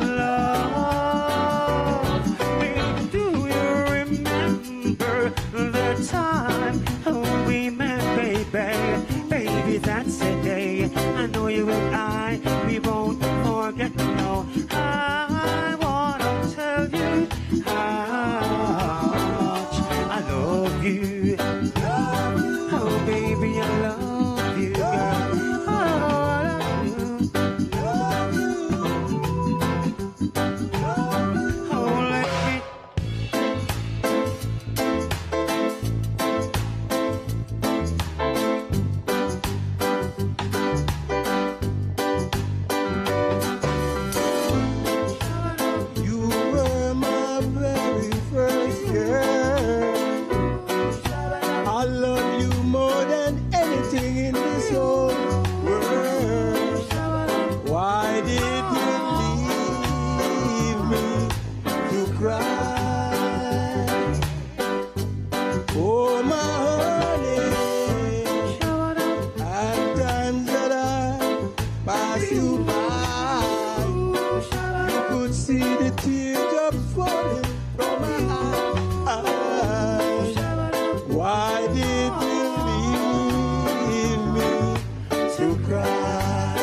love. Baby, do you remember the time we met, baby? Baby, that's the day. I know you and I, we won't forget, no. I wanna tell you how much I love you. Oh, baby, I love you, girl. Oh, I love you. Oh, let me. You were my very first girl. I love you more than anything in this whole world. Why did you leave me to cry? Oh, my honey, at times that I pass you by, you could see the teardrops falling from my eyes. Why did you leave me to cry?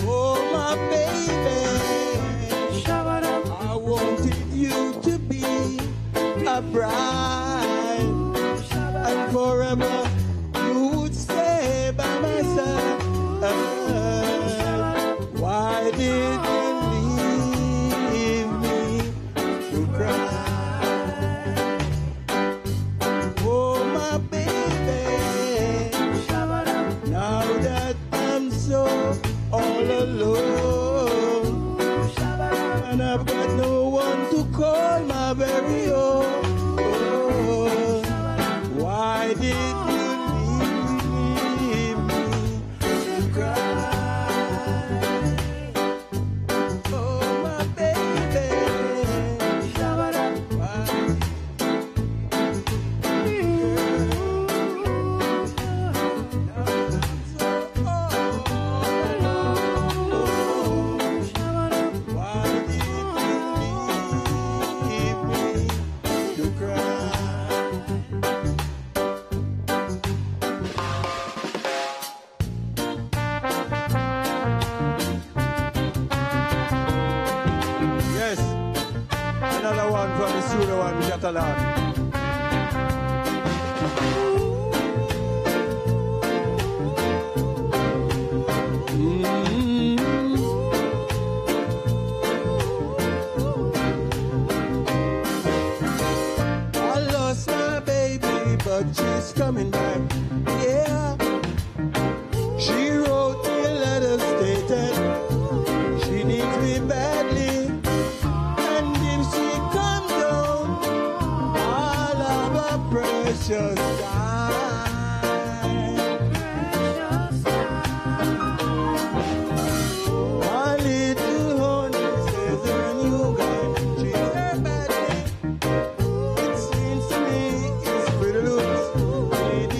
Oh, my baby, I wanted you to be a bride, and forever you would stay by my side. Why did you leave me to cry? Oh, my baby, now that I'm so all alone, and I've got no one to call my very own. Why did you leave me to cry? Oh, my baby, yes, another one from the studio one, Catalan. I lost my baby, but she's coming back. Yeah, she wrote me a letter stating she needs me badly, and if she comes home, I'll have a precious time. My little honey says her new guy treats her badly. It seems to me his pretty looks made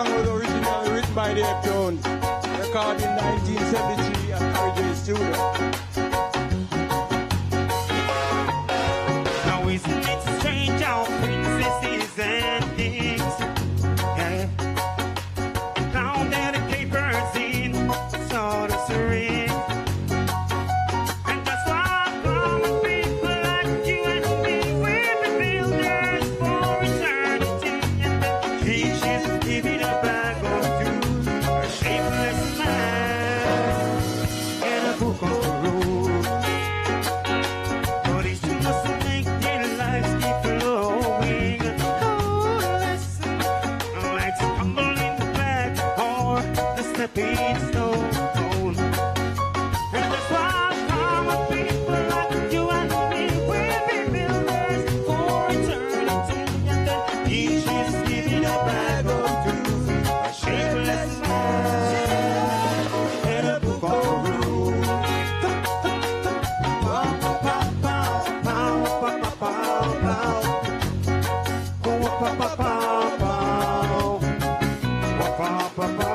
song was originally written by the Eptones, recorded in 1973 at RJ Studio. Now isn't it strange how princesses and kings found their capers in sort of serene. And that's why common people like you and me, we're the builders for eternity. And the teachers give it a bag of tools, a shapeless man and a book of rules. But it's just to make their lives keep flowing. Oh, listen, like stumbling back or the stepping stone. And that's why common people like you and me, we'll be builders for eternity. And the teachers giving a bag of tools, a shapeless man and a book of rules. Thank you.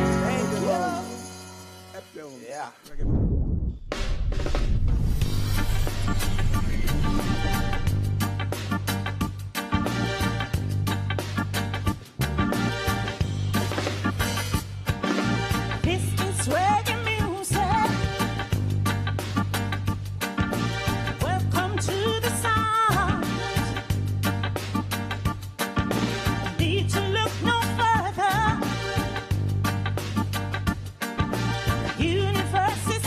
Thank you. Yeah. This is reggae music. Welcome to the sound. Need to look no further. The universe is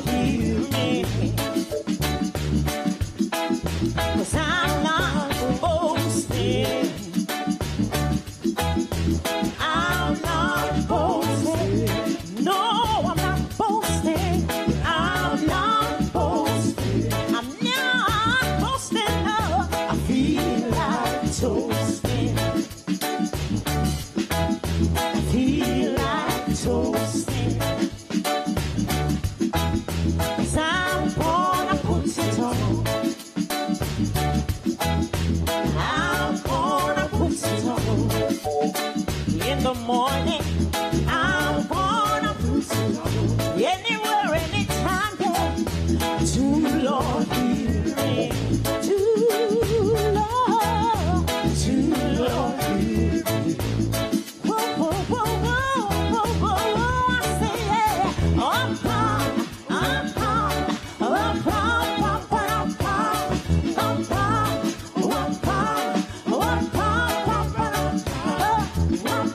Lord, hear me. 'Cause I'm not boasting. I'm not boasting. No, I'm not boasting. I'm not boasting. I'm not boasting. No, I feel like toasting. I feel like toasting. 'Cause I'm gonna put it on. I'm gonna put it on. In the morning, I'm gonna put it on. Anywhere, anytime, yeah. To Lord, hear me. To Lord, hear me. Whoa, whoa, whoa, whoa, whoa, whoa, I say, yeah. I'm proud, I'm proud, I'm proud, I'm proud, I'm proud, I'm proud, I'm proud, I'm proud, I'm proud, I'm proud, I'm proud, I'm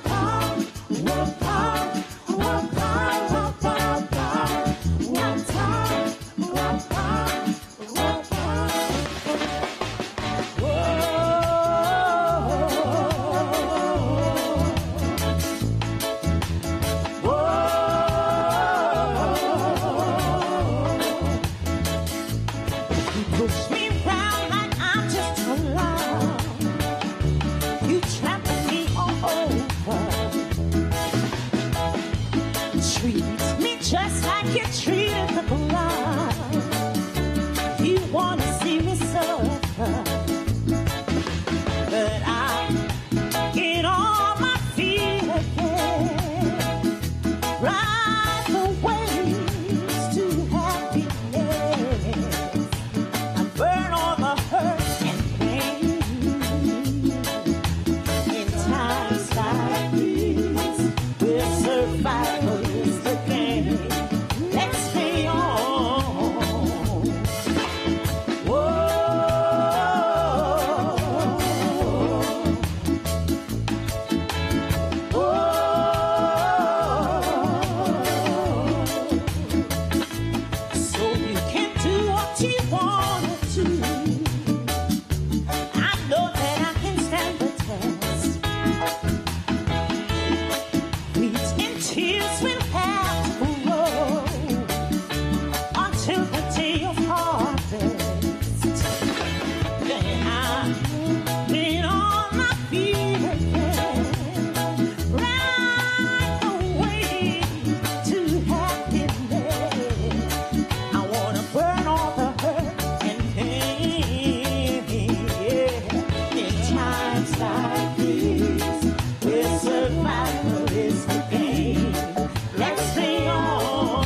proud, I'm proud, I'm proud, I'm proud, I'm proud, I'm proud. You push me round like I'm just a log. You trample me all over. Treat me just like you treated the blind. You wanna see me suffer, but I get on my feet again. Ride the waves to happiness. I burn all the hurt and pain. In times like these, where survival is the game. Let's stay on. Whoa. So you can do what you wanna do. I know that I can stand the test. Weeds and tears will have to grow until the day of harvest. Then I'll get on my feet again. Ride the wave to happiness. I wanna burn all the hurt and pain. In times like these, where survival is the game. Let's stay on.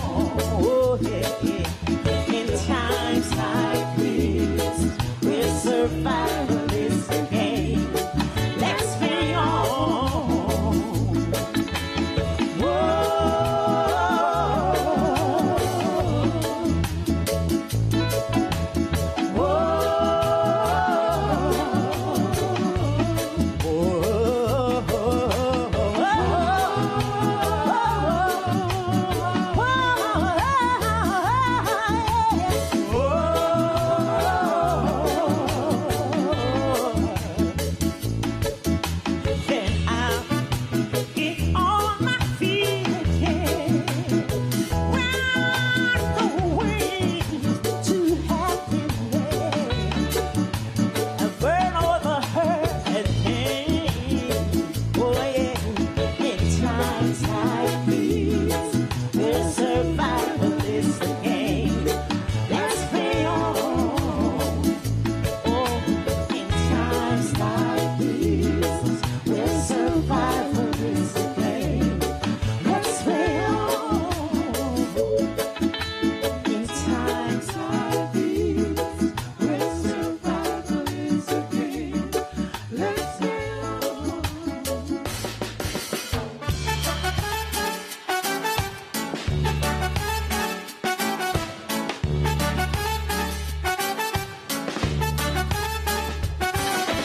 Oh, yeah, yeah. In times like these, where survival is the game. Let's stay on. Whoa. Then I'll get on my feet again. Ride the waves to happiness. I burn all the hurt and pain. Oh yeah, in times like these, where survival is the game. Let's play on. Oh, in times like these, where survival is the game. Let's play on. In times like these, where survival is the game. Let's play on.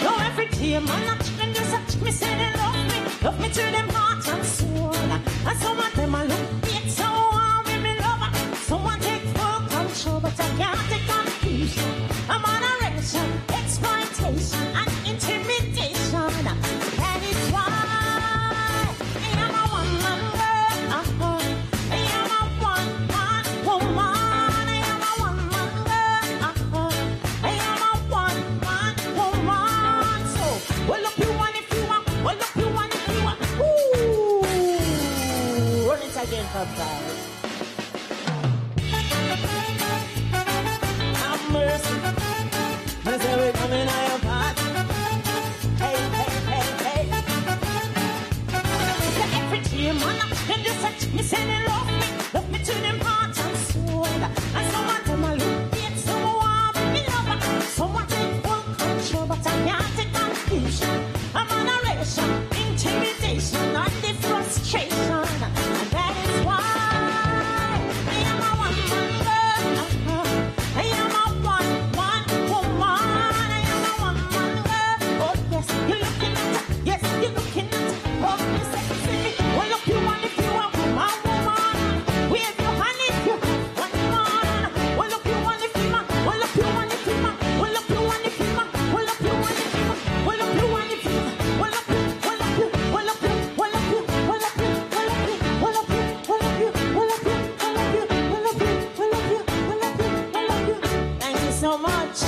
No, every day, man, I'm chilling, just touch me, say they love me. Love me to them heart and soul. And some of them, I look it so warm, with me lover. Someone take full chaotic confusion, moderation, exploitation, and intimidation. That is why I am a one-man girl. I am a one-man woman. I am a one-man girl. I am a one-man woman. So, well up you want if you want. Well up you want if you want. Ooh, run it again, Papa. Mercy, mercy, we're coming out of heart. Hey, hey, hey, hey. So every team, man, them just touch me, say they love me to them heart and soul. And some of them are look dead, some want me love, some want take full control, but I can't take confusion, moderation, intimidation, and the frustration. And that is why I am a one-man girl. I am a one-man woman. I am a one-man girl. Oh yes, you're looking at it. Yes, you're looking at it. Oh, you sexy. Well, look, you want if you want woman, woman. Wave your hand if you want man. Well, look, you want if you want. Well, look, you want if you want. Well, look, you want if you want. Well, look, you want if you want. Well, look, you want if you want. Well, look, you. Well, look, you. Well, look, you. Well, look, you. Well, look, you. Well, look, you. Well, look, you. Well, look, you. Well, look, you. Well, look, you. Well, look, you. Well, look, you. Well, look, you. Well, look, you. Thank you so much.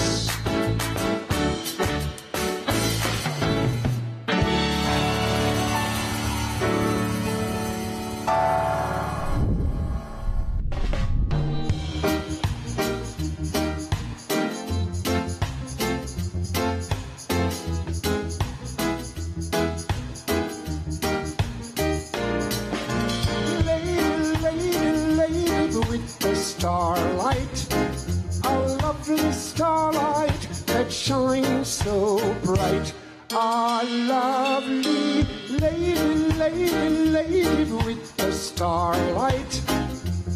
Lady with the starlight, a lovely starlight that shines so bright. A lovely lady with the starlight,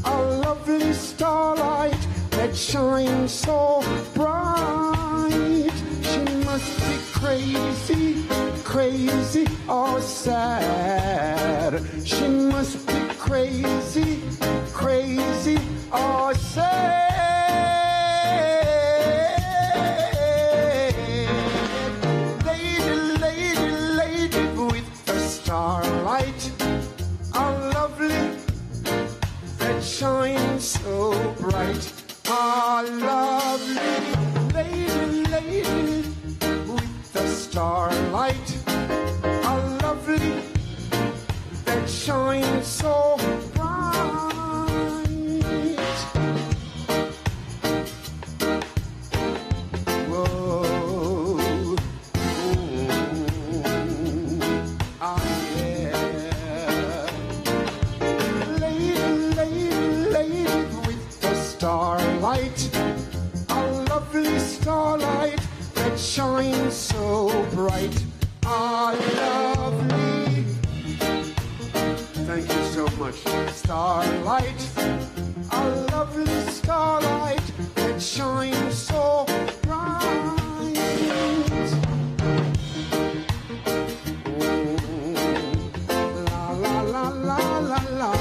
a lovely starlight that shines so bright. She must be crazy, crazy or sad. She must be crazy, crazy or sad. Lady with the starlight, a lovely that shines so bright. A lovely lady with the starlight, a lovely that shines so bright. Whoa, ah yeah. Lady with the starlight, a lovely starlight that shines so bright. Ah, lovely. Thank you so much. Starlight, a lovely starlight that shines so bright. La la la la la la.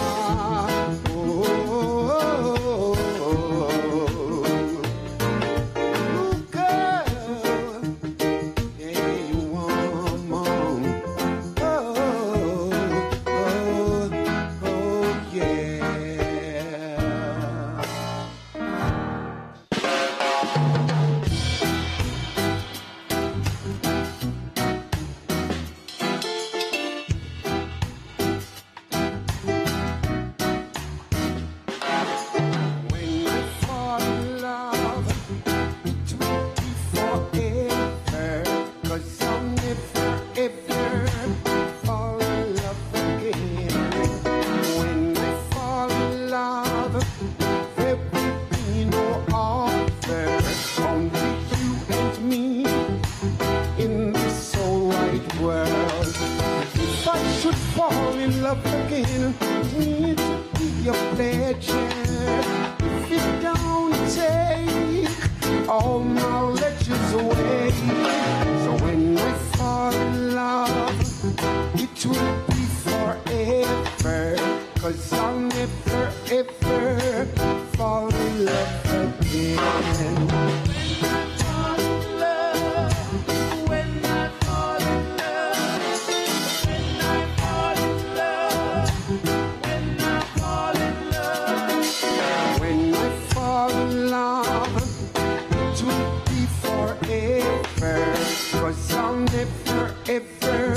Love again, need to be your pleasure. If you don't take all knowledges away, so when we fall in love, it will be forever. 'Cause I'll never ever fall in love again. again. When I fall in love, it will be forever, 'cause I'll never ever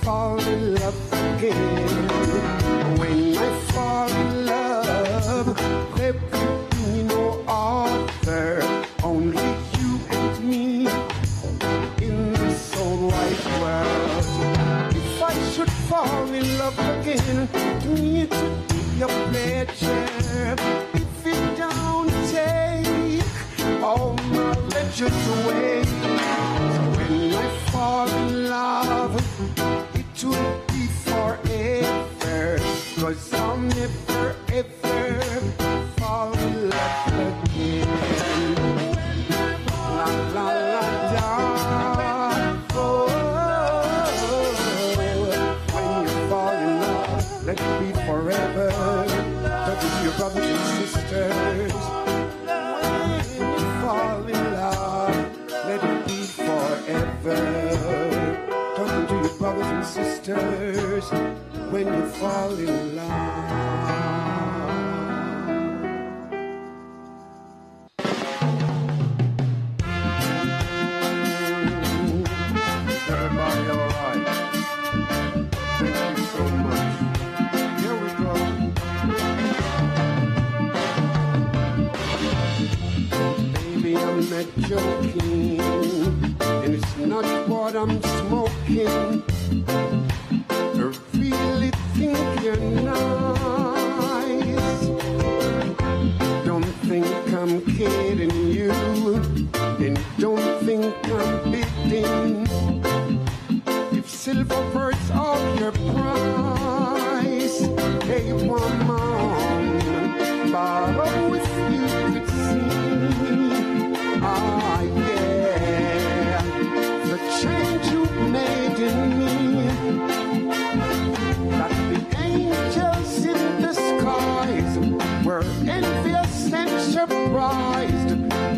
fall in love again. When I fall in love, there could be no other, only you and me in this whole wide world. If I should fall in love again, need to be a pleasure. If it don't take all my legends away, so when I fall in love, it will be forever, 'cause I'll never ever fall in love again. La la la da. Oh, when you fall in love, let it be forever. Talk to your brothers and sisters. When you fall in love, let it be forever. Talking to your brothers and sisters. When you fall in love. Everybody all right? Thank you so much. Here we go. Baby, I'm not joking, and it's not what I'm smoking. I really think you're nice. Don't think I'm kidding you, and don't think I'm bidding. If silver birds are your price, hey woman, borrow if you could see. Ah yeah, the change you made in me. That the angels in the skies were envious and surprised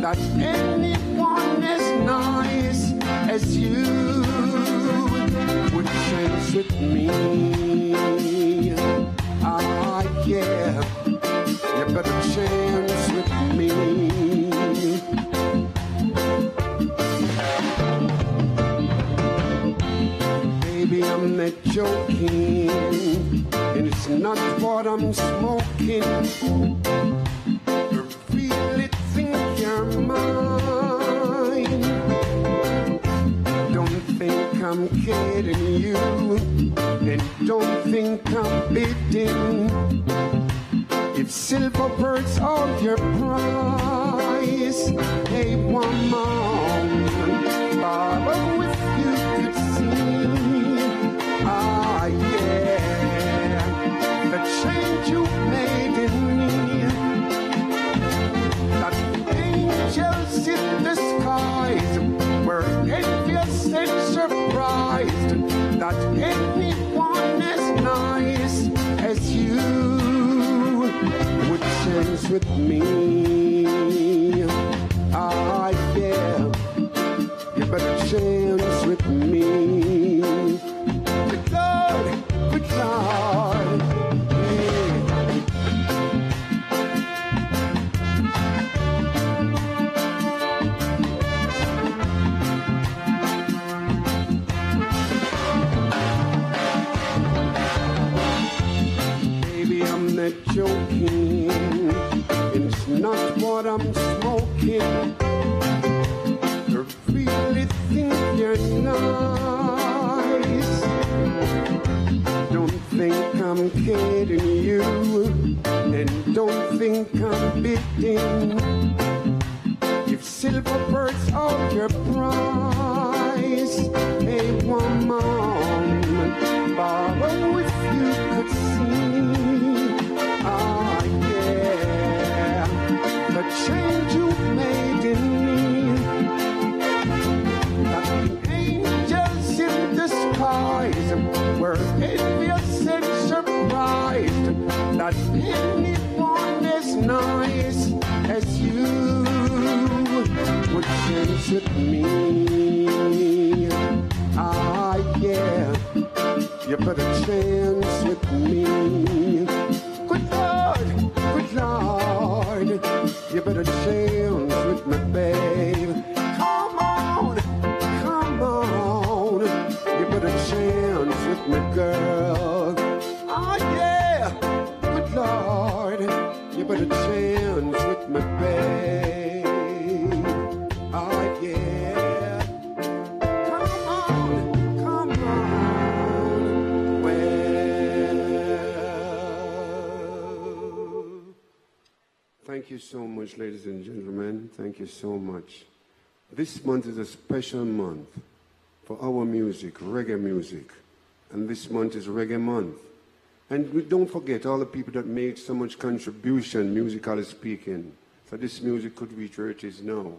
that anyone as nice as you would chance with me. Ah yeah, you better chance with me. Baby, I'm not joking, and it's not what I'm smoking. I really think you're mine. Don't think I'm kidding you, and don't think I'm bidding. If silver birds are your price, hey woman, borrow if you could see. Ah yeah, the change you made in me. That the angels in the skies were envious and surprised that anyone as nice as you would chance with me. Ah yeah, you better chance with me. Good Lord, good Lord, yeah. Baby, I'm not joking, and it's not what I'm smoking. I really think you're nice. Don't think I'm kidding you, and don't think I'm bidding. If silver birds are your price, hey woman, borrow if you could see. Ah yeah, the change you made in me. That the angels in the skies were envious and surprised that anyone as nice as you chance with me. Ah, yeah, you better chance with me. Good Lord, you better chance with me, babe. Come on, you better chance with me, girl. Ah, yeah, good Lord, you better chance with me, babe. Ah, yeah. Come on. Well, thank you so much, ladies and gentlemen. Thank you so much. This month is a special month for our music, reggae music. And this month is Reggae Month. And we don't forget all the people that made so much contribution, musically speaking, so this music could reach where it is now.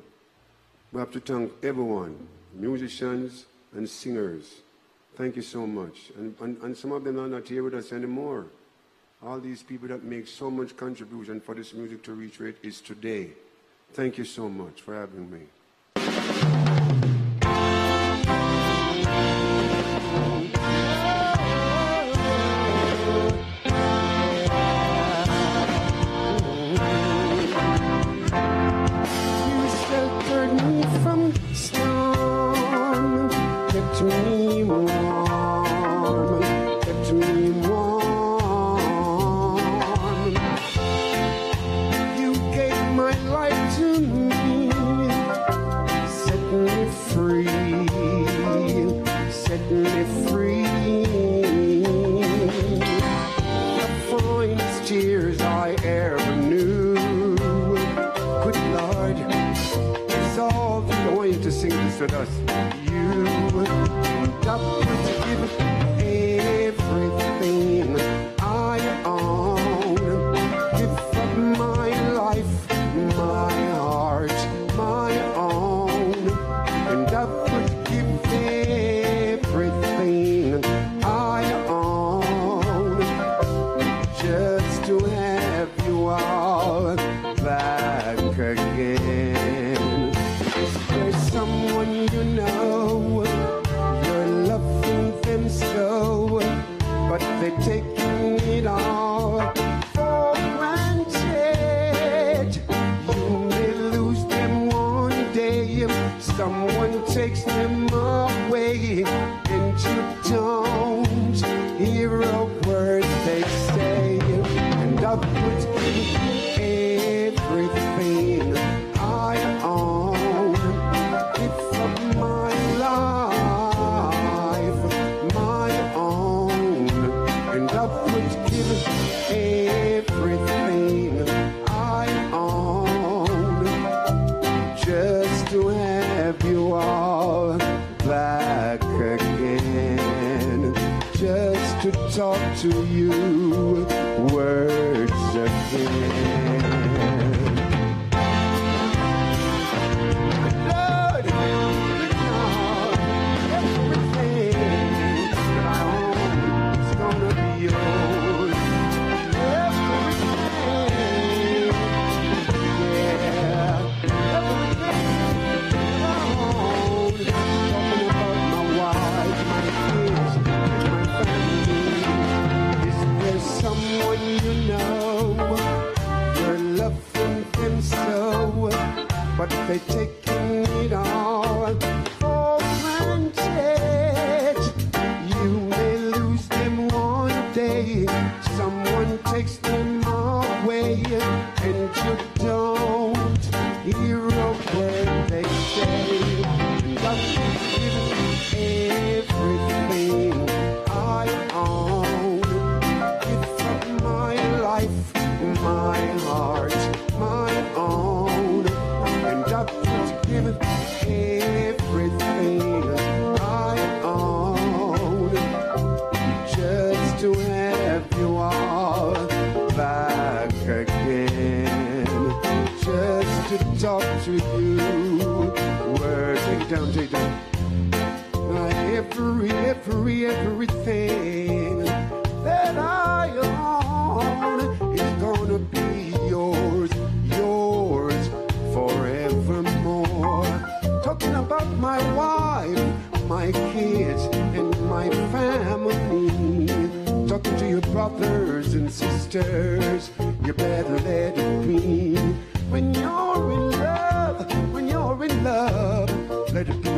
We have to thank everyone, musicians and singers. Thank you so much. And some of them are not here with us anymore. All these people that make so much contribution for this music to reach where it is today. Thank you so much for having me. With us, you got to give everything I own. Give up my life, my heart, my own, and I would give everything I own just to have you all back again. There's someone you know, you're loving them so, but they're taking it all for granted. You may lose them one day, someone takes them away, and you don't hear a word they say. And I would give everything I own. Give up my life, my own, and I would give everything I own just to have you all back again, just to talk to you words again. But they're taking it all for granted. You may lose them one day, someone takes them away, and you don't hear a word they say. And I've given everything I own. Give up my life, my heart, my own. And I've given everything I own just to have you all back again, just to talk to you. Word, take it down, take it down. Everything that I own is gonna be yours, yours forevermore. Talk brothers and sisters, you better let it be. When you're in love, let it be.